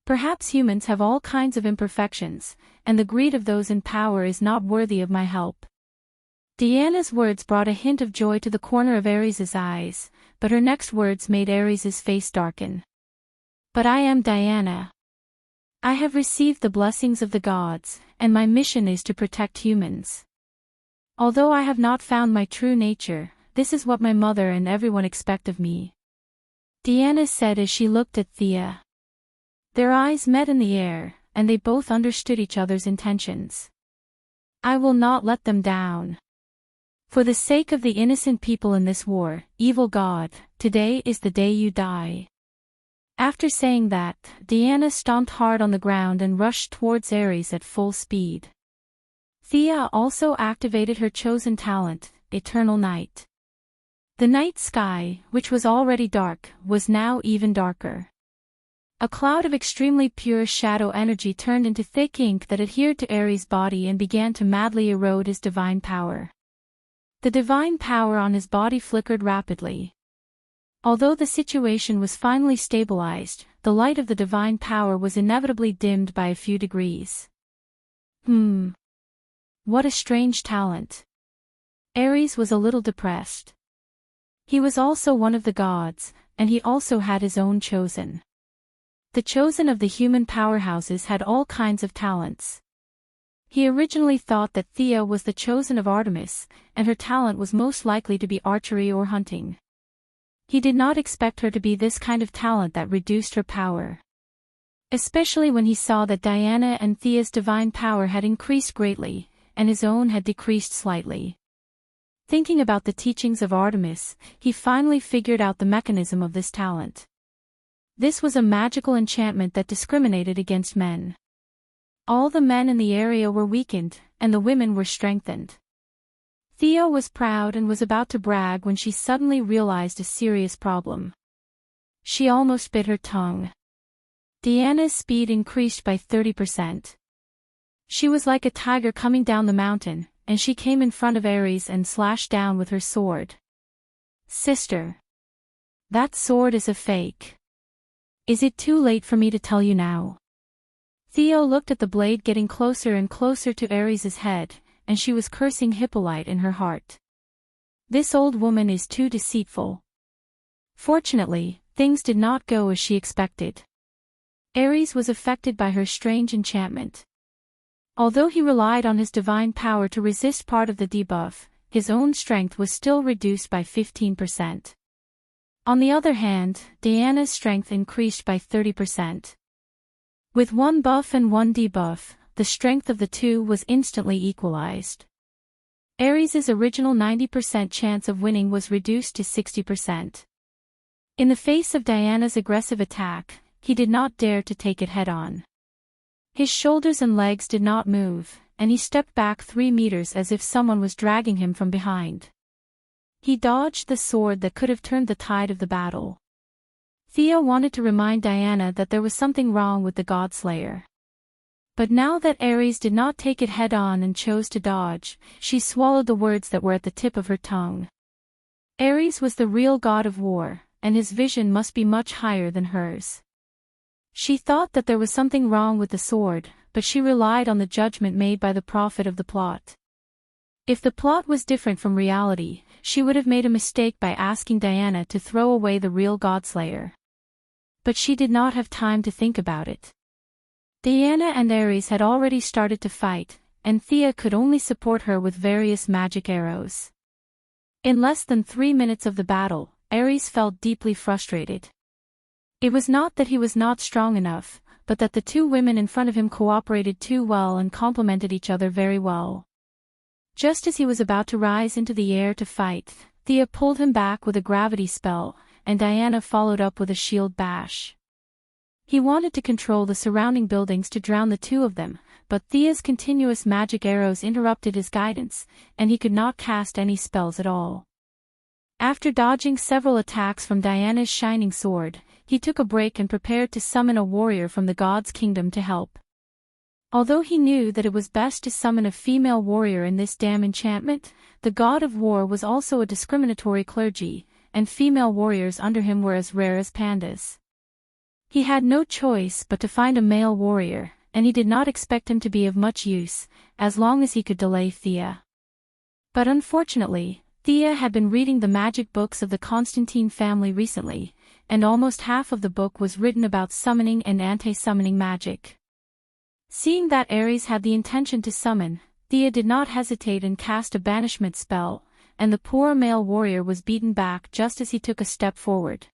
Perhaps humans have all kinds of imperfections, and the greed of those in power is not worthy of my help. Diana's words brought a hint of joy to the corner of Ares's eyes, but her next words made Ares's face darken. But I am Diana. I have received the blessings of the gods, and my mission is to protect humans. Although I have not found my true nature, this is what my mother and everyone expect of me. Diana said as she looked at Thea. Their eyes met in the air, and they both understood each other's intentions. I will not let them down. For the sake of the innocent people in this war, evil god, today is the day you die. After saying that, Diana stomped hard on the ground and rushed towards Ares at full speed. Thea also activated her chosen talent, Eternal Night. The night sky, which was already dark, was now even darker. A cloud of extremely pure shadow energy turned into thick ink that adhered to Ares' body and began to madly erode his divine power. The divine power on his body flickered rapidly. Although the situation was finally stabilized, the light of the divine power was inevitably dimmed by a few degrees. What a strange talent. Ares was a little depressed. He was also one of the gods, and he also had his own chosen. The chosen of the human powerhouses had all kinds of talents. He originally thought that Thea was the chosen of Artemis, and her talent was most likely to be archery or hunting. He did not expect her to be this kind of talent that reduced her power. Especially when he saw that Diana and Thea's divine power had increased greatly, and his own had decreased slightly. Thinking about the teachings of Artemis, he finally figured out the mechanism of this talent. This was a magical enchantment that discriminated against men. All the men in the area were weakened, and the women were strengthened. Thea was proud and was about to brag when she suddenly realized a serious problem. She almost bit her tongue. Diana's speed increased by 30%. She was like a tiger coming down the mountain, and she came in front of Ares and slashed down with her sword. Sister. That sword is a fake. Is it too late for me to tell you now? Theo looked at the blade getting closer and closer to Ares's head, and she was cursing Hippolyte in her heart. This old woman is too deceitful. Fortunately, things did not go as she expected. Ares was affected by her strange enchantment. Although he relied on his divine power to resist part of the debuff, his own strength was still reduced by 15%. On the other hand, Diana's strength increased by 30%. With one buff and one debuff, the strength of the two was instantly equalized. Ares's original 90% chance of winning was reduced to 60%. In the face of Diana's aggressive attack, he did not dare to take it head-on. His shoulders and legs did not move, and he stepped back 3 meters as if someone was dragging him from behind. He dodged the sword that could have turned the tide of the battle. Thea wanted to remind Diana that there was something wrong with the Godslayer. But now that Ares did not take it head-on and chose to dodge, she swallowed the words that were at the tip of her tongue. Ares was the real god of war, and his vision must be much higher than hers. She thought that there was something wrong with the sword, but she relied on the judgment made by the prophet of the plot. If the plot was different from reality, she would have made a mistake by asking Diana to throw away the real Godslayer. But she did not have time to think about it. Diana and Ares had already started to fight, and Thea could only support her with various magic arrows. In less than 3 minutes of the battle, Ares felt deeply frustrated. It was not that he was not strong enough, but that the two women in front of him cooperated too well and complemented each other very well. Just as he was about to rise into the air to fight, Thea pulled him back with a gravity spell, and Diana followed up with a shield bash. He wanted to control the surrounding buildings to drown the two of them, but Thea's continuous magic arrows interrupted his guidance, and he could not cast any spells at all. After dodging several attacks from Diana's shining sword, he took a break and prepared to summon a warrior from the god's kingdom to help. Although he knew that it was best to summon a female warrior in this damn enchantment, the god of war was also a discriminatory clergy, and female warriors under him were as rare as pandas. He had no choice but to find a male warrior, and he did not expect him to be of much use, as long as he could delay Thea. But unfortunately, Thea had been reading the magic books of the Constantine family recently, and almost half of the book was written about summoning and anti-summoning magic. Seeing that Ares had the intention to summon, Thea did not hesitate and cast a banishment spell, and the poor male warrior was beaten back just as he took a step forward.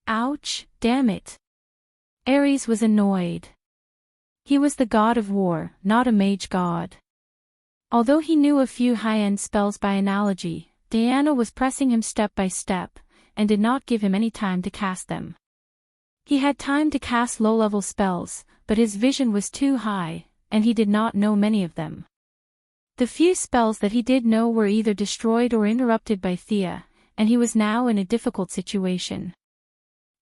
Ouch, damn it. Ares was annoyed. He was the god of war, not a mage god. Although he knew a few high-end spells by analogy, Diana was pressing him step by step, and did not give him any time to cast them. He had time to cast low-level spells, but his vision was too high, and he did not know many of them. The few spells that he did know were either destroyed or interrupted by Thea, and he was now in a difficult situation.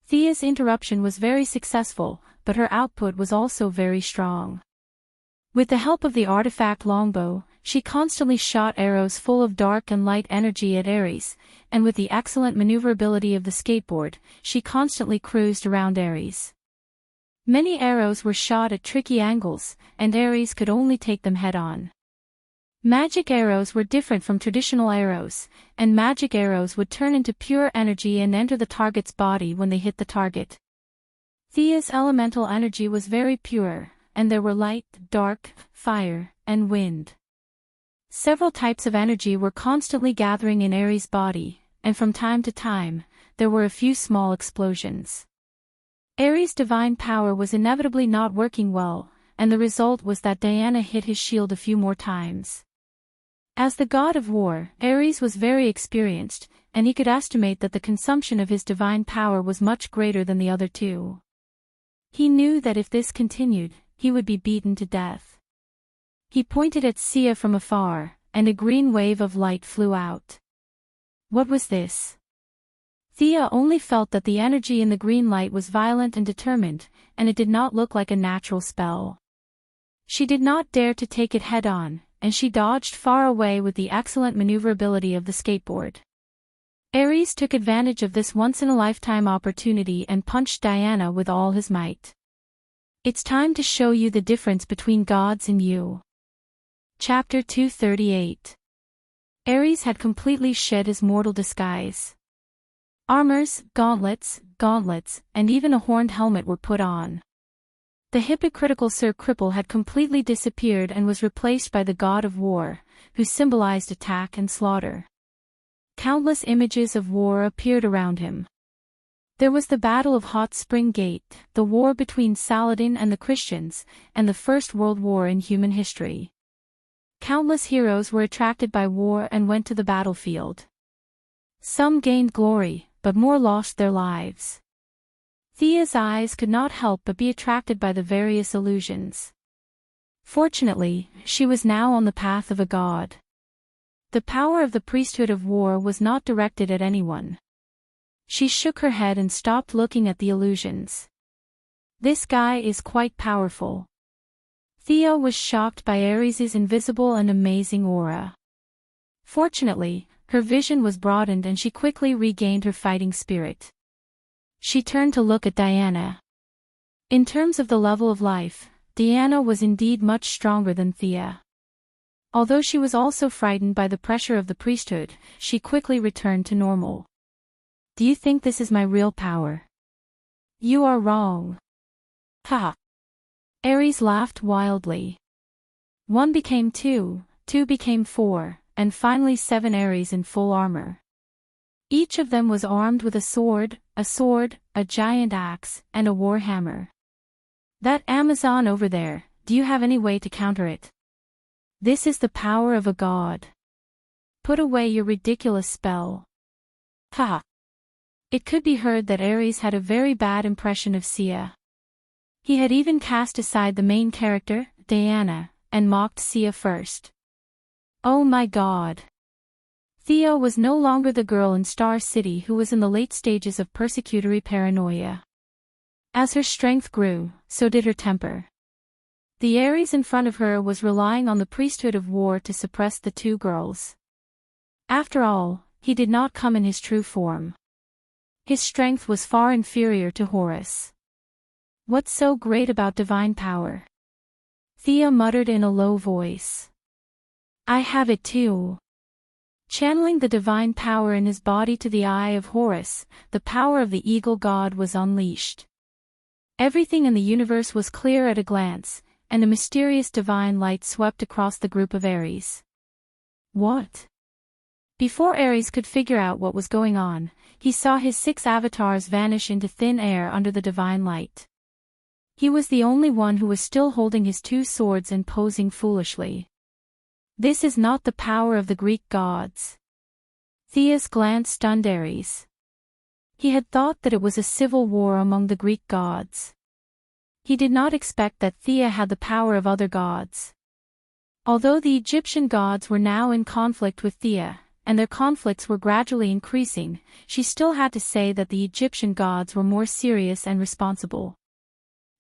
Thea's interruption was very successful, but her output was also very strong. With the help of the artifact longbow, she constantly shot arrows full of dark and light energy at Ares, and with the excellent maneuverability of the skateboard, she constantly cruised around Ares. Many arrows were shot at tricky angles, and Ares could only take them head-on. Magic arrows were different from traditional arrows, and magic arrows would turn into pure energy and enter the target's body when they hit the target. Thea's elemental energy was very pure, and there were light, dark, fire, and wind. Several types of energy were constantly gathering in Ares' body, and from time to time, there were a few small explosions. Ares' divine power was inevitably not working well, and the result was that Diana hit his shield a few more times. As the god of war, Ares was very experienced, and he could estimate that the consumption of his divine power was much greater than the other two. He knew that if this continued, he would be beaten to death. He pointed at Sia from afar, and a green wave of light flew out. What was this? Thea only felt that the energy in the green light was violent and determined, and it did not look like a natural spell. She did not dare to take it head-on, and she dodged far away with the excellent maneuverability of the skateboard. Ares took advantage of this once-in-a-lifetime opportunity and punched Diana with all his might. It's time to show you the difference between gods and you. Chapter 238. Ares had completely shed his mortal disguise. Armors, gauntlets, and even a horned helmet were put on. The hypocritical Sir Cripple had completely disappeared and was replaced by the god of war, who symbolized attack and slaughter. Countless images of war appeared around him. There was the Battle of Hot Spring Gate, the war between Saladin and the Christians, and the First World War in human history. Countless heroes were attracted by war and went to the battlefield. Some gained glory, but more lost their lives. Thea's eyes could not help but be attracted by the various illusions. Fortunately, she was now on the path of a god. The power of the priesthood of war was not directed at anyone. She shook her head and stopped looking at the illusions. This guy is quite powerful. Thea was shocked by Ares's invisible and amazing aura. Fortunately, her vision was broadened and she quickly regained her fighting spirit. She turned to look at Diana. In terms of the level of life, Diana was indeed much stronger than Thea. Although she was also frightened by the pressure of the priesthood, she quickly returned to normal. Do you think this is my real power? You are wrong. Ha! Ares laughed wildly. 1 became 2, 2 became 4, and finally 7 Ares in full armor. Each of them was armed with a sword, a giant axe, and a war hammer. That Amazon over there, do you have any way to counter it? This is the power of a god. Put away your ridiculous spell. Ha! It could be heard that Ares had a very bad impression of Sia. He had even cast aside the main character, Diana, and mocked Sia first. Oh my god! Thea was no longer the girl in Star City who was in the late stages of persecutory paranoia. As her strength grew, so did her temper. The Ares in front of her was relying on the priesthood of war to suppress the two girls. After all, he did not come in his true form. His strength was far inferior to Horus. What's so great about divine power? Thea muttered in a low voice. I have it too. Channeling the divine power in his body to the eye of Horus, the power of the eagle god was unleashed. Everything in the universe was clear at a glance, and a mysterious divine light swept across the group of Ares. What? Before Ares could figure out what was going on, he saw his 6 avatars vanish into thin air under the divine light. He was the only one who was still holding his 2 swords and posing foolishly. This is not the power of the Greek gods. Thea's glance stunned Ares. He had thought that it was a civil war among the Greek gods. He did not expect that Thea had the power of other gods. Although the Egyptian gods were now in conflict with Thea, and their conflicts were gradually increasing, she still had to say that the Egyptian gods were more serious and responsible.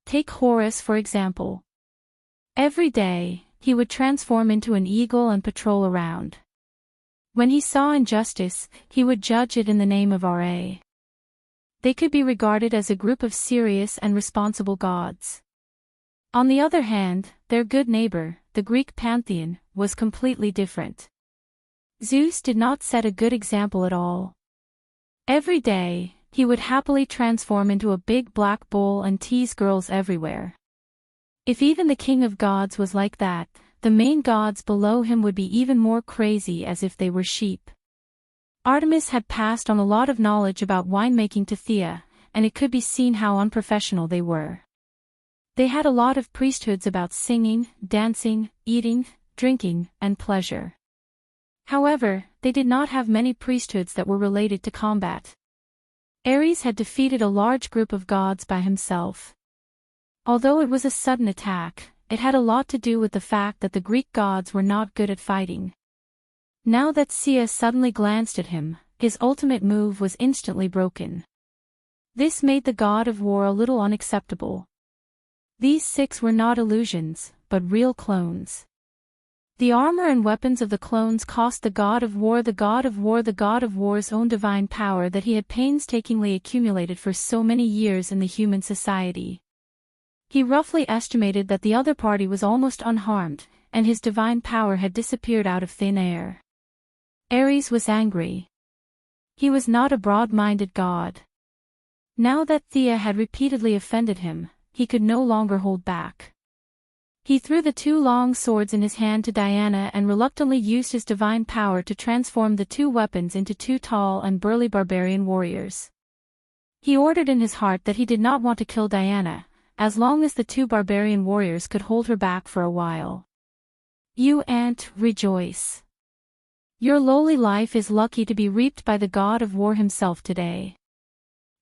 Take Horus for example. Every day, he would transform into an eagle and patrol around. When he saw injustice, he would judge it in the name of Ra. They could be regarded as a group of serious and responsible gods. On the other hand, their good neighbor, the Greek pantheon, was completely different. Zeus did not set a good example at all. Every day, he would happily transform into a big black bull and tease girls everywhere. If even the king of gods was like that, the main gods below him would be even more crazy, as if they were sheep. Artemis had passed on a lot of knowledge about winemaking to Thea, and it could be seen how unprofessional they were. They had a lot of priesthoods about singing, dancing, eating, drinking, and pleasure. However, they did not have many priesthoods that were related to combat. Ares had defeated a large group of gods by himself. Although it was a sudden attack, it had a lot to do with the fact that the Greek gods were not good at fighting. Now that Sia suddenly glanced at him, his ultimate move was instantly broken. This made the god of war a little unacceptable. These 6 were not illusions, but real clones. The armor and weapons of the clones cost the god of war's own divine power that he had painstakingly accumulated for so many years in the human society. He roughly estimated that the other party was almost unharmed, and his divine power had disappeared out of thin air. Ares was angry. He was not a broad-minded god. Now that Thea had repeatedly offended him, he could no longer hold back. He threw the 2 long swords in his hand to Diana and reluctantly used his divine power to transform the 2 weapons into 2 tall and burly barbarian warriors. He ordered in his heart that he did not want to kill Diana, as long as the 2 barbarian warriors could hold her back for a while. You ant, rejoice. Your lowly life is lucky to be reaped by the god of war himself today.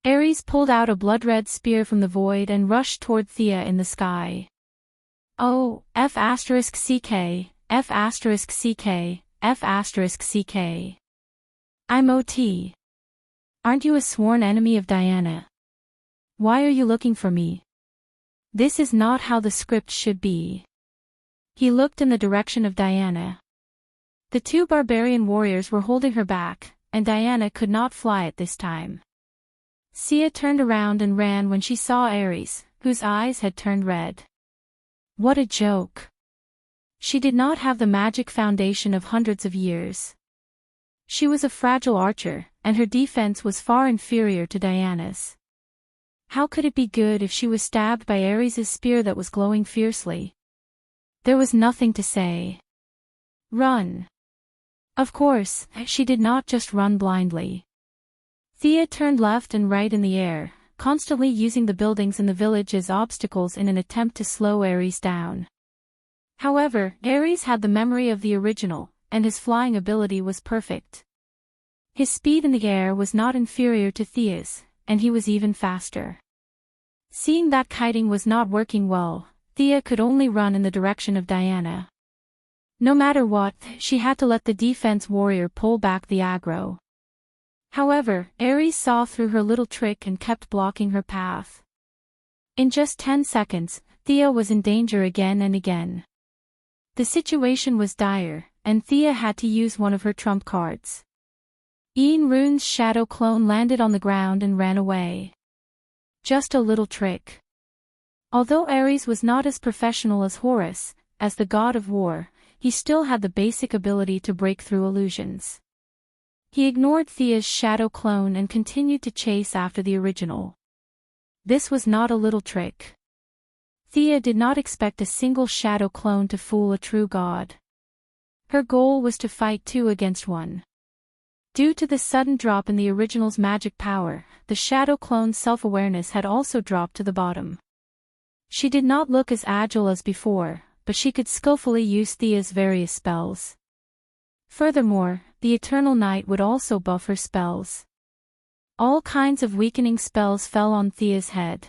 Ares pulled out a blood-red spear from the void and rushed toward Thea in the sky. Oh, F***ck, F***ck, F***ck. I'm OT. Aren't you a sworn enemy of Diana? Why are you looking for me? This is not how the script should be. He looked in the direction of Diana. The 2 barbarian warriors were holding her back, and Diana could not fly at this time. Sia turned around and ran when she saw Ares, whose eyes had turned red. What a joke. She did not have the magic foundation of hundreds of years. She was a fragile archer, and her defense was far inferior to Diana's. How could it be good if she was stabbed by Ares' spear that was glowing fiercely? There was nothing to say. Run. Of course, she did not just run blindly. Thea turned left and right in the air, constantly using the buildings in the village as obstacles in an attempt to slow Ares down. However, Ares had the memory of the original, and his flying ability was perfect. His speed in the air was not inferior to Thea's, and he was even faster. Seeing that kiting was not working well, Thea could only run in the direction of Diana. No matter what, she had to let the defense warrior pull back the aggro. However, Ares saw through her little trick and kept blocking her path. In just 10 seconds, Thea was in danger again and again. The situation was dire, and Thea had to use one of her trump cards. Ian Rune's shadow clone landed on the ground and ran away. Just a little trick. Although Ares was not as professional as Horus, as the god of war, he still had the basic ability to break through illusions. He ignored Thea's shadow clone and continued to chase after the original. This was not a little trick. Thea did not expect a single shadow clone to fool a true god. Her goal was to fight 2 against 1. Due to the sudden drop in the original's magic power, the shadow clone's self-awareness had also dropped to the bottom. She did not look as agile as before, but she could skillfully use Thea's various spells. Furthermore, the Eternal Night would also buff her spells. All kinds of weakening spells fell on Thea's head.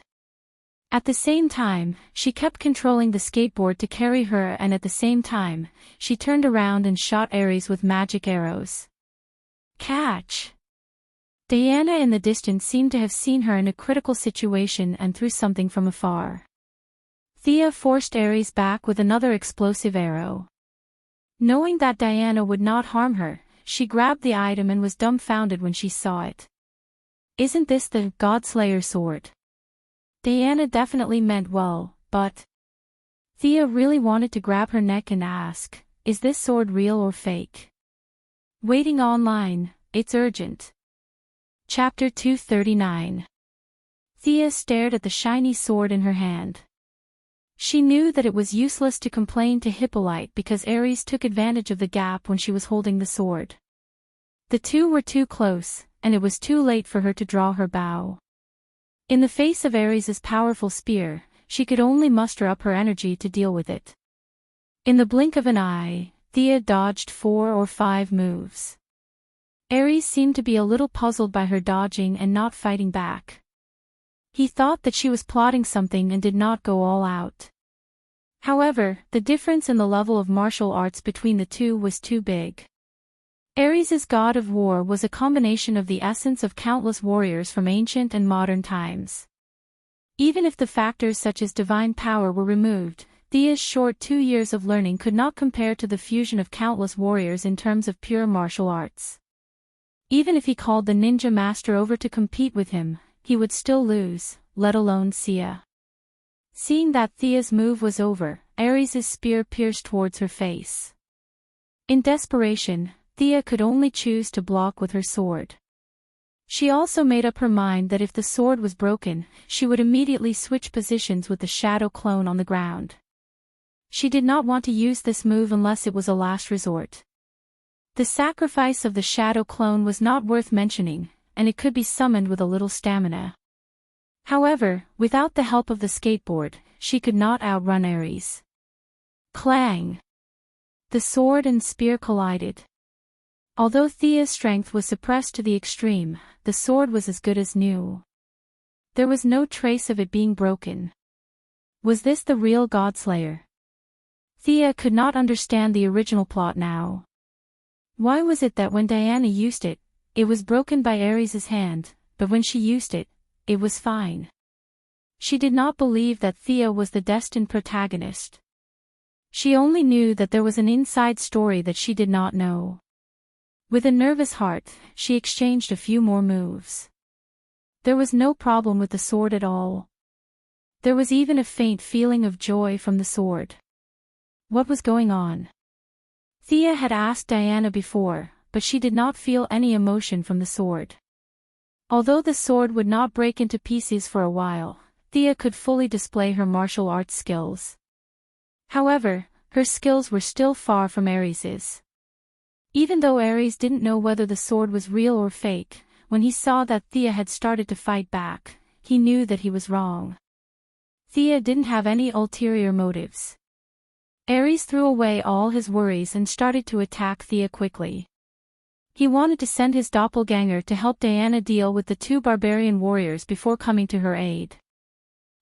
At the same time, she kept controlling the skateboard to carry her, and at the same time, she turned around and shot Ares with magic arrows. Catch! Diana in the distance seemed to have seen her in a critical situation and threw something from afar. Thea forced Ares back with another explosive arrow. Knowing that Diana would not harm her, she grabbed the item and was dumbfounded when she saw it. Isn't this the Godslayer sword? Diana definitely meant well, but Thea really wanted to grab her neck and ask, is this sword real or fake? Waiting online, it's urgent. Chapter 239. Thea stared at the shiny sword in her hand. She knew that it was useless to complain to Hippolyte because Ares took advantage of the gap when she was holding the sword. The two were too close, and it was too late for her to draw her bow. In the face of Ares's powerful spear, she could only muster up her energy to deal with it. In the blink of an eye, Thea dodged 4 or 5 moves. Ares seemed to be a little puzzled by her dodging and not fighting back. He thought that she was plotting something and did not go all out. However, the difference in the level of martial arts between the two was too big. Ares's god of war was a combination of the essence of countless warriors from ancient and modern times. Even if the factors such as divine power were removed, Thea's short 2 years of learning could not compare to the fusion of countless warriors in terms of pure martial arts. Even if he called the ninja master over to compete with him, he would still lose, let alone Thea. Seeing that Thea's move was over, Ares's spear pierced towards her face. In desperation, Thea could only choose to block with her sword. She also made up her mind that if the sword was broken, she would immediately switch positions with the shadow clone on the ground. She did not want to use this move unless it was a last resort. The sacrifice of the shadow clone was not worth mentioning, and it could be summoned with a little stamina. However, without the help of the skateboard, she could not outrun Ares. Clang! The sword and spear collided. Although Thea's strength was suppressed to the extreme, the sword was as good as new. There was no trace of it being broken. Was this the real Godslayer? Thea could not understand the original plot now. Why was it that when Diana used it, it was broken by Ares's hand, but when she used it, it was fine? She did not believe that Thea was the destined protagonist. She only knew that there was an inside story that she did not know. With a nervous heart, she exchanged a few more moves. There was no problem with the sword at all. There was even a faint feeling of joy from the sword. What was going on? Thea had asked Diana before, but she did not feel any emotion from the sword. Although the sword would not break into pieces for a while, Thea could fully display her martial arts skills. However, her skills were still far from Ares's. Even though Ares didn't know whether the sword was real or fake, when he saw that Thea had started to fight back, he knew that he was wrong. Thea didn't have any ulterior motives. Ares threw away all his worries and started to attack Thea quickly. He wanted to send his doppelganger to help Diana deal with the 2 barbarian warriors before coming to her aid.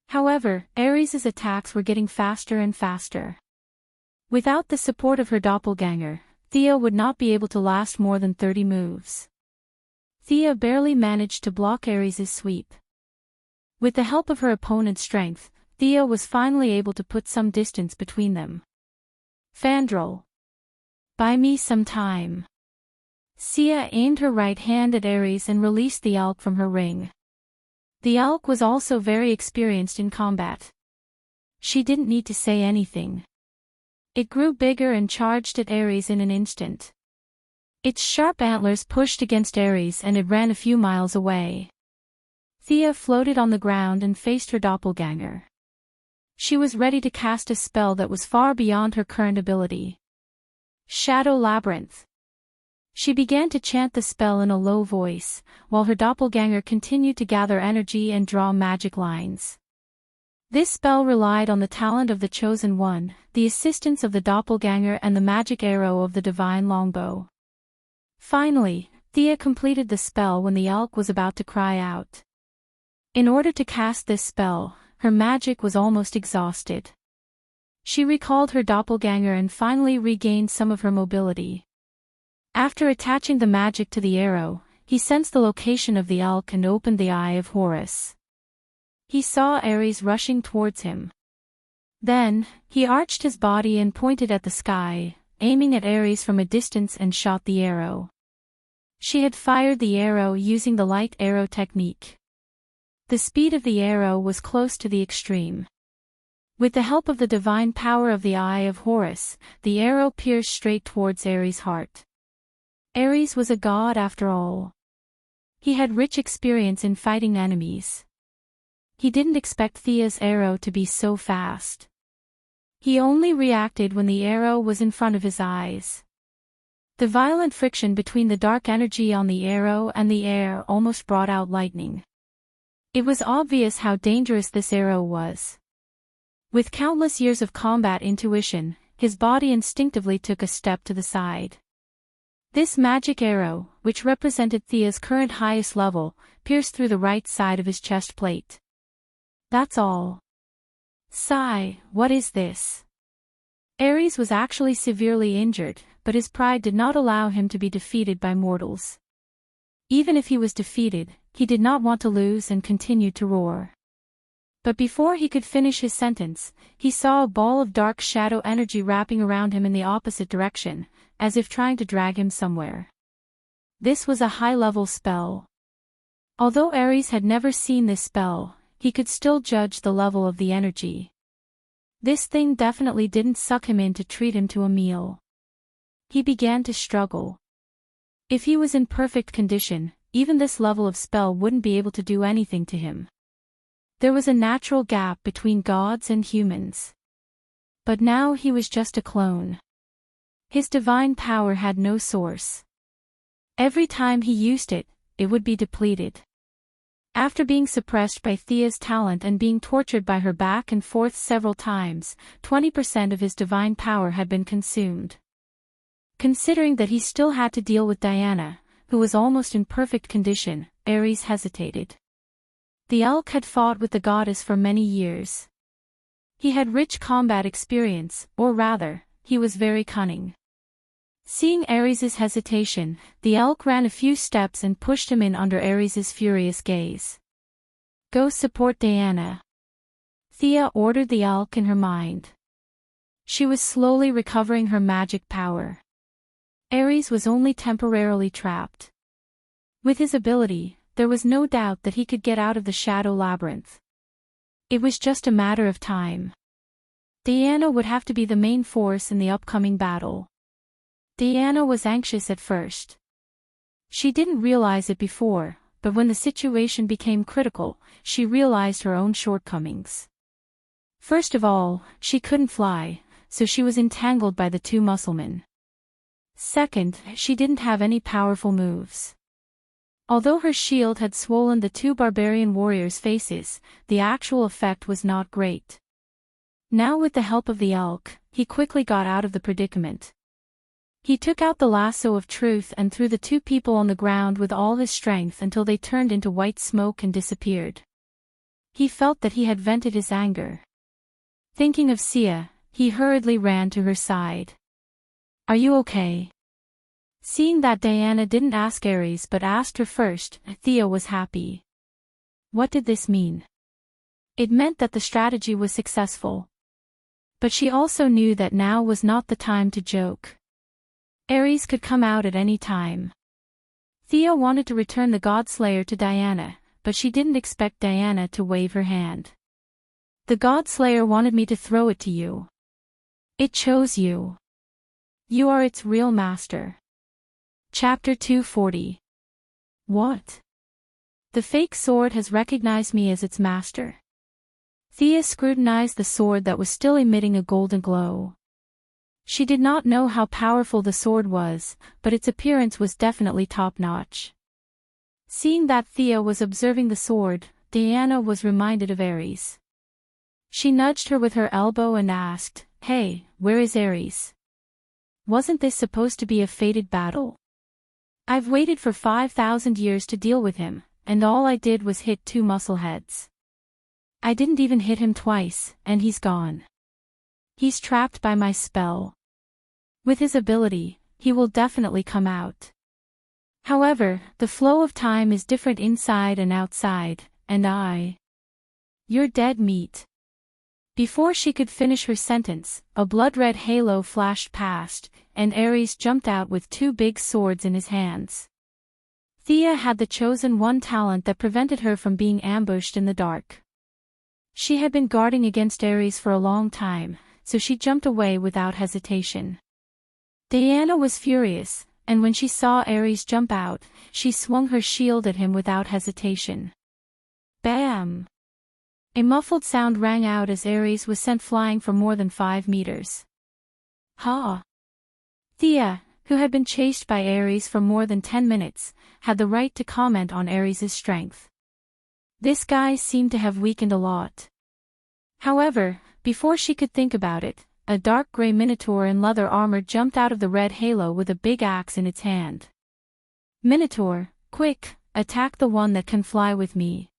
However, Ares's attacks were getting faster and faster. Without the support of her doppelganger, Thea would not be able to last more than 30 moves. Thea barely managed to block Ares's sweep. With the help of her opponent's strength, Thea was finally able to put some distance between them. Fandral. Buy me some time. Thea aimed her right hand at Ares and released the elk from her ring. The elk was also very experienced in combat. She didn't need to say anything. It grew bigger and charged at Ares in an instant. Its sharp antlers pushed against Ares and it ran a few miles away. Thea floated on the ground and faced her doppelganger. She was ready to cast a spell that was far beyond her current ability. Shadow Labyrinth. She began to chant the spell in a low voice, while her doppelganger continued to gather energy and draw magic lines. This spell relied on the talent of the Chosen One, the assistance of the doppelganger and the magic arrow of the divine longbow. Finally, Thea completed the spell when the elk was about to cry out. In order to cast this spell, her magic was almost exhausted. She recalled her doppelganger and finally regained some of her mobility. After attaching the magic to the arrow, he sensed the location of the elk and opened the Eye of Horus. He saw Ares rushing towards him. Then, he arched his body and pointed at the sky, aiming at Aries from a distance and shot the arrow. She had fired the arrow using the light arrow technique. The speed of the arrow was close to the extreme. With the help of the divine power of the Eye of Horus, the arrow pierced straight towards Ares' heart. Ares was a god after all. He had rich experience in fighting enemies. He didn't expect Thea's arrow to be so fast. He only reacted when the arrow was in front of his eyes. The violent friction between the dark energy on the arrow and the air almost brought out lightning. It was obvious how dangerous this arrow was. With countless years of combat intuition, his body instinctively took a step to the side. This magic arrow, which represented Thea's current highest level, pierced through the right side of his chest plate. That's all. Sigh, what is this? Ares was actually severely injured, but his pride did not allow him to be defeated by mortals. Even if he was defeated, he did not want to lose and continued to roar. But before he could finish his sentence, he saw a ball of dark shadow energy wrapping around him in the opposite direction, as if trying to drag him somewhere. This was a high-level spell. Although Ares had never seen this spell, he could still judge the level of the energy. This thing definitely didn't suck him in to treat him to a meal. He began to struggle. If he was in perfect condition, even this level of spell wouldn't be able to do anything to him. There was a natural gap between gods and humans. But now he was just a clone. His divine power had no source. Every time he used it, it would be depleted. After being suppressed by Thea's talent and being tortured by her back and forth several times, 20% of his divine power had been consumed. Considering that he still had to deal with Diana, who was almost in perfect condition, Ares hesitated. The elk had fought with the goddess for many years. He had rich combat experience, or rather, he was very cunning. Seeing Ares' hesitation, the elk ran a few steps and pushed him in under Ares' furious gaze. Go support Diana. Thea ordered the elk in her mind. She was slowly recovering her magic power. Ares was only temporarily trapped. With his ability, there was no doubt that he could get out of the shadow labyrinth. It was just a matter of time. Diana would have to be the main force in the upcoming battle. Diana was anxious at first. She didn't realize it before, but when the situation became critical, she realized her own shortcomings. First of all, she couldn't fly, so she was entangled by the two musclemen. Second, she didn't have any powerful moves. Although her shield had swollen the two barbarian warriors' faces, the actual effect was not great. Now with the help of the elk, he quickly got out of the predicament. He took out the lasso of truth and threw the two people on the ground with all his strength until they turned into white smoke and disappeared. He felt that he had vented his anger. Thinking of Sia, he hurriedly ran to her side. Are you okay? Seeing that Diana didn't ask Ares but asked her first, Thea was happy. What did this mean? It meant that the strategy was successful. But she also knew that now was not the time to joke. Ares could come out at any time. Thea wanted to return the God-Slayer to Diana, but she didn't expect Diana to wave her hand. The God-Slayer wanted me to throw it to you. It chose you. You are its real master. Chapter 240. What? The fake sword has recognized me as its master. Thea scrutinized the sword that was still emitting a golden glow. She did not know how powerful the sword was, but its appearance was definitely top-notch. Seeing that Thea was observing the sword, Diana was reminded of Ares. She nudged her with her elbow and asked, "Hey, where is Ares? Wasn't this supposed to be a fated battle? I've waited for 5,000 years to deal with him, and all I did was hit two muscleheads. I didn't even hit him twice, and he's gone. He's trapped by my spell. With his ability, he will definitely come out. However, the flow of time is different inside and outside, and you're dead meat." Before she could finish her sentence, a blood-red halo flashed past, and Ares jumped out with two big swords in his hands. Thea had the chosen one talent that prevented her from being ambushed in the dark. She had been guarding against Ares for a long time, so she jumped away without hesitation. Diana was furious, and when she saw Ares jump out, she swung her shield at him without hesitation. Bam! A muffled sound rang out as Ares was sent flying for more than 5 meters. Ha! Thea, who had been chased by Ares for more than 10 minutes, had the right to comment on Ares' strength. This guy seemed to have weakened a lot. However, before she could think about it, a dark gray minotaur in leather armor jumped out of the red halo with a big axe in its hand. Minotaur, quick, attack the one that can fly with me.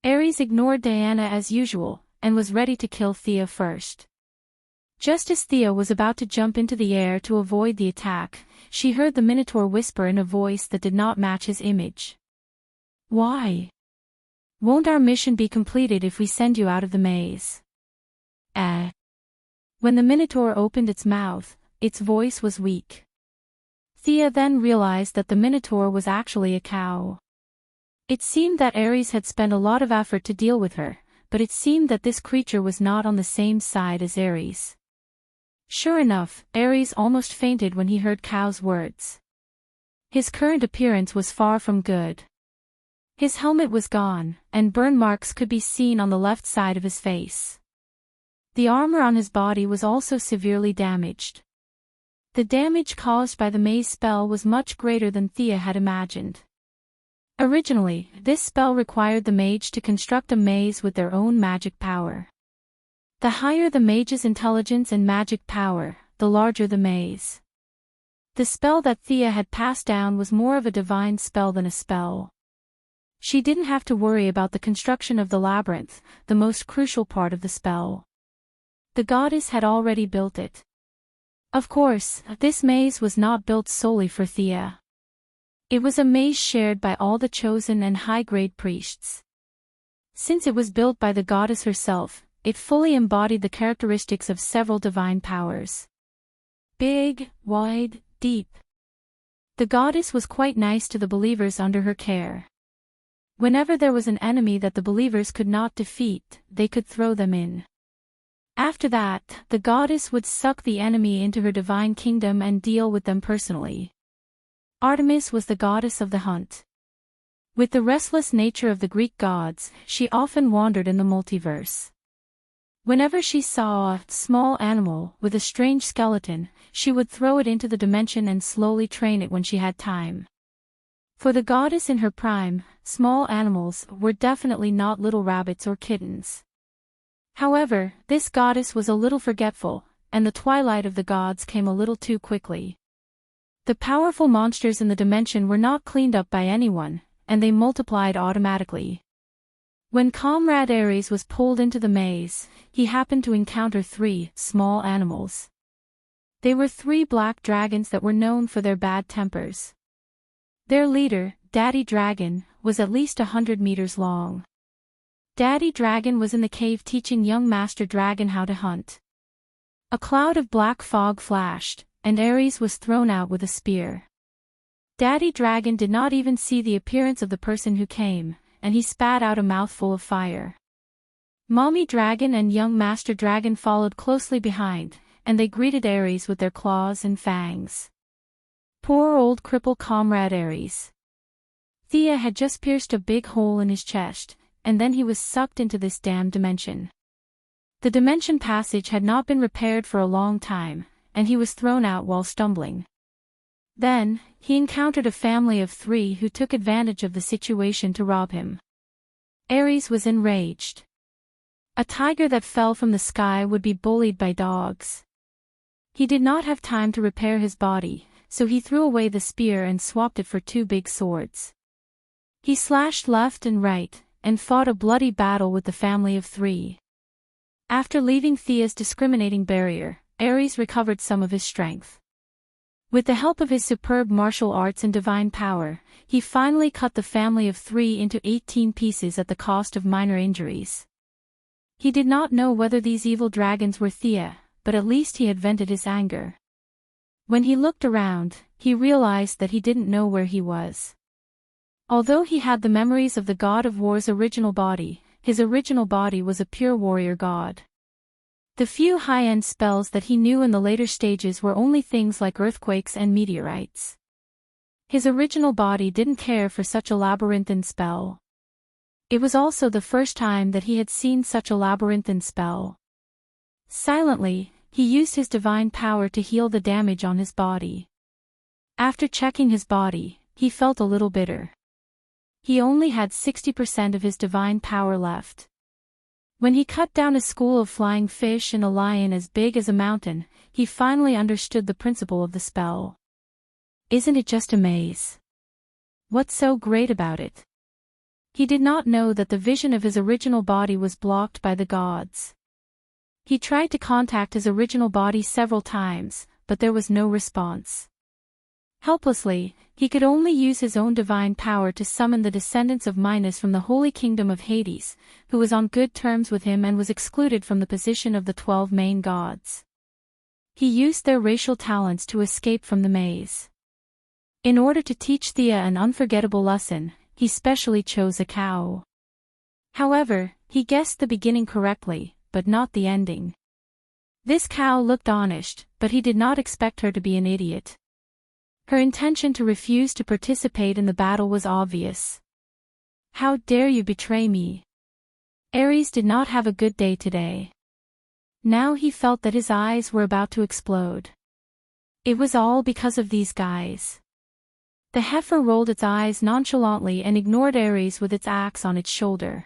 Ares ignored Diana as usual, and was ready to kill Thea first. Just as Thea was about to jump into the air to avoid the attack, she heard the Minotaur whisper in a voice that did not match his image. Why? Won't our mission be completed if we send you out of the maze? When the Minotaur opened its mouth, its voice was weak. Thea then realized that the Minotaur was actually a cow. It seemed that Ares had spent a lot of effort to deal with her, but it seemed that this creature was not on the same side as Ares. Sure enough, Ares almost fainted when he heard Cow's words. His current appearance was far from good. His helmet was gone, and burn marks could be seen on the left side of his face. The armor on his body was also severely damaged. The damage caused by the maze spell was much greater than Thea had imagined. Originally, this spell required the mage to construct a maze with their own magic power. The higher the mage's intelligence and magic power, the larger the maze. The spell that Thea had passed down was more of a divine spell than a spell. She didn't have to worry about the construction of the labyrinth, the most crucial part of the spell. The goddess had already built it. Of course, this maze was not built solely for Thea. It was a maze shared by all the chosen and high-grade priests. Since it was built by the goddess herself, it fully embodied the characteristics of several divine powers. Big, wide, deep. The goddess was quite nice to the believers under her care. Whenever there was an enemy that the believers could not defeat, they could throw them in. After that, the goddess would suck the enemy into her divine kingdom and deal with them personally. Artemis was the goddess of the hunt. With the restless nature of the Greek gods, she often wandered in the multiverse. Whenever she saw a small animal with a strange skeleton, she would throw it into the dimension and slowly train it when she had time. For the goddess in her prime, small animals were definitely not little rabbits or kittens. However, this goddess was a little forgetful, and the twilight of the gods came a little too quickly. The powerful monsters in the dimension were not cleaned up by anyone, and they multiplied automatically. When Comrade Ares was pulled into the maze, he happened to encounter 3 small animals. They were 3 black dragons that were known for their bad tempers. Their leader, Daddy Dragon, was at least 100 meters long. Daddy Dragon was in the cave teaching young Master Dragon how to hunt. A cloud of black fog flashed, and Ares was thrown out with a spear. Daddy Dragon did not even see the appearance of the person who came, and he spat out a mouthful of fire. Mommy Dragon and young Master Dragon followed closely behind, and they greeted Ares with their claws and fangs. Poor old cripple Comrade Ares. Thea had just pierced a big hole in his chest, and then he was sucked into this damned dimension. The dimension passage had not been repaired for a long time, and he was thrown out while stumbling. Then, he encountered a family of 3 who took advantage of the situation to rob him. Ares was enraged. A tiger that fell from the sky would be bullied by dogs. He did not have time to repair his body, so he threw away the spear and swapped it for 2 big swords. He slashed left and right, and fought a bloody battle with the family of 3. After leaving Thea's discriminating barrier, Ares recovered some of his strength. With the help of his superb martial arts and divine power, he finally cut the family of 3 into 18 pieces at the cost of minor injuries. He did not know whether these evil dragons were Thea, but at least he had vented his anger. When he looked around, he realized that he didn't know where he was. Although he had the memories of the god of war's original body, his original body was a pure warrior god. The few high-end spells that he knew in the later stages were only things like earthquakes and meteorites. His original body didn't care for such a labyrinthine spell. It was also the first time that he had seen such a labyrinthine spell. Silently, he used his divine power to heal the damage on his body. After checking his body, he felt a little bitter. He only had 60% of his divine power left. When he cut down a school of flying fish and a lion as big as a mountain, he finally understood the principle of the spell. Isn't it just a maze? What's so great about it? He did not know that the vision of his original body was blocked by the gods. He tried to contact his original body several times, but there was no response. Helplessly, he could only use his own divine power to summon the descendants of Minos from the holy kingdom of Hades, who was on good terms with him and was excluded from the position of the 12 main gods. He used their racial talents to escape from the maze. In order to teach Thea an unforgettable lesson, he specially chose a cow. However, he guessed the beginning correctly, but not the ending. This cow looked honest, but he did not expect her to be an idiot. Her intention to refuse to participate in the battle was obvious. How dare you betray me? Ares did not have a good day today. Now he felt that his eyes were about to explode. It was all because of these guys. The heifer rolled its eyes nonchalantly and ignored Ares with its axe on its shoulder.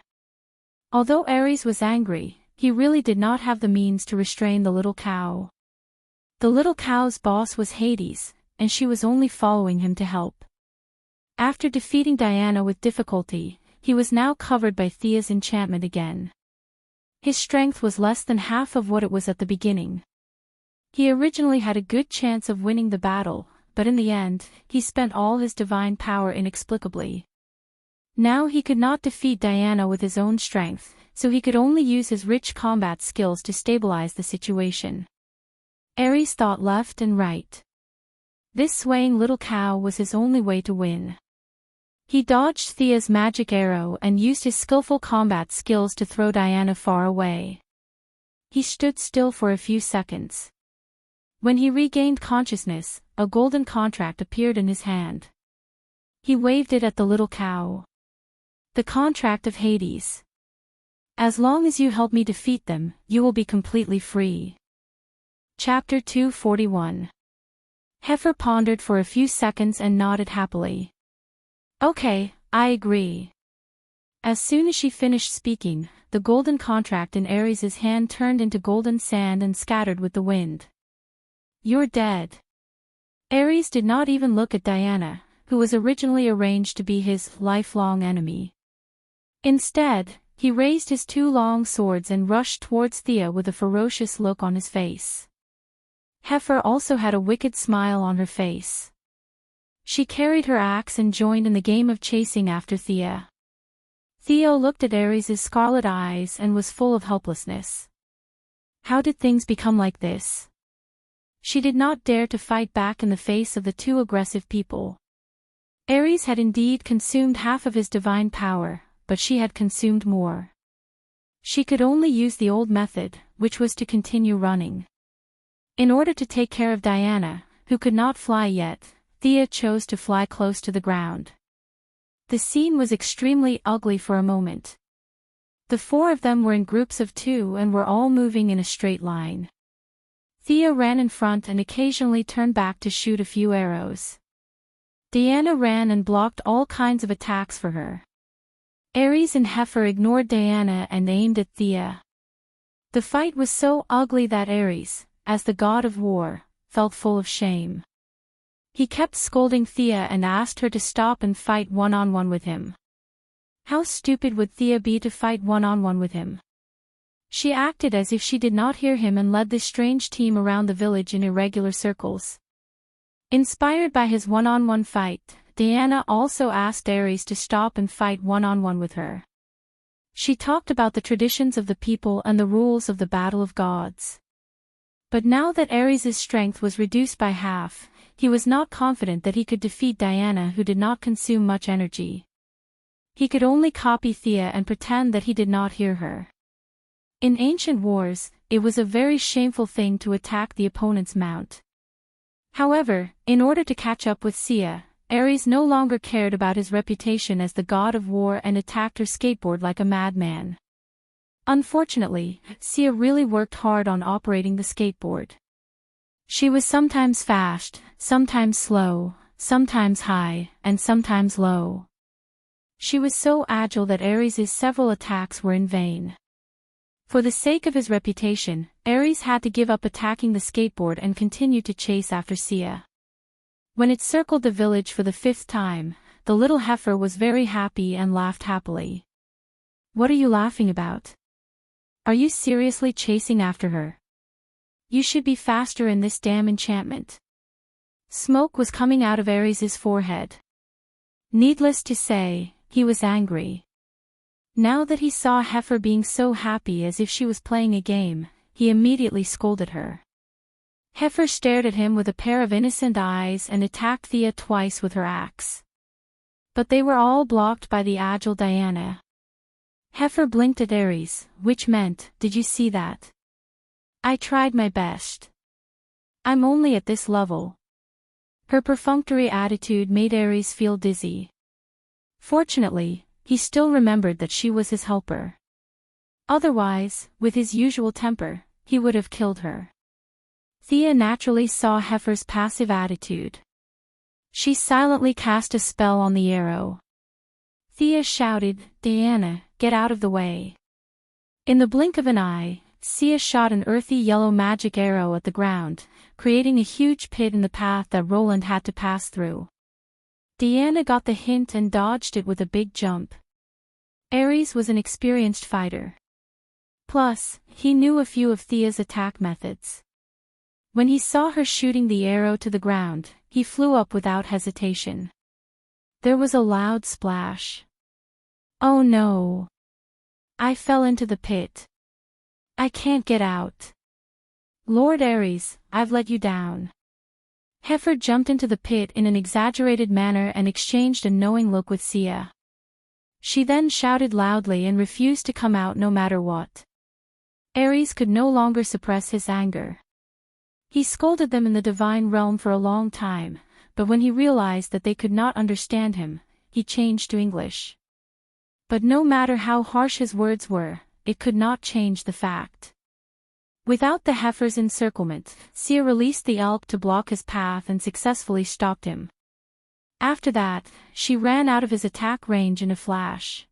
Although Ares was angry, he really did not have the means to restrain the little cow. The little cow's boss was Hades, and she was only following him to help. After defeating Diana with difficulty, he was now covered by Thea's enchantment again. His strength was less than half of what it was at the beginning. He originally had a good chance of winning the battle, but in the end, he spent all his divine power inexplicably. Now he could not defeat Diana with his own strength, so he could only use his rich combat skills to stabilize the situation. Ares thought left and right. This swaying little cow was his only way to win. He dodged Thea's magic arrow and used his skillful combat skills to throw Diana far away. He stood still for a few seconds. When he regained consciousness, a golden contract appeared in his hand. He waved it at the little cow. The contract of Hades. As long as you help me defeat them, you will be completely free. Chapter 241. Heifer pondered for a few seconds and nodded happily. Okay, I agree. As soon as she finished speaking, the golden contract in Ares's hand turned into golden sand and scattered with the wind. You're dead. Ares did not even look at Diana, who was originally arranged to be his lifelong enemy. Instead, he raised his two long swords and rushed towards Thea with a ferocious look on his face. Heifer also had a wicked smile on her face. She carried her axe and joined in the game of chasing after Thea. Theo looked at Ares's scarlet eyes and was full of helplessness. How did things become like this? She did not dare to fight back in the face of the two aggressive people. Ares had indeed consumed half of his divine power, but she had consumed more. She could only use the old method, which was to continue running. In order to take care of Diana, who could not fly yet, Thea chose to fly close to the ground. The scene was extremely ugly for a moment. The four of them were in groups of two and were all moving in a straight line. Thea ran in front and occasionally turned back to shoot a few arrows. Diana ran and blocked all kinds of attacks for her. Ares and Heifer ignored Diana and aimed at Thea. The fight was so ugly that Ares, as the god of war, felt full of shame. He kept scolding Thea and asked her to stop and fight one-on-one with him. How stupid would Thea be to fight one-on-one with him? She acted as if she did not hear him and led this strange team around the village in irregular circles. Inspired by his one-on-one fight, Diana also asked Ares to stop and fight one-on-one with her. She talked about the traditions of the people and the rules of the battle of gods. But now that Ares's strength was reduced by half, he was not confident that he could defeat Diana, who did not consume much energy. He could only copy Thea and pretend that he did not hear her. In ancient wars, it was a very shameful thing to attack the opponent's mount. However, in order to catch up with Sia, Ares no longer cared about his reputation as the god of war and attacked her skateboard like a madman. Unfortunately, Sia really worked hard on operating the skateboard. She was sometimes fast, sometimes slow, sometimes high, and sometimes low. She was so agile that Ares's several attacks were in vain. For the sake of his reputation, Ares had to give up attacking the skateboard and continue to chase after Sia. When it circled the village for the 5th time, the little heifer was very happy and laughed happily. "What are you laughing about? Are you seriously chasing after her? You should be faster in this damn enchantment." Smoke was coming out of Ares's forehead. Needless to say, he was angry. Now that he saw Heifer being so happy as if she was playing a game, he immediately scolded her. Heifer stared at him with a pair of innocent eyes and attacked Thea twice with her axe. But they were all blocked by the agile Diana. Heifer blinked at Ares, which meant, "Did you see that? I tried my best. I'm only at this level." Her perfunctory attitude made Ares feel dizzy. Fortunately, he still remembered that she was his helper. Otherwise, with his usual temper, he would have killed her. Thea naturally saw Heifer's passive attitude. She silently cast a spell on the arrow. Thea shouted, "Diana, get out of the way." In the blink of an eye, Sia shot an earthy yellow magic arrow at the ground, creating a huge pit in the path that Roland had to pass through. Diana got the hint and dodged it with a big jump. Ares was an experienced fighter. Plus, he knew a few of Thea's attack methods. When he saw her shooting the arrow to the ground, he flew up without hesitation. There was a loud splash. "Oh no! I fell into the pit. I can't get out. Lord Ares, I've let you down." Heifer jumped into the pit in an exaggerated manner and exchanged a knowing look with Sia. She then shouted loudly and refused to come out no matter what. Ares could no longer suppress his anger. He scolded them in the divine realm for a long time, but when he realized that they could not understand him, he changed to English. But no matter how harsh his words were, it could not change the fact. Without the heifer's encirclement, Sia released the elk to block his path and successfully stopped him. After that, she ran out of his attack range in a flash.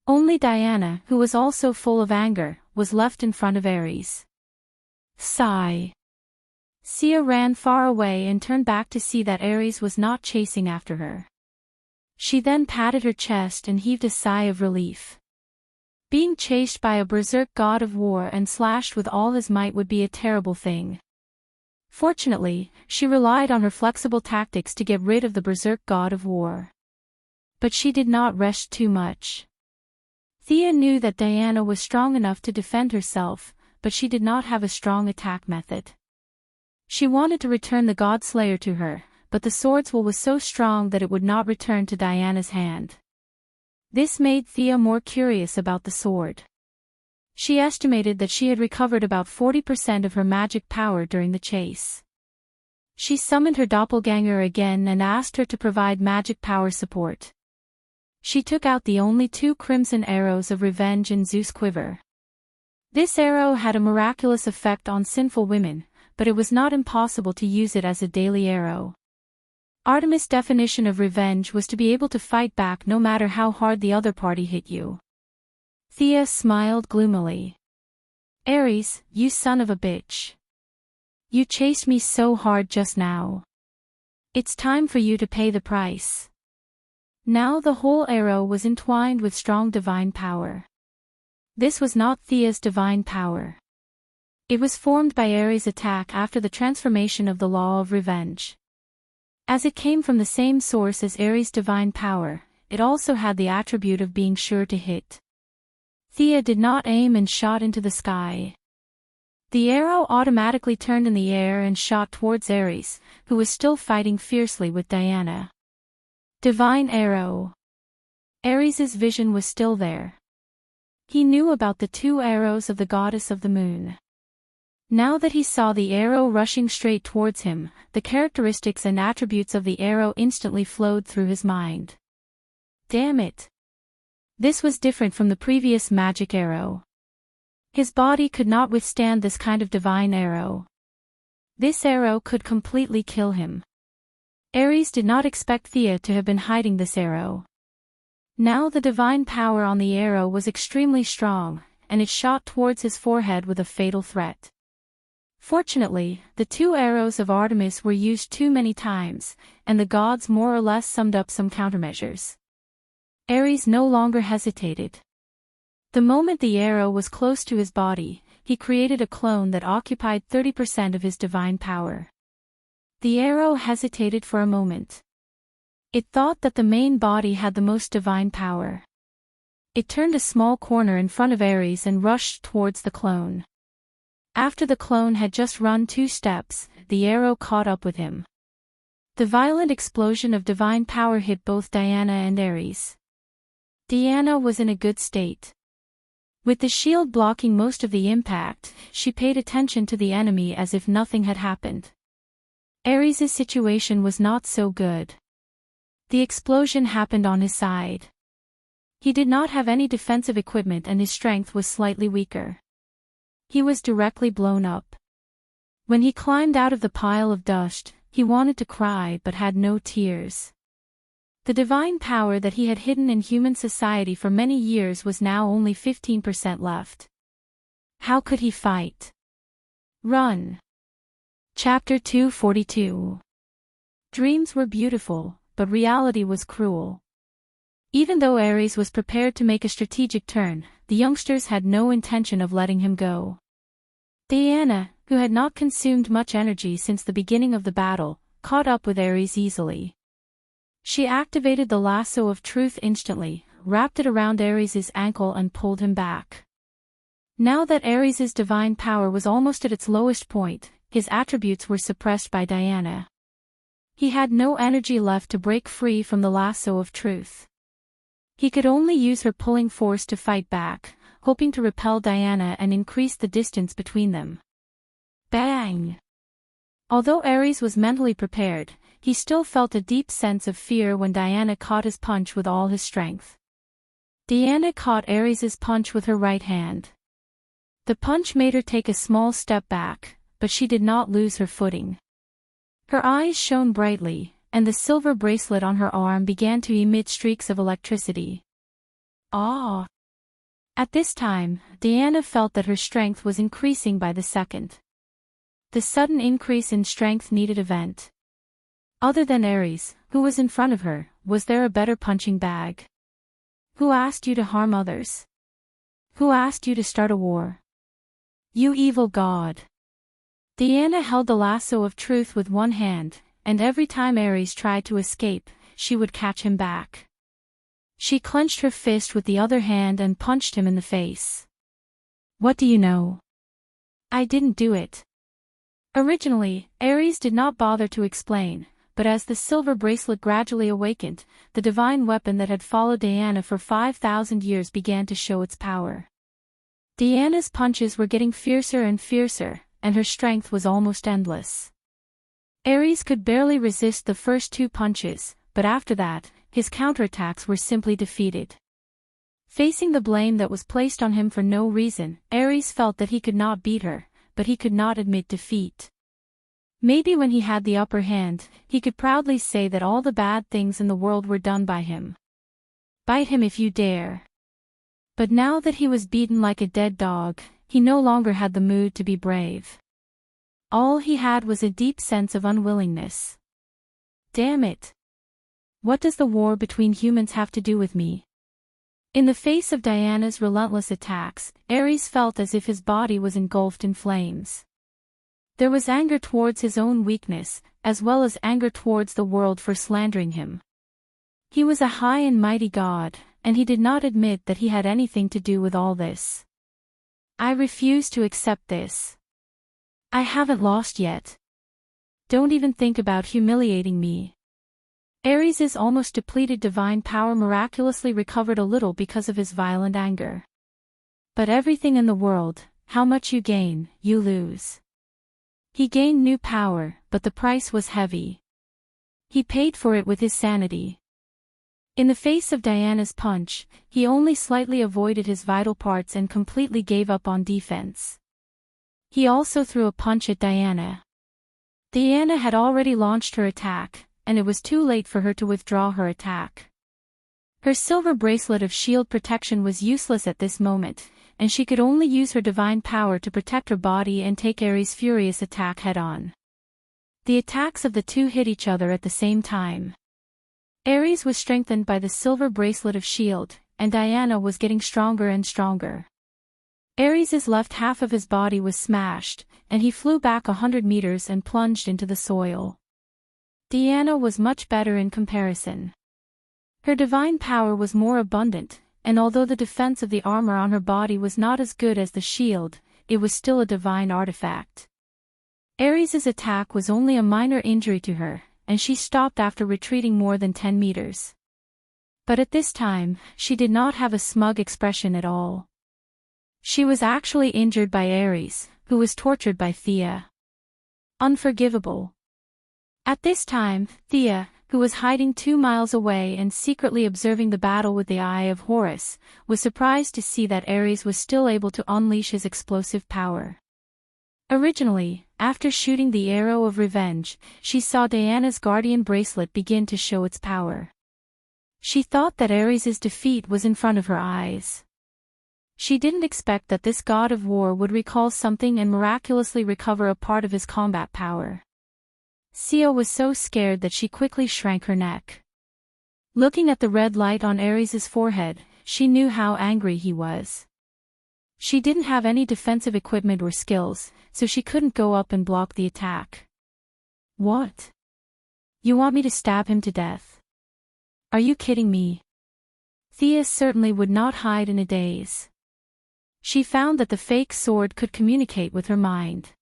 Only Diana, who was also full of anger, was left in front of Ares. Sigh. Sia ran far away and turned back to see that Ares was not chasing after her. She then patted her chest and heaved a sigh of relief. Being chased by a berserk god of war and slashed with all his might would be a terrible thing. Fortunately, she relied on her flexible tactics to get rid of the berserk god of war. But she did not rest too much. Thea knew that Diana was strong enough to defend herself, but she did not have a strong attack method. She wanted to return the God Slayer to her, but the sword's will was so strong that it would not return to Diana's hand. This made Thea more curious about the sword. She estimated that she had recovered about 40% of her magic power during the chase. She summoned her doppelganger again and asked her to provide magic power support. She took out the only 2 crimson arrows of revenge in Zeus' quiver. This arrow had a miraculous effect on sinful women, but it was not impossible to use it as a daily arrow. Artemis' definition of revenge was to be able to fight back no matter how hard the other party hit you. Thea smiled gloomily. Ares, you son of a bitch. You chased me so hard just now. It's time for you to pay the price. Now the whole arrow was entwined with strong divine power. This was not Thea's divine power. It was formed by Ares' attack after the transformation of the law of revenge. As it came from the same source as Ares' divine power, it also had the attribute of being sure to hit. Thea did not aim and shot into the sky. The arrow automatically turned in the air and shot towards Ares, who was still fighting fiercely with Diana. Divine arrow. Ares's vision was still there. He knew about the 2 arrows of the goddess of the moon. Now that he saw the arrow rushing straight towards him, the characteristics and attributes of the arrow instantly flowed through his mind. Damn it! This was different from the previous magic arrow. His body could not withstand this kind of divine arrow. This arrow could completely kill him. Ares did not expect Thea to have been hiding this arrow. Now the divine power on the arrow was extremely strong, and it shot towards his forehead with a fatal threat. Fortunately, the 2 arrows of Artemis were used too many times, and the gods more or less summed up some countermeasures. Ares no longer hesitated. The moment the arrow was close to his body, he created a clone that occupied 30% of his divine power. The arrow hesitated for a moment. It thought that the main body had the most divine power. It turned a small corner in front of Ares and rushed towards the clone. After the clone had just run 2 steps, the arrow caught up with him. The violent explosion of divine power hit both Diana and Ares. Diana was in a good state. With the shield blocking most of the impact, she paid attention to the enemy as if nothing had happened. Ares' situation was not so good. The explosion happened on his side. He did not have any defensive equipment and his strength was slightly weaker. He was directly blown up. When he climbed out of the pile of dust, he wanted to cry but had no tears. The divine power that he had hidden in human society for many years was now only 15% left. How could he fight? Run. Chapter 242. Dreams were beautiful, but reality was cruel. Even though Ares was prepared to make a strategic turn, the youngsters had no intention of letting him go. Diana, who had not consumed much energy since the beginning of the battle, caught up with Ares easily. She activated the lasso of truth instantly, wrapped it around Ares' ankle and pulled him back. Now that Ares' divine power was almost at its lowest point, his attributes were suppressed by Diana. He had no energy left to break free from the lasso of truth. He could only use her pulling force to fight back, hoping to repel Diana and increase the distance between them. Bang! Although Ares was mentally prepared, he still felt a deep sense of fear when Diana caught his punch with all his strength. Diana caught Ares' punch with her right hand. The punch made her take a small step back, but she did not lose her footing. Her eyes shone brightly, and the silver bracelet on her arm began to emit streaks of electricity. Ah! At this time, Diana felt that her strength was increasing by the second. The sudden increase in strength needed a vent. Other than Ares, who was in front of her, was there a better punching bag? Who asked you to harm others? Who asked you to start a war? You evil god! Diana held the lasso of truth with one hand, and every time Ares tried to escape, she would catch him back. She clenched her fist with the other hand and punched him in the face. What do you know? I didn't do it. Originally, Ares did not bother to explain, but as the silver bracelet gradually awakened, the divine weapon that had followed Diana for 5,000 years began to show its power. Diana's punches were getting fiercer and fiercer, and her strength was almost endless. Ares could barely resist the first 2 punches, but after that, his counterattacks were simply defeated. Facing the blame that was placed on him for no reason, Ares felt that he could not beat her, but he could not admit defeat. Maybe when he had the upper hand, he could proudly say that all the bad things in the world were done by him. Bite him if you dare. But now that he was beaten like a dead dog, he no longer had the mood to be brave. All he had was a deep sense of unwillingness. Damn it! What does the war between humans have to do with me? In the face of Diana's relentless attacks, Ares felt as if his body was engulfed in flames. There was anger towards his own weakness, as well as anger towards the world for slandering him. He was a high and mighty god, and he did not admit that he had anything to do with all this. I refuse to accept this. I haven't lost yet. Don't even think about humiliating me. Ares' almost depleted divine power miraculously recovered a little because of his violent anger. But everything in the world, how much you gain, you lose. He gained new power, but the price was heavy. He paid for it with his sanity. In the face of Diana's punch, he only slightly avoided his vital parts and completely gave up on defense. He also threw a punch at Diana. Diana had already launched her attack, and it was too late for her to withdraw her attack. Her silver bracelet of shield protection was useless at this moment, and she could only use her divine power to protect her body and take Ares' furious attack head-on. The attacks of the two hit each other at the same time. Ares was strengthened by the silver bracelet of shield, and Diana was getting stronger and stronger. Ares' left half of his body was smashed, and he flew back 100 meters and plunged into the soil. Diana was much better in comparison. Her divine power was more abundant, and although the defense of the armor on her body was not as good as the shield, it was still a divine artifact. Ares' attack was only a minor injury to her, and she stopped after retreating more than 10 meters. But at this time, she did not have a smug expression at all. She was actually injured by Ares, who was tortured by Thea. Unforgivable. At this time, Thea, who was hiding 2 miles away and secretly observing the battle with the Eye of Horus, was surprised to see that Ares was still able to unleash his explosive power. Originally, after shooting the arrow of revenge, she saw Diana's guardian bracelet begin to show its power. She thought that Ares' defeat was in front of her eyes. She didn't expect that this god of war would recall something and miraculously recover a part of his combat power. Sia was so scared that she quickly shrank her neck. Looking at the red light on Ares' forehead, she knew how angry he was. She didn't have any defensive equipment or skills, so she couldn't go up and block the attack. What? You want me to stab him to death? Are you kidding me? Thea certainly would not hide in a daze. She found that the fake sword could communicate with her mind.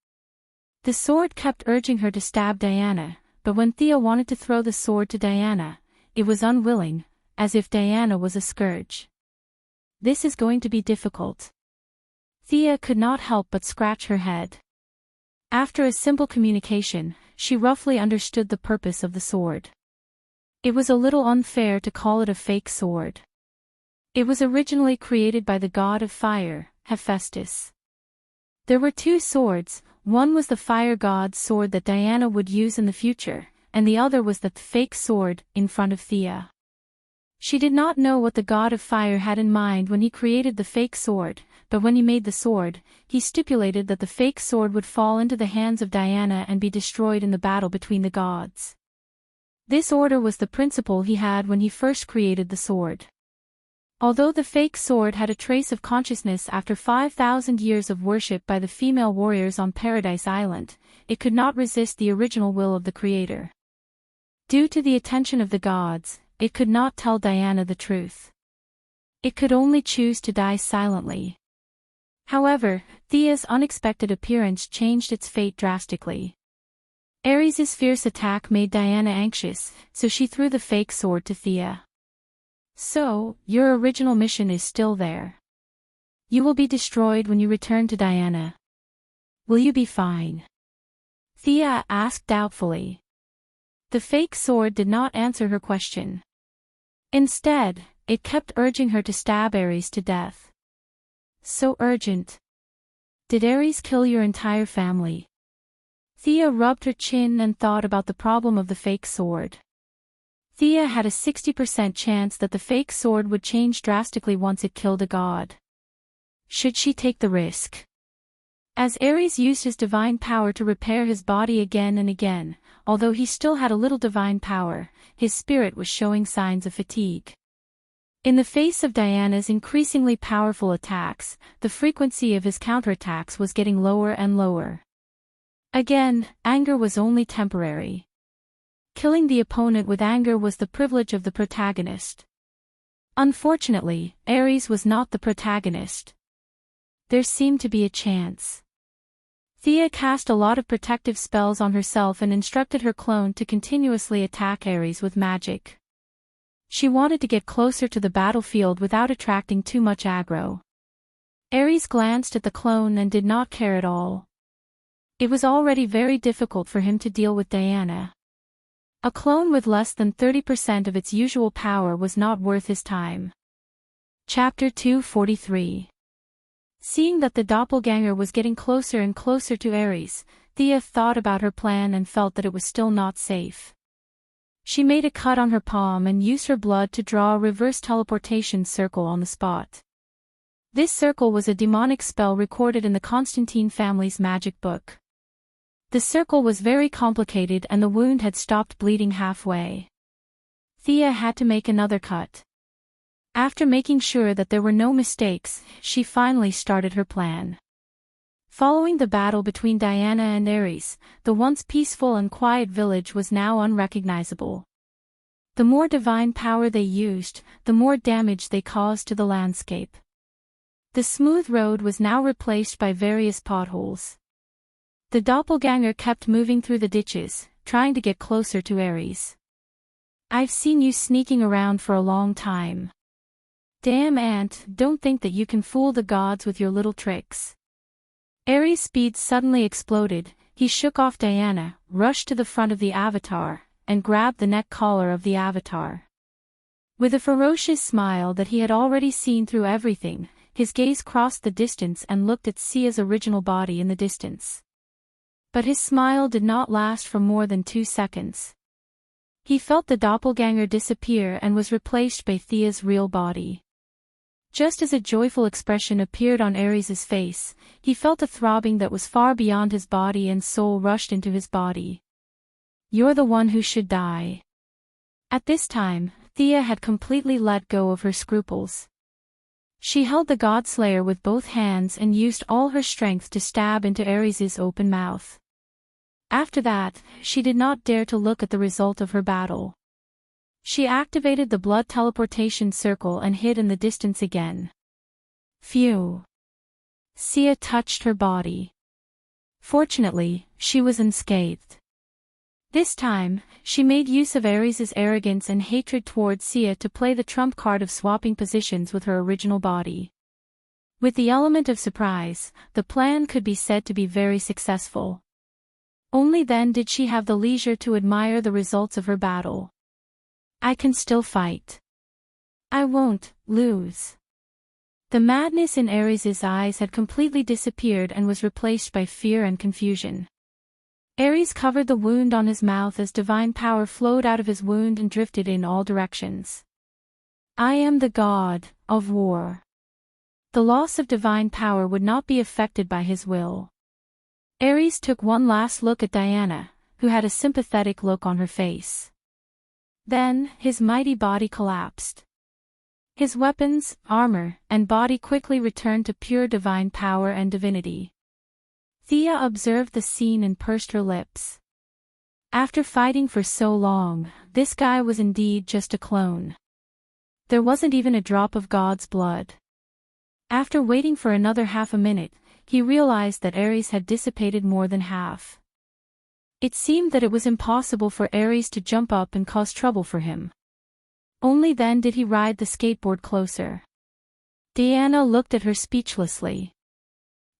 The sword kept urging her to stab Diana, but when Thea wanted to throw the sword to Diana, it was unwilling, as if Diana was a scourge. This is going to be difficult. Thea could not help but scratch her head. After a simple communication, she roughly understood the purpose of the sword. It was a little unfair to call it a fake sword. It was originally created by the god of fire, Hephaestus. There were 2 swords. One was the fire god's sword that Diana would use in the future, and the other was the fake sword in front of Thea. She did not know what the god of fire had in mind when he created the fake sword, but when he made the sword, he stipulated that the fake sword would fall into the hands of Diana and be destroyed in the battle between the gods. This order was the principle he had when he first created the sword. Although the fake sword had a trace of consciousness after 5,000 years of worship by the female warriors on Paradise Island, it could not resist the original will of the creator. Due to the attention of the gods, it could not tell Diana the truth. It could only choose to die silently. However, Thea's unexpected appearance changed its fate drastically. Ares' fierce attack made Diana anxious, so she threw the fake sword to Thea. So, your original mission is still there. You will be destroyed when you return to Diana. Will you be fine? Thea asked doubtfully. The fake sword did not answer her question. Instead, it kept urging her to stab Ares to death. So urgent. Did Ares kill your entire family? Thea rubbed her chin and thought about the problem of the fake sword. Thea had a 60% chance that the fake sword would change drastically once it killed a god. Should she take the risk? As Ares used his divine power to repair his body again and again, although he still had a little divine power, his spirit was showing signs of fatigue. In the face of Diana's increasingly powerful attacks, the frequency of his counterattacks was getting lower and lower. Again, anger was only temporary. Killing the opponent with anger was the privilege of the protagonist. Unfortunately, Ares was not the protagonist. There seemed to be a chance. Thea cast a lot of protective spells on herself and instructed her clone to continuously attack Ares with magic. She wanted to get closer to the battlefield without attracting too much aggro. Ares glanced at the clone and did not care at all. It was already very difficult for him to deal with Diana. A clone with less than 30% of its usual power was not worth his time. Chapter 243. Seeing that the doppelganger was getting closer and closer to Ares, Thea thought about her plan and felt that it was still not safe. She made a cut on her palm and used her blood to draw a reverse teleportation circle on the spot. This circle was a demonic spell recorded in the Constantine family's magic book. The circle was very complicated and the wound had stopped bleeding halfway. Thea had to make another cut. After making sure that there were no mistakes, she finally started her plan. Following the battle between Diana and Ares, the once peaceful and quiet village was now unrecognizable. The more divine power they used, the more damage they caused to the landscape. The smooth road was now replaced by various potholes. The doppelganger kept moving through the ditches, trying to get closer to Ares. "I've seen you sneaking around for a long time. Damn ant, don't think that you can fool the gods with your little tricks." Ares' speed suddenly exploded. He shook off Diana, rushed to the front of the avatar, and grabbed the neck collar of the avatar. With a ferocious smile that he had already seen through everything, his gaze crossed the distance and looked at Sia's original body in the distance. But his smile did not last for more than 2 seconds. He felt the doppelganger disappear and was replaced by Thea's real body. Just as a joyful expression appeared on Ares' face, he felt a throbbing that was far beyond his body and soul rushed into his body. "You're the one who should die." At this time, Thea had completely let go of her scruples. She held the Godslayer with both hands and used all her strength to stab into Ares' open mouth. After that, she did not dare to look at the result of her battle. She activated the blood teleportation circle and hid in the distance again. Phew. Sia touched her body. Fortunately, she was unscathed. This time, she made use of Ares' arrogance and hatred towards Sia to play the trump card of swapping positions with her original body. With the element of surprise, the plan could be said to be very successful. Only then did she have the leisure to admire the results of her battle. "I can still fight. I won't lose." The madness in Ares' eyes had completely disappeared and was replaced by fear and confusion. Ares covered the wound on his mouth as divine power flowed out of his wound and drifted in all directions. "I am the god of war." The loss of divine power would not be affected by his will. Ares took one last look at Diana, who had a sympathetic look on her face. Then, his mighty body collapsed. His weapons, armor, and body quickly returned to pure divine power and divinity. Thea observed the scene and pursed her lips. After fighting for so long, this guy was indeed just a clone. There wasn't even a drop of God's blood. After waiting for another half a minute, he realized that Ares had dissipated more than half. It seemed that it was impossible for Ares to jump up and cause trouble for him. Only then did he ride the skateboard closer. Diana looked at her speechlessly.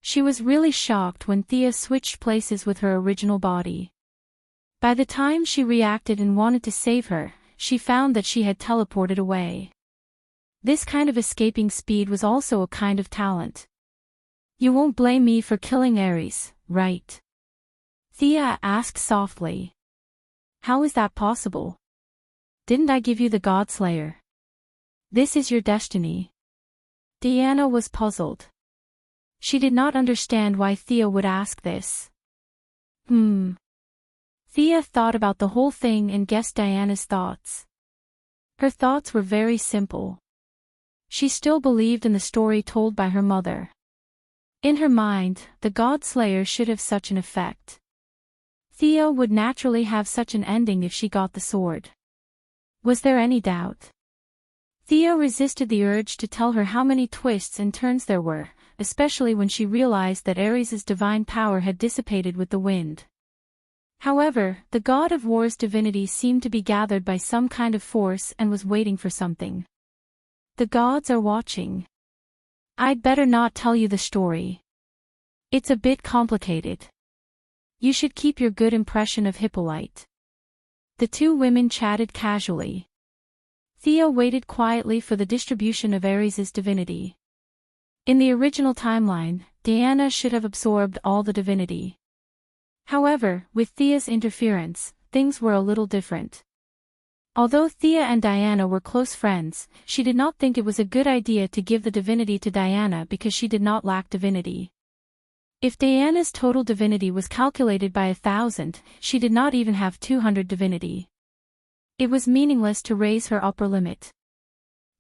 She was really shocked when Thea switched places with her original body. By the time she reacted and wanted to save her, she found that she had teleported away. This kind of escaping speed was also a kind of talent. "You won't blame me for killing Ares, right?" Thea asked softly. "How is that possible? Didn't I give you the Godslayer? This is your destiny." Diana was puzzled. She did not understand why Thea would ask this. Thea thought about the whole thing and guessed Diana's thoughts. Her thoughts were very simple. She still believed in the story told by her mother. In her mind, the Godslayer should have such an effect. Thea would naturally have such an ending if she got the sword. Was there any doubt? Thea resisted the urge to tell her how many twists and turns there were, especially when she realized that Ares's divine power had dissipated with the wind. However, the god of war's divinity seemed to be gathered by some kind of force and was waiting for something. The gods are watching. I'd better not tell you the story. It's a bit complicated. You should keep your good impression of Hippolyte. The two women chatted casually. Thea waited quietly for the distribution of Ares's divinity. In the original timeline, Diana should have absorbed all the divinity. However, with Thea's interference, things were a little different. Although Thea and Diana were close friends, she did not think it was a good idea to give the divinity to Diana because she did not lack divinity. If Diana's total divinity was calculated by 1,000, she did not even have 200 divinity. It was meaningless to raise her upper limit.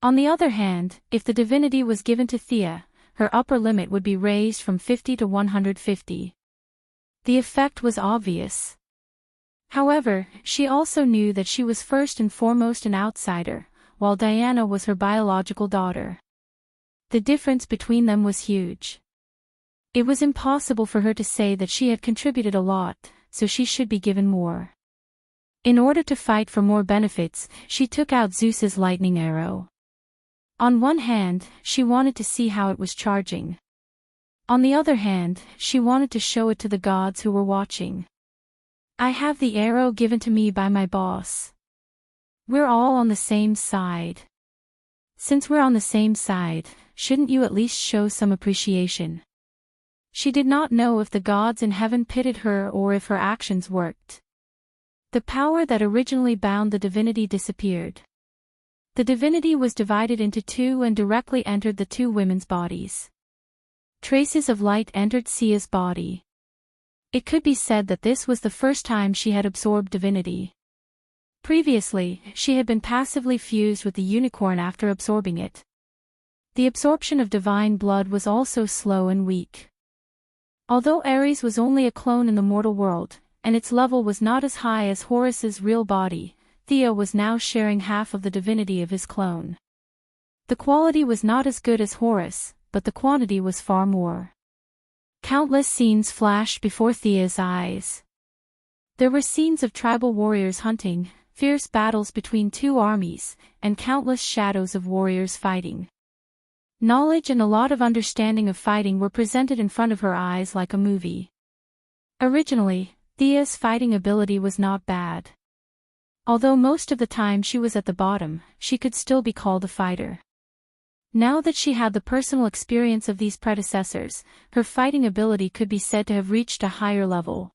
On the other hand, if the divinity was given to Thea, her upper limit would be raised from 50 to 150. The effect was obvious. However, she also knew that she was first and foremost an outsider, while Diana was her biological daughter. The difference between them was huge. It was impossible for her to say that she had contributed a lot, so she should be given more. In order to fight for more benefits, she took out Zeus's lightning arrow. On one hand, she wanted to see how it was charging. On the other hand, she wanted to show it to the gods who were watching. I have the arrow given to me by my boss. We're all on the same side. Since we're on the same side, shouldn't you at least show some appreciation? She did not know if the gods in heaven pitied her or if her actions worked. The power that originally bound the divinity disappeared. The divinity was divided into two and directly entered the two women's bodies. Traces of light entered Sia's body. It could be said that this was the first time she had absorbed divinity. Previously, she had been passively fused with the unicorn after absorbing it. The absorption of divine blood was also slow and weak. Although Ares was only a clone in the mortal world, and its level was not as high as Horus's real body, Thea was now sharing half of the divinity of his clone. The quality was not as good as Horus, but the quantity was far more. Countless scenes flashed before Thea's eyes. There were scenes of tribal warriors hunting, fierce battles between two armies, and countless shadows of warriors fighting. Knowledge and a lot of understanding of fighting were presented in front of her eyes like a movie. Originally, Thea's fighting ability was not bad. Although most of the time she was at the bottom, she could still be called a fighter. Now that she had the personal experience of these predecessors, her fighting ability could be said to have reached a higher level.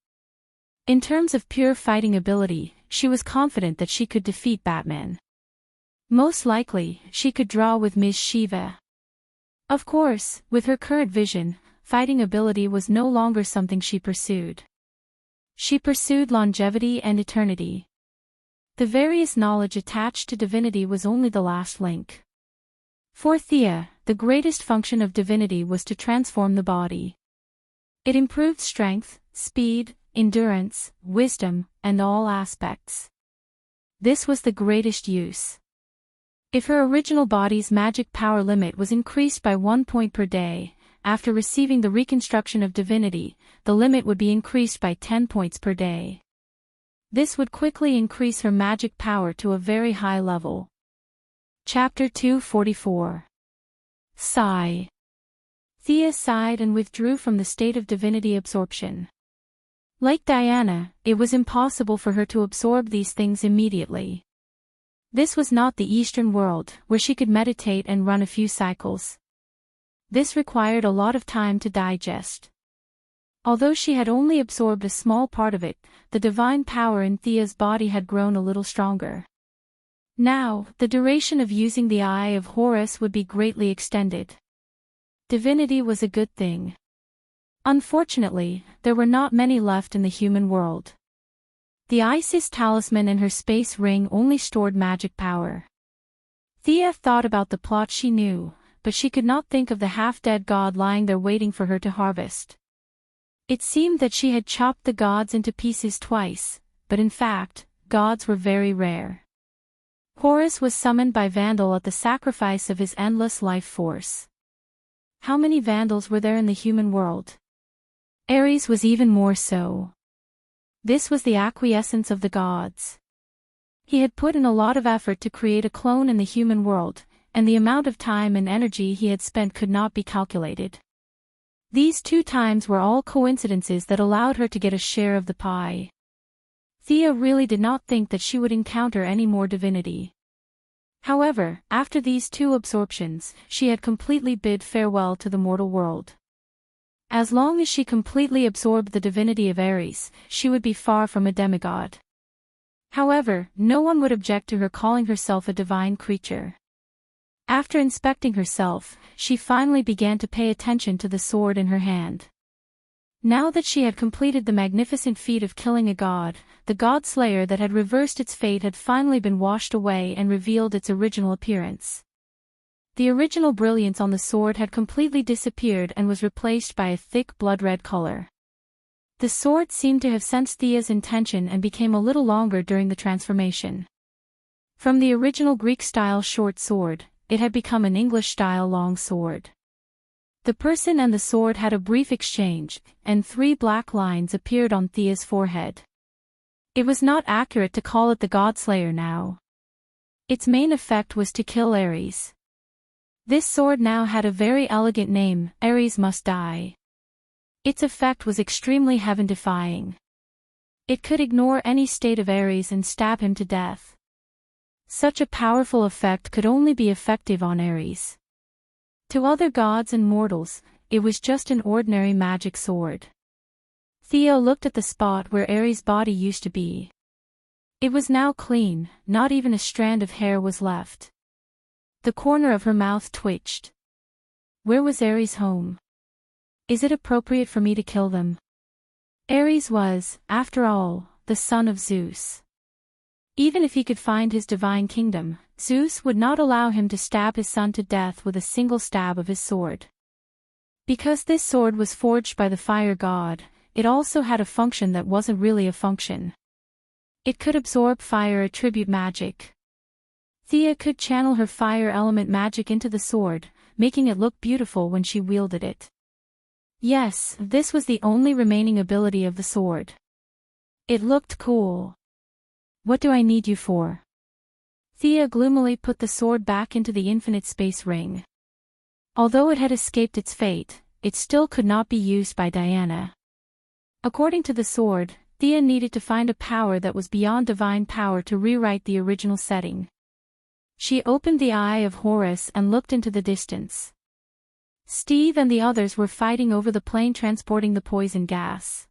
In terms of pure fighting ability, she was confident that she could defeat Batman. Most likely, she could draw with Ms. Shiva. Of course, with her current vision, fighting ability was no longer something she pursued. She pursued longevity and eternity. The various knowledge attached to divinity was only the last link. For Thea, the greatest function of divinity was to transform the body. It improved strength, speed, endurance, wisdom, and all aspects. This was the greatest use. If her original body's magic power limit was increased by 1 point per day, after receiving the reconstruction of divinity, the limit would be increased by 10 points per day. This would quickly increase her magic power to a very high level. Chapter 244. Sigh. Thea sighed and withdrew from the state of divinity absorption. Like Diana, it was impossible for her to absorb these things immediately. This was not the Eastern world, where she could meditate and run a few cycles. This required a lot of time to digest. Although she had only absorbed a small part of it, the divine power in Thea's body had grown a little stronger. Now, the duration of using the Eye of Horus would be greatly extended. Divinity was a good thing. Unfortunately, there were not many left in the human world. The Isis talisman and her space ring only stored magic power. Thea thought about the plot she knew, but she could not think of the half-dead god lying there waiting for her to harvest. It seemed that she had chopped the gods into pieces twice, but in fact, gods were very rare. Horus was summoned by Vandal at the sacrifice of his endless life force. How many Vandals were there in the human world? Ares was even more so. This was the acquiescence of the gods. He had put in a lot of effort to create a clone in the human world, and the amount of time and energy he had spent could not be calculated. These 2 times were all coincidences that allowed her to get a share of the pie. Thea really did not think that she would encounter any more divinity. However, after these 2 absorptions, she had completely bid farewell to the mortal world. As long as she completely absorbed the divinity of Ares, she would be far from a demigod. However, no one would object to her calling herself a divine creature. After inspecting herself, she finally began to pay attention to the sword in her hand. Now that she had completed the magnificent feat of killing a god, the god-slayer that had reversed its fate had finally been washed away and revealed its original appearance. The original brilliance on the sword had completely disappeared and was replaced by a thick blood-red color. The sword seemed to have sensed Thea's intention and became a little longer during the transformation. From the original Greek-style short sword, it had become an English-style long sword. The person and the sword had a brief exchange, and 3 black lines appeared on Thea's forehead. It was not accurate to call it the Godslayer now. Its main effect was to kill Ares. This sword now had a very elegant name, Ares Must Die. Its effect was extremely heaven-defying. It could ignore any state of Ares and stab him to death. Such a powerful effect could only be effective on Ares. To other gods and mortals, it was just an ordinary magic sword. Thea looked at the spot where Ares' body used to be. It was now clean, not even a strand of hair was left. The corner of her mouth twitched. Where was Ares' home? Is it appropriate for me to kill them? Ares was, after all, the son of Zeus. Even if he could find his divine kingdom, Zeus would not allow him to stab his son to death with a single stab of his sword. Because this sword was forged by the fire god, it also had a function that wasn't really a function. It could absorb fire attribute magic. Thea could channel her fire element magic into the sword, making it look beautiful when she wielded it. Yes, this was the only remaining ability of the sword. It looked cool. What do I need you for? Thea gloomily put the sword back into the infinite space ring. Although it had escaped its fate, it still could not be used by Diana. According to the sword, Thea needed to find a power that was beyond divine power to rewrite the original setting. She opened the eye of Horus and looked into the distance. Steve and the others were fighting over the plane transporting the poison gas.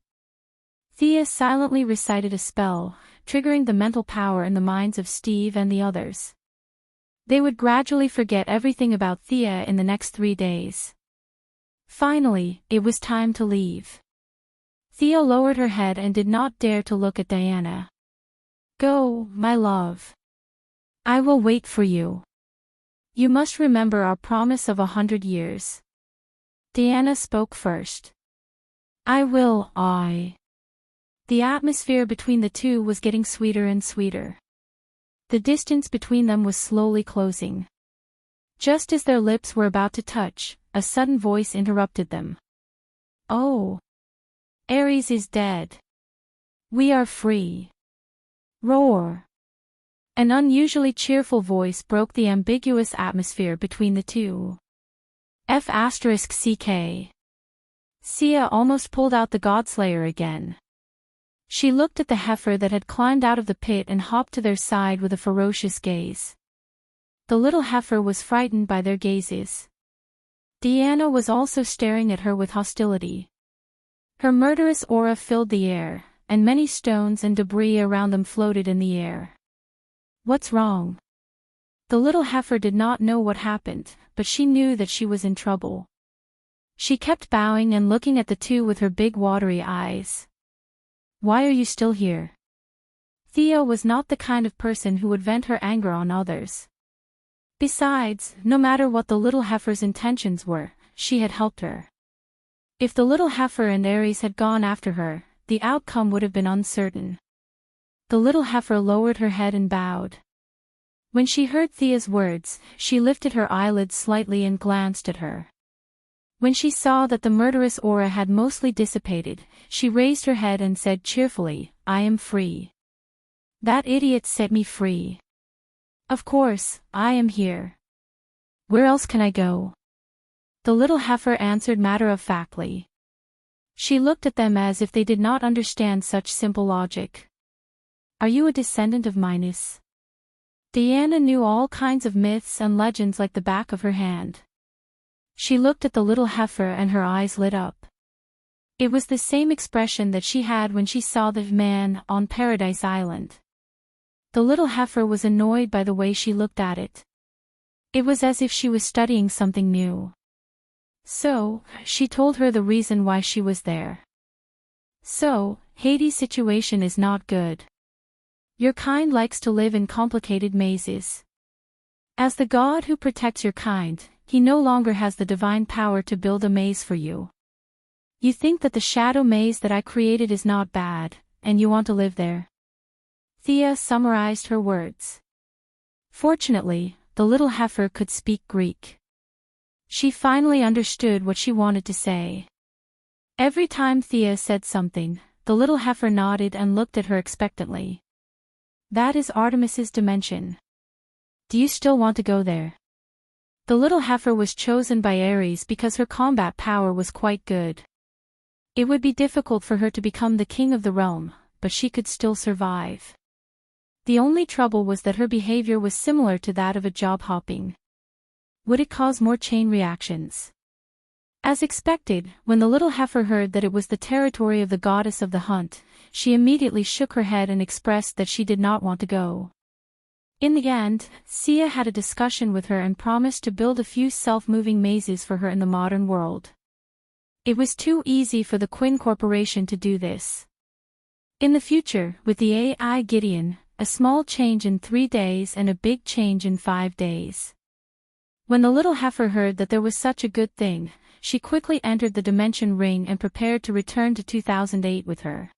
Thea silently recited a spell, triggering the mental power in the minds of Steve and the others. They would gradually forget everything about Thea in the next 3 days. Finally, it was time to leave. Thea lowered her head and did not dare to look at Diana. Go, my love. I will wait for you. You must remember our promise of 100 years. Diana spoke first. I will. The atmosphere between the two was getting sweeter and sweeter. The distance between them was slowly closing. Just as their lips were about to touch, a sudden voice interrupted them. Oh! Ares is dead. We are free. Roar! An unusually cheerful voice broke the ambiguous atmosphere between the two. F***ck. Sia almost pulled out the Godslayer again. She looked at the heifer that had climbed out of the pit and hopped to their side with a ferocious gaze. The little heifer was frightened by their gazes. Diana was also staring at her with hostility. Her murderous aura filled the air, and many stones and debris around them floated in the air. What's wrong? The little heifer did not know what happened, but she knew that she was in trouble. She kept bowing and looking at the two with her big watery eyes. Why are you still here? Thea was not the kind of person who would vent her anger on others. Besides, no matter what the little heifer's intentions were, she had helped her. If the little heifer and Ares had gone after her, the outcome would have been uncertain. The little heifer lowered her head and bowed. When she heard Thea's words, she lifted her eyelids slightly and glanced at her. When she saw that the murderous aura had mostly dissipated, she raised her head and said cheerfully, "I am free. That idiot set me free. Of course, I am here. Where else can I go?" The little heifer answered matter-of-factly. She looked at them as if they did not understand such simple logic. "Are you a descendant of Minos?" Diana knew all kinds of myths and legends like the back of her hand. She looked at the little heifer and her eyes lit up. It was the same expression that she had when she saw the man on Paradise Island. The little heifer was annoyed by the way she looked at it. It was as if she was studying something new. So, she told her the reason why she was there. "So, Hades' situation is not good. Your kind likes to live in complicated mazes. As the god who protects your kind, he no longer has the divine power to build a maze for you. You think that the shadow maze that I created is not bad, and you want to live there." Thea summarized her words. Fortunately, the little heifer could speak Greek. She finally understood what she wanted to say. Every time Thea said something, the little heifer nodded and looked at her expectantly. "That is Artemis's dimension. Do you still want to go there?" The little heifer was chosen by Ares because her combat power was quite good. It would be difficult for her to become the king of the realm, but she could still survive. The only trouble was that her behavior was similar to that of a job hopping. Would it cause more chain reactions? As expected, when the little heifer heard that it was the territory of the goddess of the hunt, she immediately shook her head and expressed that she did not want to go. In the end, Sia had a discussion with her and promised to build a few self-moving mazes for her in the modern world. It was too easy for the Quinn Corporation to do this. In the future, with the AI Gideon, a small change in 3 days and a big change in 5 days. When the little heifer heard that there was such a good thing, she quickly entered the dimension ring and prepared to return to 2008 with her.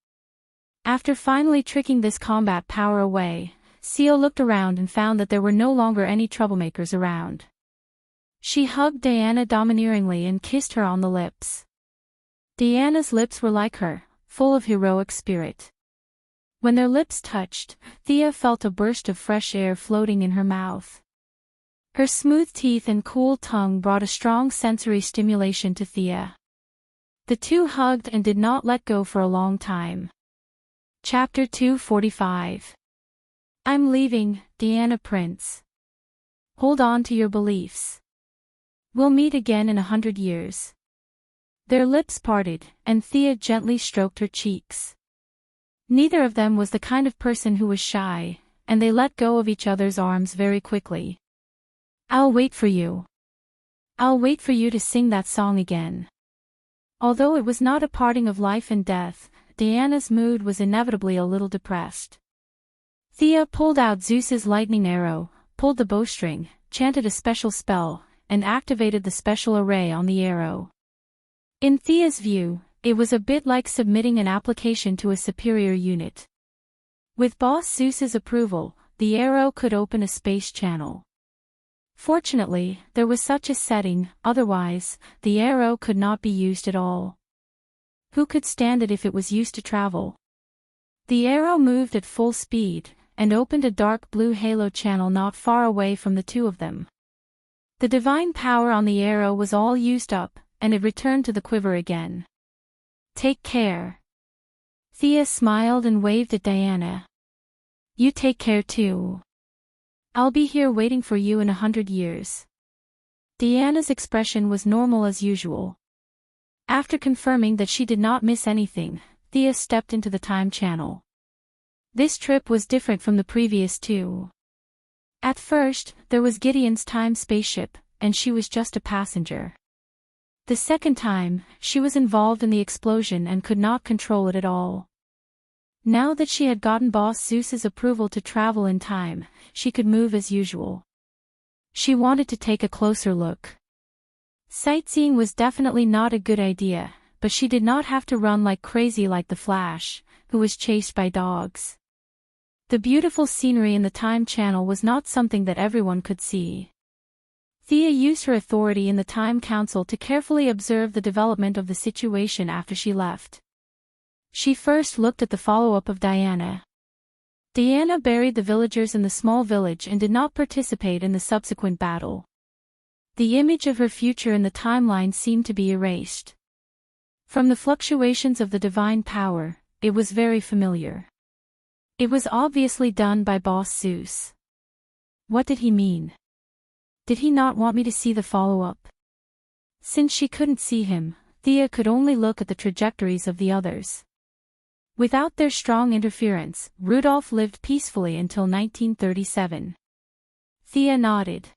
After finally tricking this combat power away, Seal looked around and found that there were no longer any troublemakers around. She hugged Diana domineeringly and kissed her on the lips. Diana's lips were like her, full of heroic spirit. When their lips touched, Thea felt a burst of fresh air floating in her mouth. Her smooth teeth and cool tongue brought a strong sensory stimulation to Thea. The two hugged and did not let go for a long time. Chapter 245. I'm leaving, Diana Prince. Hold on to your beliefs. We'll meet again in 100 years. Their lips parted, and Thea gently stroked her cheeks. Neither of them was the kind of person who was shy, and they let go of each other's arms very quickly. I'll wait for you. I'll wait for you to sing that song again. Although it was not a parting of life and death, Diana's mood was inevitably a little depressed. Thea pulled out Zeus's lightning arrow, pulled the bowstring, chanted a special spell, and activated the special array on the arrow. In Thea's view, it was a bit like submitting an application to a superior unit. With Boss Zeus's approval, the arrow could open a space channel. Fortunately, there was such a setting, otherwise, the arrow could not be used at all. Who could stand it if it was used to travel? The arrow moved at full speed, and opened a dark blue halo channel not far away from the two of them. The divine power on the arrow was all used up, and it returned to the quiver again. Take care. Thea smiled and waved at Diana. You take care too. I'll be here waiting for you in 100 years. Diana's expression was normal as usual. After confirming that she did not miss anything, Thea stepped into the time channel. This trip was different from the previous two. At first, there was Gideon's time spaceship, and she was just a passenger. The second time, she was involved in the explosion and could not control it at all. Now that she had gotten Boss Zeus's approval to travel in time, she could move as usual. She wanted to take a closer look. Sightseeing was definitely not a good idea, but she did not have to run like crazy like the Flash, who was chased by dogs. The beautiful scenery in the time channel was not something that everyone could see. Thea used her authority in the Time Council to carefully observe the development of the situation after she left. She first looked at the follow-up of Diana. Diana buried the villagers in the small village and did not participate in the subsequent battle. The image of her future in the timeline seemed to be erased. From the fluctuations of the divine power, it was very familiar. It was obviously done by Boss Zeus. What did he mean? Did he not want me to see the follow-up? Since she couldn't see him, Thea could only look at the trajectories of the others. Without their strong interference, Rudolph lived peacefully until 1937. Thea nodded.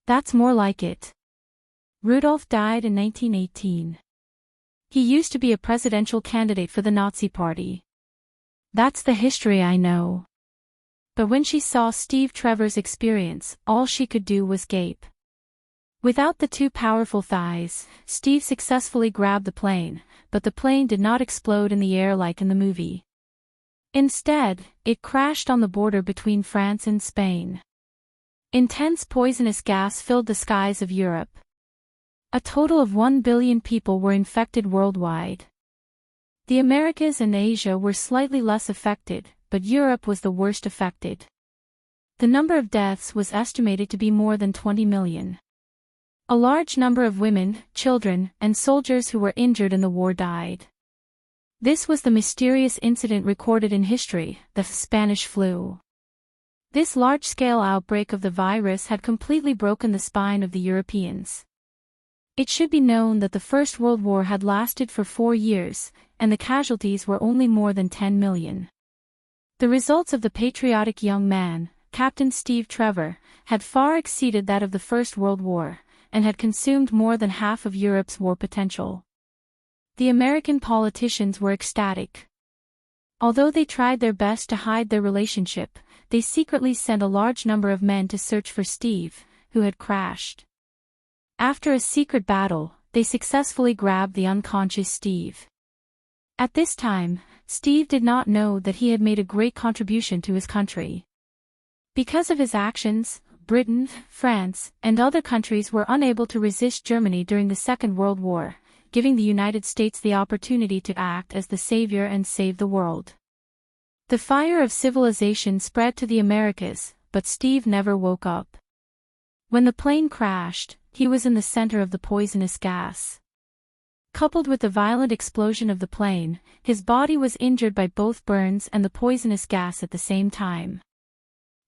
That's more like it. Rudolph died in 1918. He used to be a presidential candidate for the Nazi Party. That's the history I know. But when she saw Steve Trevor's experience, all she could do was gape. Without the two powerful thighs, Steve successfully grabbed the plane, but the plane did not explode in the air like in the movie. Instead, it crashed on the border between France and Spain. Intense poisonous gas filled the skies of Europe. A total of 1 billion people were infected worldwide. The Americas and Asia were slightly less affected, but Europe was the worst affected. The number of deaths was estimated to be more than 20 million. A large number of women, children, and soldiers who were injured in the war died. This was the mysterious incident recorded in history, the Spanish flu. This large-scale outbreak of the virus had completely broken the spine of the Europeans. It should be known that the First World War had lasted for 4 years, and the casualties were only more than 10 million. The results of the patriotic young man, Captain Steve Trevor, had far exceeded that of the First World War, and had consumed more than half of Europe's war potential. The American politicians were ecstatic. Although they tried their best to hide their relationship, they secretly sent a large number of men to search for Steve, who had crashed. After a secret battle, they successfully grabbed the unconscious Steve. At this time, Steve did not know that he had made a great contribution to his country. Because of his actions, Britain, France, and other countries were unable to resist Germany during the Second World War, giving the United States the opportunity to act as the savior and save the world. The fire of civilization spread to the Americas, but Steve never woke up. When the plane crashed, he was in the center of the poisonous gas. Coupled with the violent explosion of the plane, his body was injured by both burns and the poisonous gas at the same time.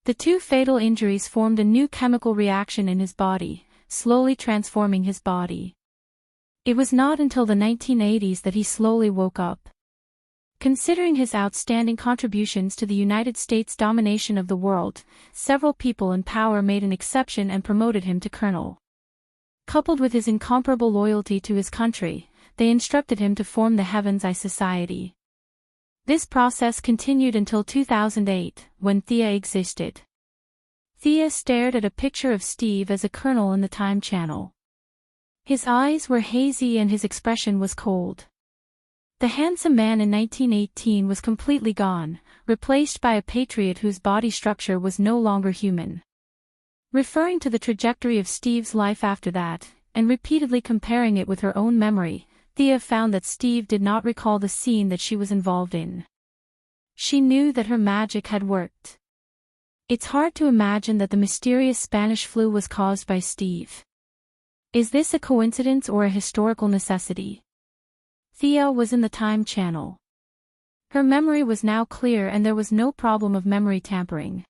The two fatal injuries formed a new chemical reaction in his body, slowly transforming his body. It was not until the 1980s that he slowly woke up. Considering his outstanding contributions to the United States' domination of the world, several people in power made an exception and promoted him to colonel. Coupled with his incomparable loyalty to his country, they instructed him to form the Heaven's Eye Society. This process continued until 2008, when Thea existed. Thea stared at a picture of Steve as a colonel in the Time Channel. His eyes were hazy and his expression was cold. The handsome man in 1918 was completely gone, replaced by a patriot whose body structure was no longer human. Referring to the trajectory of Steve's life after that, and repeatedly comparing it with her own memory, Thea found that Steve did not recall the scene that she was involved in. She knew that her magic had worked. It's hard to imagine that the mysterious Spanish flu was caused by Steve. Is this a coincidence or a historical necessity? Thea was in the Time Channel. Her memory was now clear and there was no problem of memory tampering.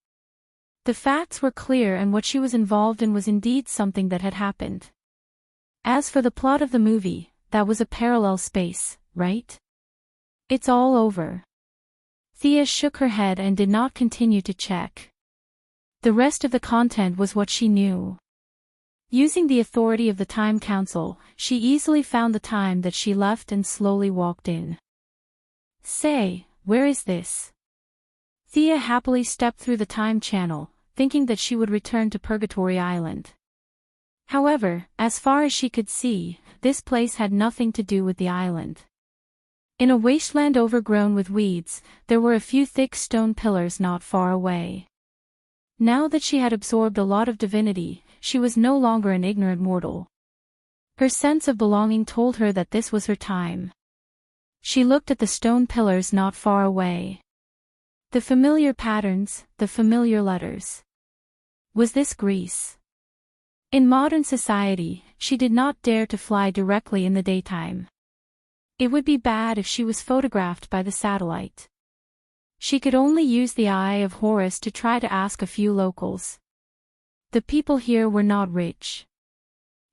The facts were clear and what she was involved in was indeed something that had happened. As for the plot of the movie, that was a parallel space, right? It's all over. Thea shook her head and did not continue to check. The rest of the content was what she knew. Using the authority of the Time Council, she easily found the time that she left and slowly walked in. Say, where is this? Thea happily stepped through the Time Channel, thinking that she would return to Purgatory Island. However, as far as she could see, this place had nothing to do with the island. In a wasteland overgrown with weeds, there were a few thick stone pillars not far away. Now that she had absorbed a lot of divinity, she was no longer an ignorant mortal. Her sense of belonging told her that this was her time. She looked at the stone pillars not far away. The familiar patterns, the familiar letters. Was this Greece? In modern society, she did not dare to fly directly in the daytime. It would be bad if she was photographed by the satellite. She could only use the eye of Horus to try to ask a few locals. The people here were not rich.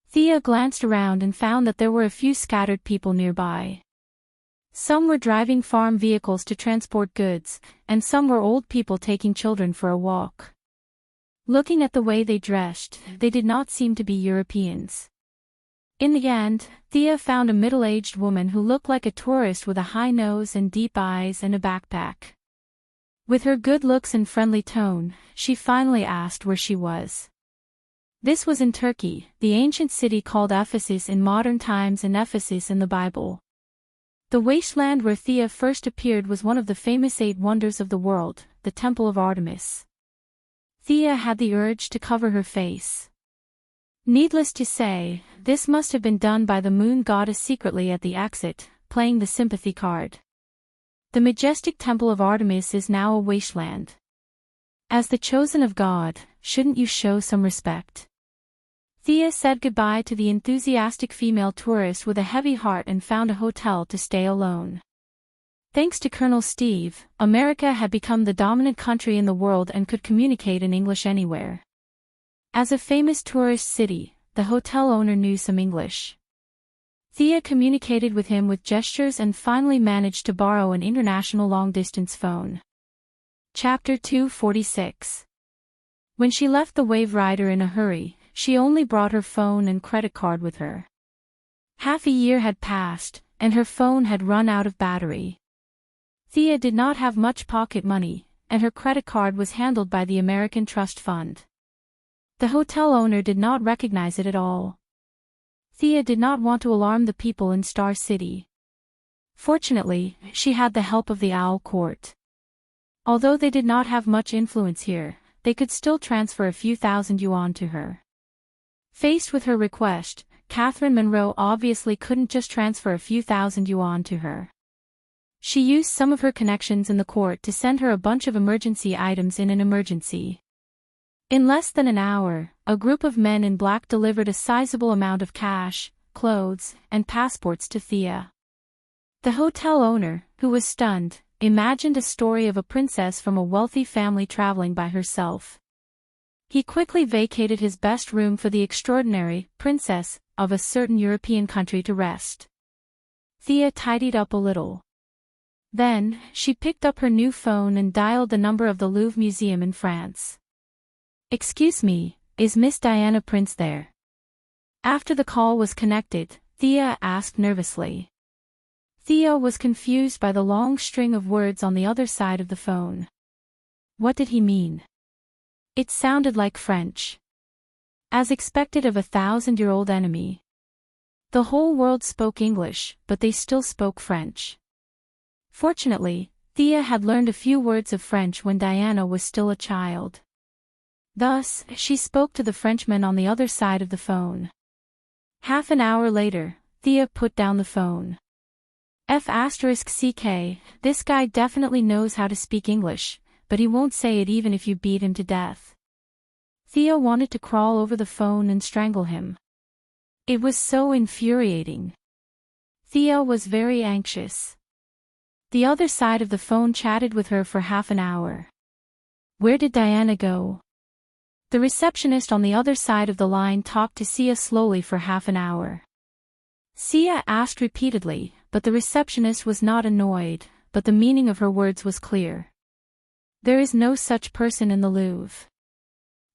Thea glanced around and found that there were a few scattered people nearby. Some were driving farm vehicles to transport goods, and some were old people taking children for a walk. Looking at the way they dressed, they did not seem to be Europeans. In the end, Thea found a middle-aged woman who looked like a tourist with a high nose and deep eyes and a backpack. With her good looks and friendly tone, she finally asked where she was. This was in Turkey, the ancient city called Ephesus in modern times and Ephesus in the Bible. The wasteland where Thea first appeared was one of the famous 8 wonders of the world, the Temple of Artemis. Thea had the urge to cover her face. Needless to say, this must have been done by the moon goddess secretly at the exit, playing the sympathy card. The majestic Temple of Artemis is now a wasteland. As the chosen of God, shouldn't you show some respect? Thea said goodbye to the enthusiastic female tourist with a heavy heart and found a hotel to stay alone. Thanks to Colonel Steve, America had become the dominant country in the world and could communicate in English anywhere. As a famous tourist city, the hotel owner knew some English. Thea communicated with him with gestures and finally managed to borrow an international long-distance phone. Chapter 246. When she left the Wave Rider in a hurry, she only brought her phone and credit card with her. Half a year had passed, and her phone had run out of battery. Thea did not have much pocket money, and her credit card was handled by the American Trust Fund. The hotel owner did not recognize it at all. Thea did not want to alarm the people in Star City. Fortunately, she had the help of the Owl Court. Although they did not have much influence here, they could still transfer a few thousand yuan to her. Faced with her request, Catherine Monroe obviously couldn't just transfer a few thousand yuan to her. She used some of her connections in the court to send her a bunch of emergency items in an emergency. In less than an hour, a group of men in black delivered a sizable amount of cash, clothes, and passports to Thea. The hotel owner, who was stunned, imagined a story of a princess from a wealthy family traveling by herself. He quickly vacated his best room for the extraordinary princess of a certain European country to rest. Thea tidied up a little. Then, she picked up her new phone and dialed the number of the Louvre Museum in France. "Excuse me, is Miss Diana Prince there?" After the call was connected, Thea asked nervously. Thea was confused by the long string of words on the other side of the phone. What did he mean? It sounded like French. As expected of a 1,000-year-old enemy. The whole world spoke English, but they still spoke French. Fortunately, Thea had learned a few words of French when Diana was still a child. Thus, she spoke to the Frenchman on the other side of the phone. Half an hour later, Thea put down the phone. *CK, this guy definitely knows how to speak English, but he won't say it even if you beat him to death. Thea wanted to crawl over the phone and strangle him. It was so infuriating. Thea was very anxious. The other side of the phone chatted with her for half an hour. Where did Diana go? The receptionist on the other side of the line talked to Sia slowly for half an hour. Sia asked repeatedly, but the receptionist was not annoyed, but the meaning of her words was clear. There is no such person in the Louvre.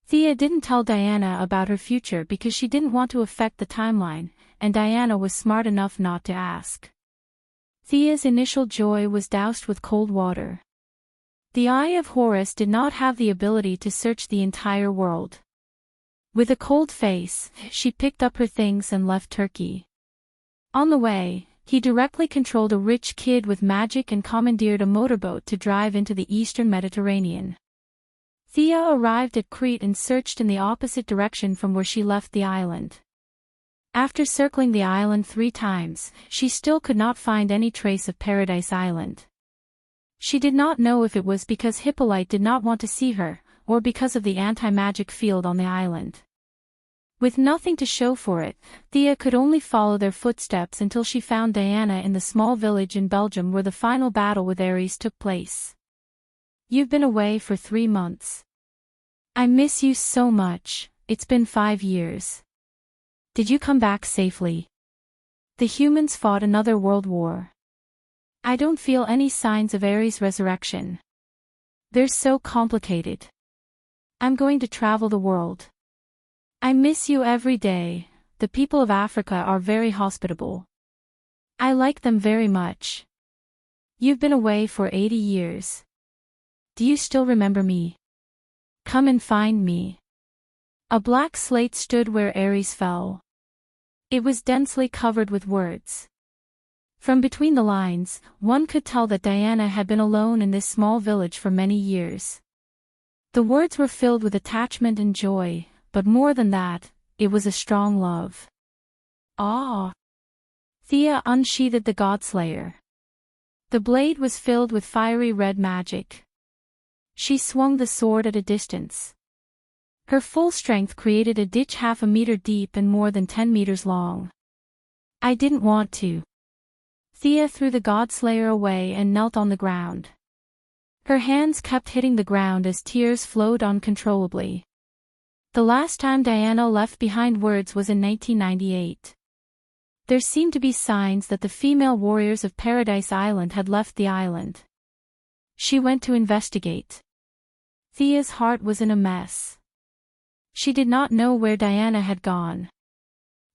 Thea didn't tell Diana about her future because she didn't want to affect the timeline, and Diana was smart enough not to ask. Thea's initial joy was doused with cold water. The Eye of Horus did not have the ability to search the entire world. With a cold face, she picked up her things and left Turkey. On the way, he directly controlled a rich kid with magic and commandeered a motorboat to drive into the eastern Mediterranean. Thea arrived at Crete and searched in the opposite direction from where she left the island. After circling the island 3 times, she still could not find any trace of Paradise Island. She did not know if it was because Hippolyte did not want to see her, or because of the anti-magic field on the island. With nothing to show for it, Thea could only follow their footsteps until she found Diana in the small village in Belgium where the final battle with Ares took place. "You've been away for 3 months. I miss you so much, it's been 5 years. Did you come back safely? The humans fought another world war. I don't feel any signs of Ares' resurrection. They're so complicated. I'm going to travel the world. I miss you every day. The people of Africa are very hospitable. I like them very much. You've been away for 80 years. Do you still remember me? Come and find me." A black slate stood where Ares fell. It was densely covered with words. From between the lines, one could tell that Diana had been alone in this small village for many years. The words were filled with attachment and joy, but more than that, it was a strong love. Ah! Thea unsheathed the Godslayer. The blade was filled with fiery red magic. She swung the sword at a distance. Her full strength created a ditch half a meter deep and more than 10 meters long. "I didn't want to." Thea threw the Godslayer away and knelt on the ground. Her hands kept hitting the ground as tears flowed uncontrollably. The last time Diana left behind words was in 1998. There seemed to be signs that the female warriors of Paradise Island had left the island. She went to investigate. Thea's heart was in a mess. She did not know where Diana had gone.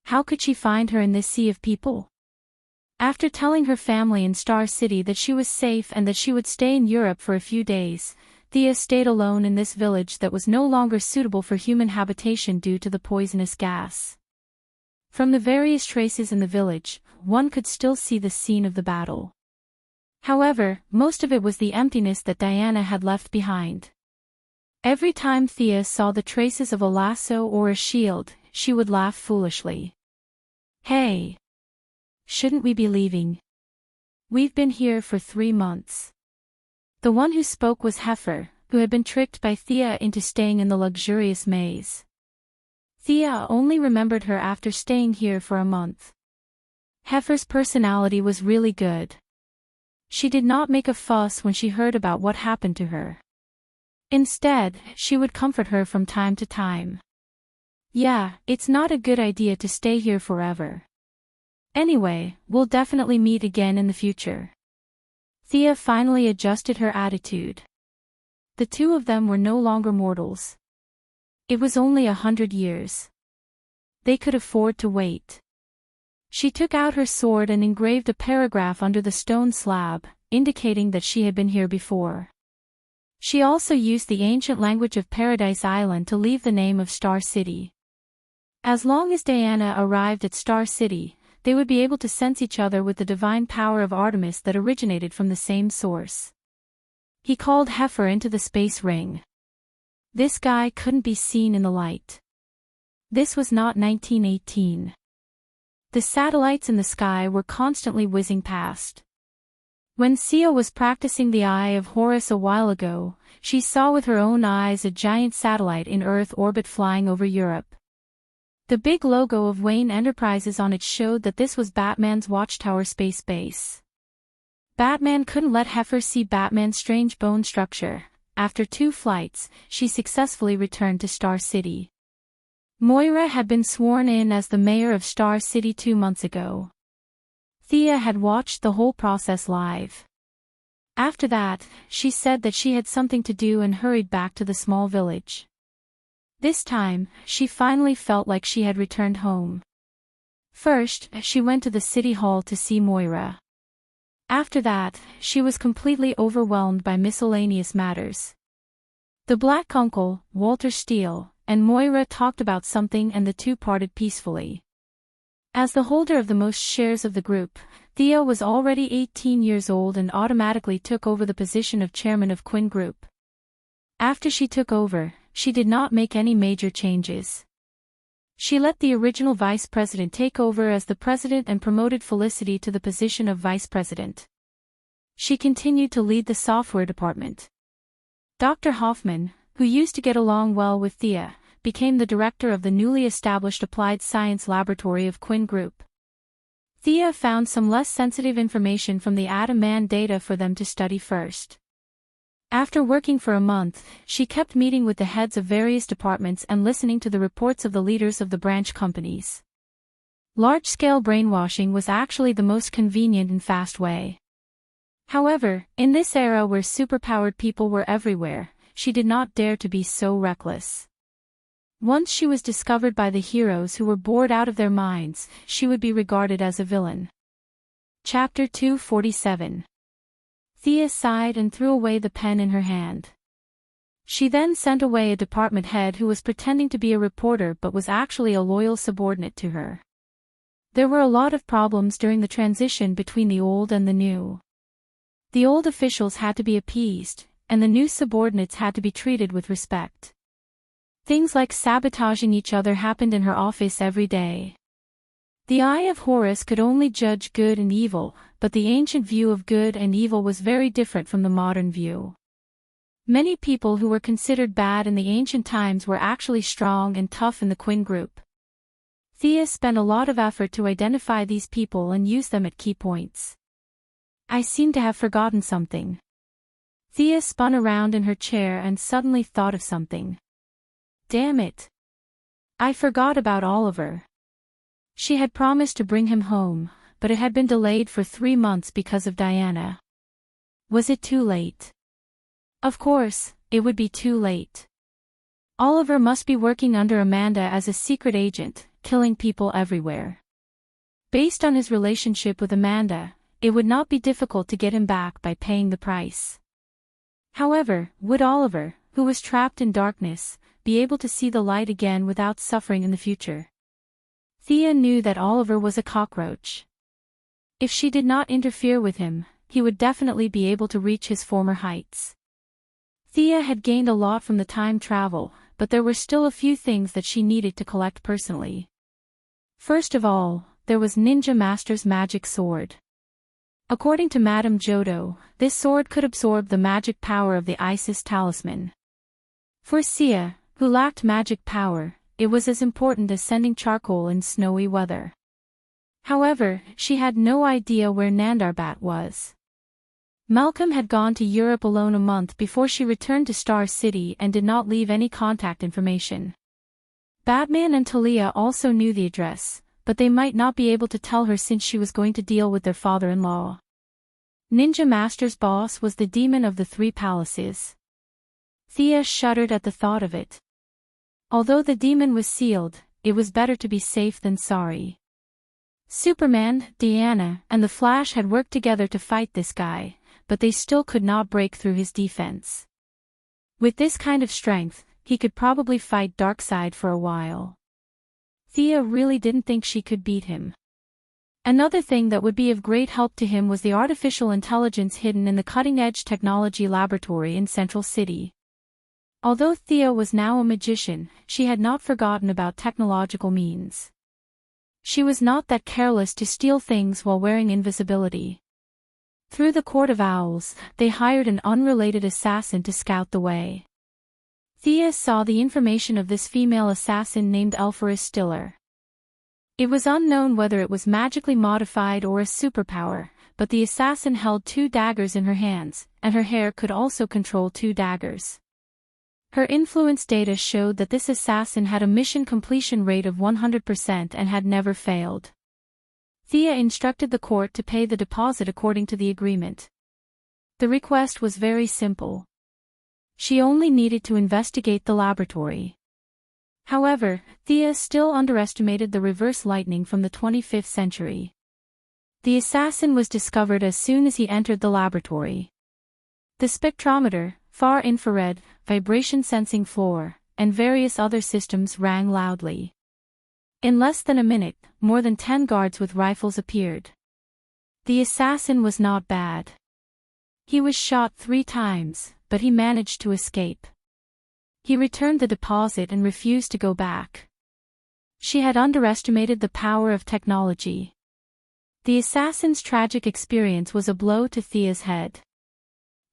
How could she find her in this sea of people? After telling her family in Star City that she was safe and that she would stay in Europe for a few days, Thea stayed alone in this village that was no longer suitable for human habitation due to the poisonous gas. From the various traces in the village, one could still see the scene of the battle. However, most of it was the emptiness that Diana had left behind. Every time Thea saw the traces of a lasso or a shield, she would laugh foolishly. "Hey! Shouldn't we be leaving? We've been here for 3 months." The one who spoke was Heifer, who had been tricked by Thea into staying in the luxurious maze. Thea only remembered her after staying here for a month. Heifer's personality was really good. She did not make a fuss when she heard about what happened to her. Instead, she would comfort her from time to time. "Yeah, it's not a good idea to stay here forever. Anyway, we'll definitely meet again in the future." Thea finally adjusted her attitude. The two of them were no longer mortals. It was only 100 years. They could afford to wait. She took out her sword and engraved a paragraph under the stone slab, indicating that she had been here before. She also used the ancient language of Paradise Island to leave the name of Star City. As long as Diana arrived at Star City, they would be able to sense each other with the divine power of Artemis that originated from the same source. He called Heifer into the space ring. This guy couldn't be seen in the light. This was not 1918. The satellites in the sky were constantly whizzing past. When Sia was practicing the Eye of Horus a while ago, she saw with her own eyes a giant satellite in Earth orbit flying over Europe. The big logo of Wayne Enterprises on it showed that this was Batman's Watchtower space base. Batman couldn't let Heifer see Batman's strange bone structure. After 2 flights, she successfully returned to Star City. Moira had been sworn in as the mayor of Star City 2 months ago. Thea had watched the whole process live. After that, she said that she had something to do and hurried back to the small village. This time, she finally felt like she had returned home. First, she went to the city hall to see Moira. After that, she was completely overwhelmed by miscellaneous matters. The Black Uncle, Walter Steele, and Moira talked about something and the two parted peacefully. As the holder of the most shares of the group, Thea was already 18 years old and automatically took over the position of chairman of Quinn Group. After she took over, she did not make any major changes. She let the original vice president take over as the president and promoted Felicity to the position of vice president. She continued to lead the software department. Dr. Hoffman, who used to get along well with Thea, became the director of the newly established Applied Science Laboratory of Quinn Group. Thea found some less sensitive information from the Atom Man data for them to study first. After working for a month, she kept meeting with the heads of various departments and listening to the reports of the leaders of the branch companies. Large-scale brainwashing was actually the most convenient and fast way. However, in this era where superpowered people were everywhere, she did not dare to be so reckless. Once she was discovered by the heroes who were bored out of their minds, she would be regarded as a villain. Chapter 247. Thea sighed and threw away the pen in her hand. She then sent away a department head who was pretending to be a reporter but was actually a loyal subordinate to her. There were a lot of problems during the transition between the old and the new. The old officials had to be appeased, and the new subordinates had to be treated with respect. Things like sabotaging each other happened in her office every day. The eye of Horus could only judge good and evil, but the ancient view of good and evil was very different from the modern view. Many people who were considered bad in the ancient times were actually strong and tough in the Quinn Group. Thea spent a lot of effort to identify these people and use them at key points. I seem to have forgotten something. Thea spun around in her chair and suddenly thought of something. Damn it! I forgot about Oliver. She had promised to bring him home, but it had been delayed for 3 months because of Diana. Was it too late? Of course, it would be too late. Oliver must be working under Amanda as a secret agent, killing people everywhere. Based on his relationship with Amanda, it would not be difficult to get him back by paying the price. However, would Oliver, who was trapped in darkness, be able to see the light again without suffering in the future? Thea knew that Oliver was a cockroach. If she did not interfere with him, he would definitely be able to reach his former heights. Thea had gained a lot from the time travel, but there were still a few things that she needed to collect personally. First of all, there was Ninja Master's magic sword. According to Madame Jodo, this sword could absorb the magic power of the Isis talisman. For Sia, who lacked magic power, it was as important as sending charcoal in snowy weather. However, she had no idea where Nandarbat was. Malcolm had gone to Europe alone a month before she returned to Star City and did not leave any contact information. Batman and Talia also knew the address, but they might not be able to tell her since she was going to deal with their father-in-law. Ninja Master's boss was the demon of the 3 palaces. Thea shuddered at the thought of it. Although the demon was sealed, it was better to be safe than sorry. Superman, Diana, and the Flash had worked together to fight this guy, but they still could not break through his defense. With this kind of strength, he could probably fight Darkseid for a while. Thea really didn't think she could beat him. Another thing that would be of great help to him was the artificial intelligence hidden in the cutting-edge technology laboratory in Central City. Although Thea was now a magician, she had not forgotten about technological means. She was not that careless to steal things while wearing invisibility. Through the Court of Owls, they hired an unrelated assassin to scout the way. Thea saw the information of this female assassin named Elpharis Stiller. It was unknown whether it was magically modified or a superpower, but the assassin held 2 daggers in her hands, and her hair could also control 2 daggers. Her influence data showed that this assassin had a mission completion rate of 100% and had never failed. Thea instructed the court to pay the deposit according to the agreement. The request was very simple. She only needed to investigate the laboratory. However, Thea still underestimated the reverse lightning from the 25th century. The assassin was discovered as soon as he entered the laboratory. The spectrometer, far infrared, vibration sensing floor, and various other systems rang loudly. In less than a minute, more than 10 guards with rifles appeared. The assassin was not bad. He was shot 3 times, but he managed to escape. He returned the deposit and refused to go back. She had underestimated the power of technology. The assassin's tragic experience was a blow to Thea's head.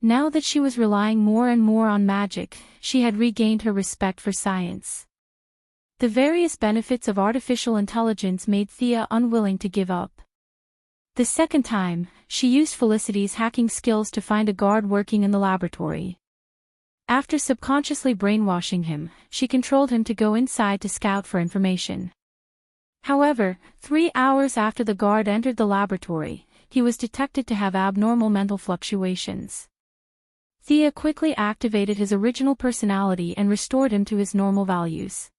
Now that she was relying more and more on magic, she had regained her respect for science. The various benefits of artificial intelligence made Thea unwilling to give up. The second time, she used Felicity's hacking skills to find a guard working in the laboratory. After subconsciously brainwashing him, she controlled him to go inside to scout for information. However, 3 hours after the guard entered the laboratory, he was detected to have abnormal mental fluctuations. Thea quickly activated his original personality and restored him to his normal values.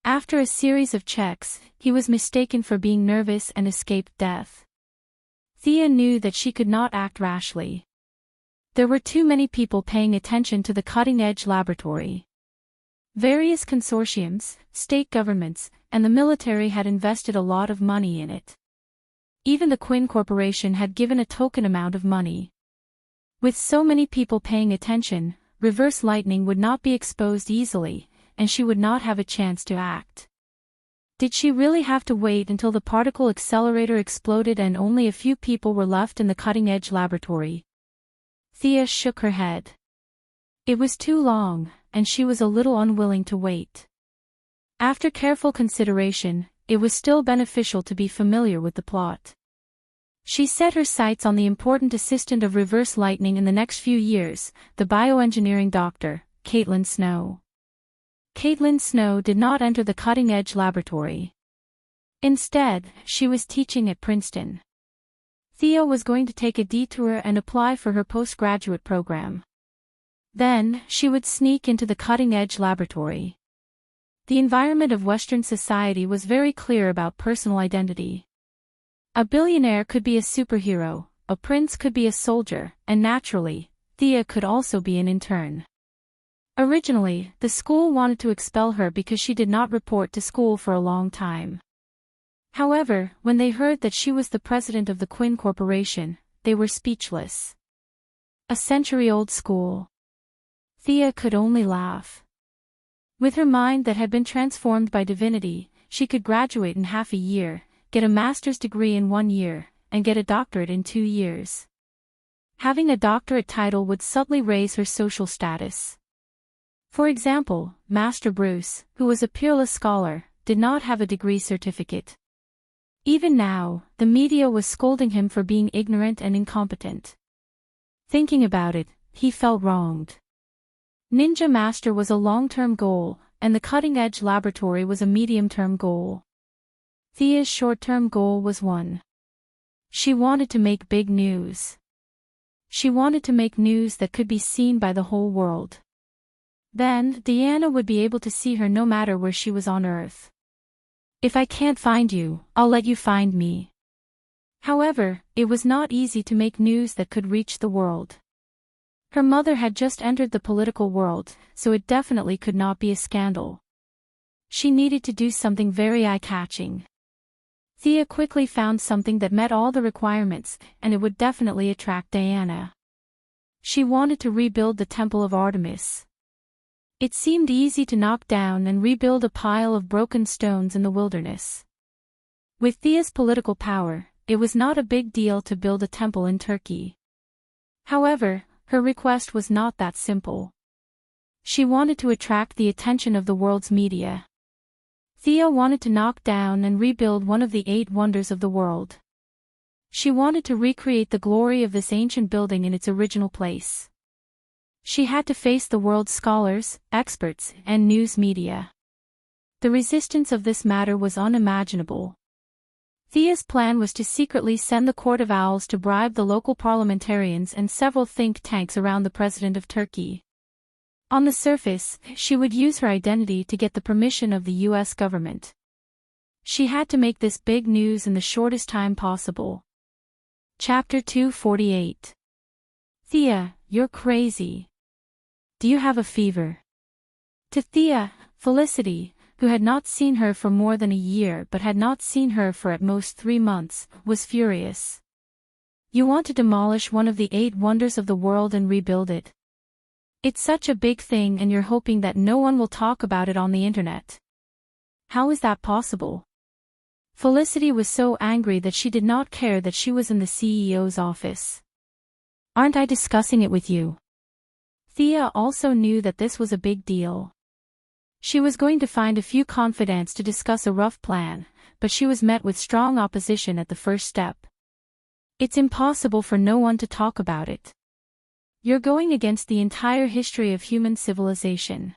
After a series of checks, he was mistaken for being nervous and escaped death. Thea knew that she could not act rashly. There were too many people paying attention to the cutting-edge laboratory. Various consortiums, state governments, and the military had invested a lot of money in it. Even the Quinn Corporation had given a token amount of money. With so many people paying attention, reverse lightning would not be exposed easily, and she would not have a chance to act. Did she really have to wait until the particle accelerator exploded and only a few people were left in the cutting-edge laboratory? Thea shook her head. It was too long, and she was a little unwilling to wait. After careful consideration, it was still beneficial to be familiar with the plot. She set her sights on the important assistant of reverse lightning in the next few years, the bioengineering doctor, Caitlin Snow. Caitlin Snow did not enter the cutting-edge laboratory. Instead, she was teaching at Princeton. Thea was going to take a detour and apply for her postgraduate program. Then, she would sneak into the cutting-edge laboratory. The environment of Western society was very clear about personal identity. A billionaire could be a superhero, a prince could be a soldier, and naturally, Thea could also be an intern. Originally, the school wanted to expel her because she did not report to school for a long time. However, when they heard that she was the president of the Quinn Corporation, they were speechless. A century-old school. Thea could only laugh. With her mind that had been transformed by divinity, she could graduate in half a year, get a master's degree in 1 year, and get a doctorate in 2 years. Having a doctorate title would subtly raise her social status. For example, Master Bruce, who was a peerless scholar, did not have a degree certificate. Even now, the media was scolding him for being ignorant and incompetent. Thinking about it, he felt wronged. Ninja Master was a long-term goal, and the cutting-edge laboratory was a medium-term goal. Thea's short-term goal was one. She wanted to make big news. She wanted to make news that could be seen by the whole world. Then, Diana would be able to see her no matter where she was on Earth. If I can't find you, I'll let you find me. However, it was not easy to make news that could reach the world. Her mother had just entered the political world, so it definitely could not be a scandal. She needed to do something very eye-catching. Thea quickly found something that met all the requirements, and it would definitely attract Diana. She wanted to rebuild the Temple of Artemis. It seemed easy to knock down and rebuild a pile of broken stones in the wilderness. With Thea's political power, it was not a big deal to build a temple in Turkey. However, her request was not that simple. She wanted to attract the attention of the world's media. Thea wanted to knock down and rebuild one of the 8 wonders of the world. She wanted to recreate the glory of this ancient building in its original place. She had to face the world's scholars, experts, and news media. The resistance of this matter was unimaginable. Thea's plan was to secretly send the Court of Owls to bribe the local parliamentarians and several think tanks around the president of Turkey. On the surface, she would use her identity to get the permission of the U.S. government. She had to make this big news in the shortest time possible. Chapter 248. Thea, you're crazy. Do you have a fever? To Thea, Felicity, who had not seen her for more than a year but had not seen her for at most 3 months, was furious. "You want to demolish one of the 8 wonders of the world and rebuild it? It's such a big thing and you're hoping that no one will talk about it on the internet. How is that possible?" Felicity was so angry that she did not care that she was in the CEO's office. "Aren't I discussing it with you?" Thea also knew that this was a big deal. She was going to find a few confidants to discuss a rough plan, but she was met with strong opposition at the first step. "It's impossible for no one to talk about it. You're going against the entire history of human civilization."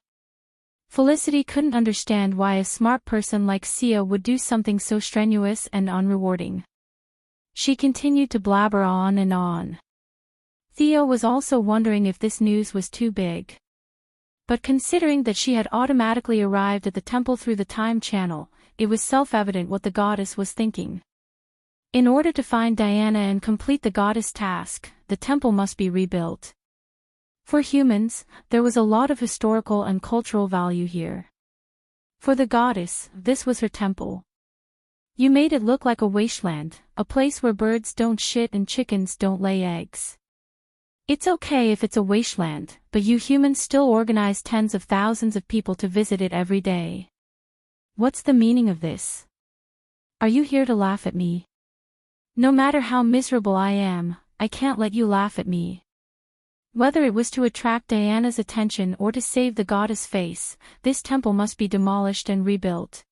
Felicity couldn't understand why a smart person like Sia would do something so strenuous and unrewarding. She continued to blabber on and on. Thea was also wondering if this news was too big. But considering that she had automatically arrived at the temple through the time channel, it was self-evident what the goddess was thinking. In order to find Diana and complete the goddess task, the temple must be rebuilt. For humans, there was a lot of historical and cultural value here. For the goddess, this was her temple. "You made it look like a wasteland, a place where birds don't shit and chickens don't lay eggs. It's okay if it's a wasteland, but you humans still organize tens of thousands of people to visit it every day. What's the meaning of this? Are you here to laugh at me? No matter how miserable I am, I can't let you laugh at me." Whether it was to attract Diana's attention or to save the goddess' face, this temple must be demolished and rebuilt.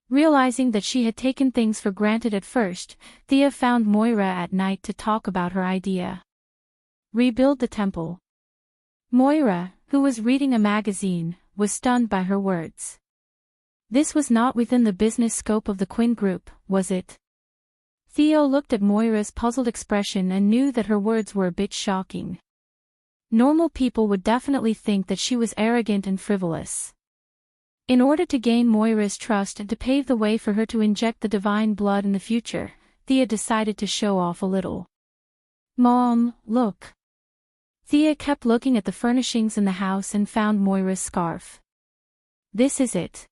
Realizing that she had taken things for granted at first, Thea found Moira at night to talk about her idea. Rebuild the temple. Moira, who was reading a magazine, was stunned by her words. This was not within the business scope of the Quinn Group, was it? Theo looked at Moira's puzzled expression and knew that her words were a bit shocking. Normal people would definitely think that she was arrogant and frivolous. In order to gain Moira's trust and to pave the way for her to inject the divine blood in the future, Thea decided to show off a little. "Mom, look." Thea kept looking at the furnishings in the house and found Moira's scarf. "This is it."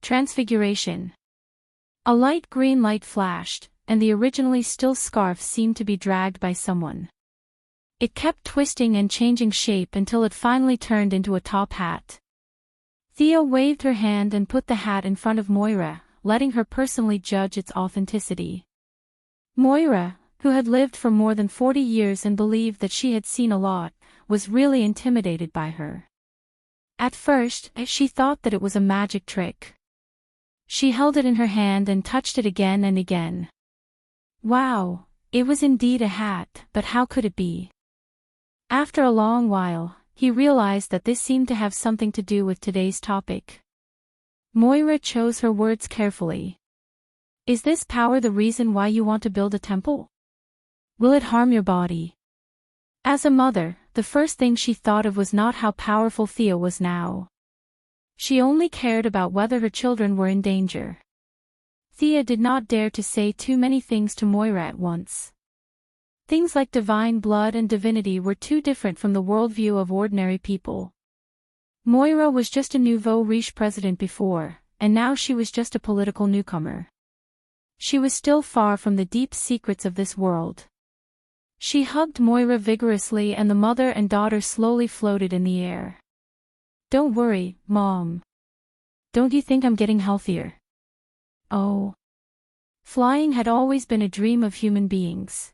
Transfiguration. A light green light flashed, and the originally still scarf seemed to be dragged by someone. It kept twisting and changing shape until it finally turned into a top hat. Thea waved her hand and put the hat in front of Moira, letting her personally judge its authenticity. Moira, who had lived for more than 40 years and believed that she had seen a lot, was really intimidated by her. At first, she thought that it was a magic trick. She held it in her hand and touched it again and again. Wow, it was indeed a hat, but how could it be? After a long while, he realized that this seemed to have something to do with today's topic. Moira chose her words carefully. "Is this power the reason why you want to build a temple? Will it harm your body?" As a mother, the first thing she thought of was not how powerful Thea was now. She only cared about whether her children were in danger. Thea did not dare to say too many things to Moira at once. Things like divine blood and divinity were too different from the worldview of ordinary people. Moira was just a nouveau riche president before, and now she was just a political newcomer. She was still far from the deep secrets of this world. She hugged Moira vigorously and the mother and daughter slowly floated in the air. "Don't worry, Mom. Don't you think I'm getting healthier?" Oh. Flying had always been a dream of human beings.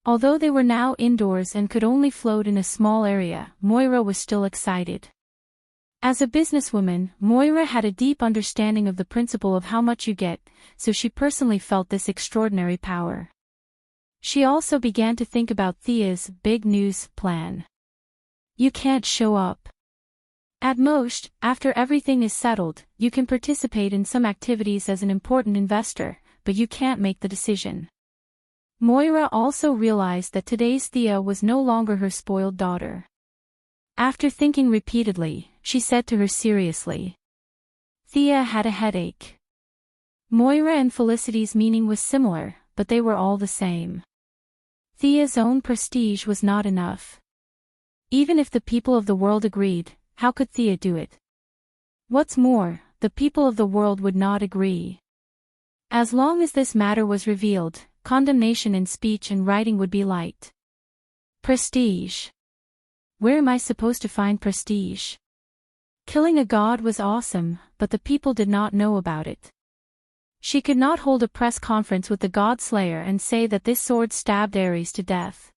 Although they were now indoors and could only float in a small area, Moira was still excited. As a businesswoman, Moira had a deep understanding of the principle of how much you get, so she personally felt this extraordinary power. She also began to think about Thea's big news plan. You can't show up. At most, after everything is settled, you can participate in some activities as an important investor, but you can't make the decision. Moira also realized that today's Thea was no longer her spoiled daughter. After thinking repeatedly, she said to her seriously. Thea had a headache. Moira and Felicity's meaning was similar, but they were all the same. Thea's own prestige was not enough. Even if the people of the world agreed, how could Thea do it? What's more, the people of the world would not agree. As long as this matter was revealed, condemnation in speech and writing would be light. Prestige. Where am I supposed to find prestige? Killing a god was awesome, but the people did not know about it. She could not hold a press conference with the god slayer and say that this sword stabbed Ares to death.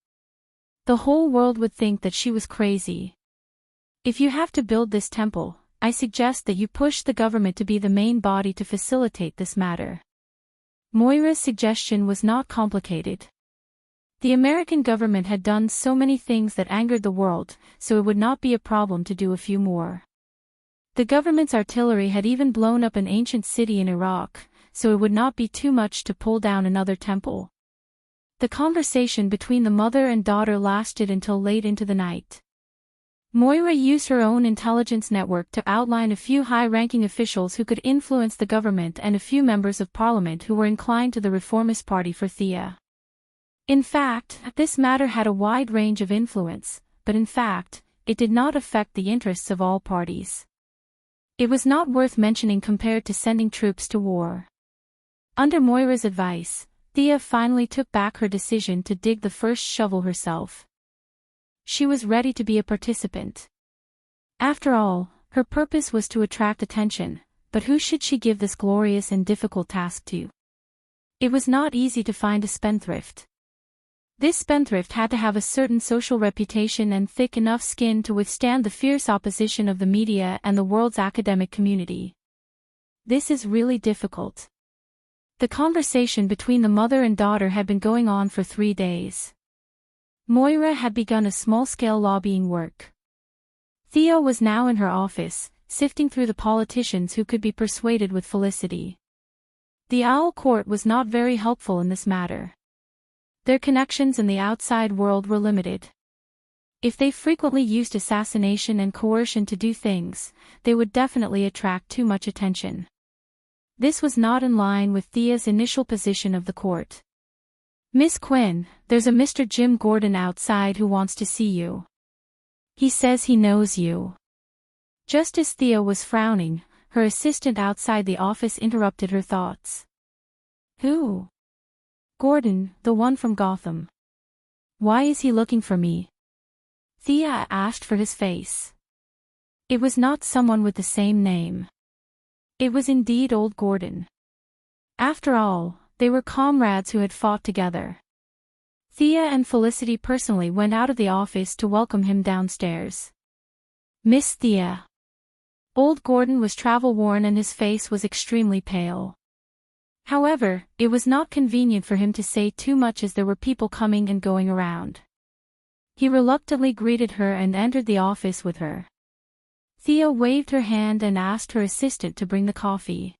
The whole world would think that she was crazy. If you have to build this temple, I suggest that you push the government to be the main body to facilitate this matter. Moira's suggestion was not complicated. The American government had done so many things that angered the world, so it would not be a problem to do a few more. The government's artillery had even blown up an ancient city in Iraq, so it would not be too much to pull down another temple. The conversation between the mother and daughter lasted until late into the night. Moira used her own intelligence network to outline a few high-ranking officials who could influence the government and a few members of parliament who were inclined to the reformist party for Thea. In fact, this matter had a wide range of influence, but in fact, it did not affect the interests of all parties. It was not worth mentioning compared to sending troops to war. Under Moira's advice, Thea finally took back her decision to dig the first shovel herself. She was ready to be a participant. After all, her purpose was to attract attention, but who should she give this glorious and difficult task to? It was not easy to find a spendthrift. This spendthrift had to have a certain social reputation and thick enough skin to withstand the fierce opposition of the media and the world's academic community. This is really difficult. The conversation between the mother and daughter had been going on for 3 days. Moira had begun a small-scale lobbying work. Thea was now in her office, sifting through the politicians who could be persuaded with Felicity. The Owl Court was not very helpful in this matter. Their connections in the outside world were limited. If they frequently used assassination and coercion to do things, they would definitely attract too much attention. This was not in line with Thea's initial position of the court. "Miss Quinn, there's a Mr. Jim Gordon outside who wants to see you. He says he knows you." Just as Thea was frowning, her assistant outside the office interrupted her thoughts. "Who?" "Gordon, the one from Gotham." "Why is he looking for me?" Thea asked for his face. It was not someone with the same name. It was indeed old Gordon. After all, they were comrades who had fought together. Thea and Felicity personally went out of the office to welcome him downstairs. "Miss Thea." Old Gordon was travel-worn and his face was extremely pale. However, it was not convenient for him to say too much as there were people coming and going around. He reluctantly greeted her and entered the office with her. Thea waved her hand and asked her assistant to bring the coffee.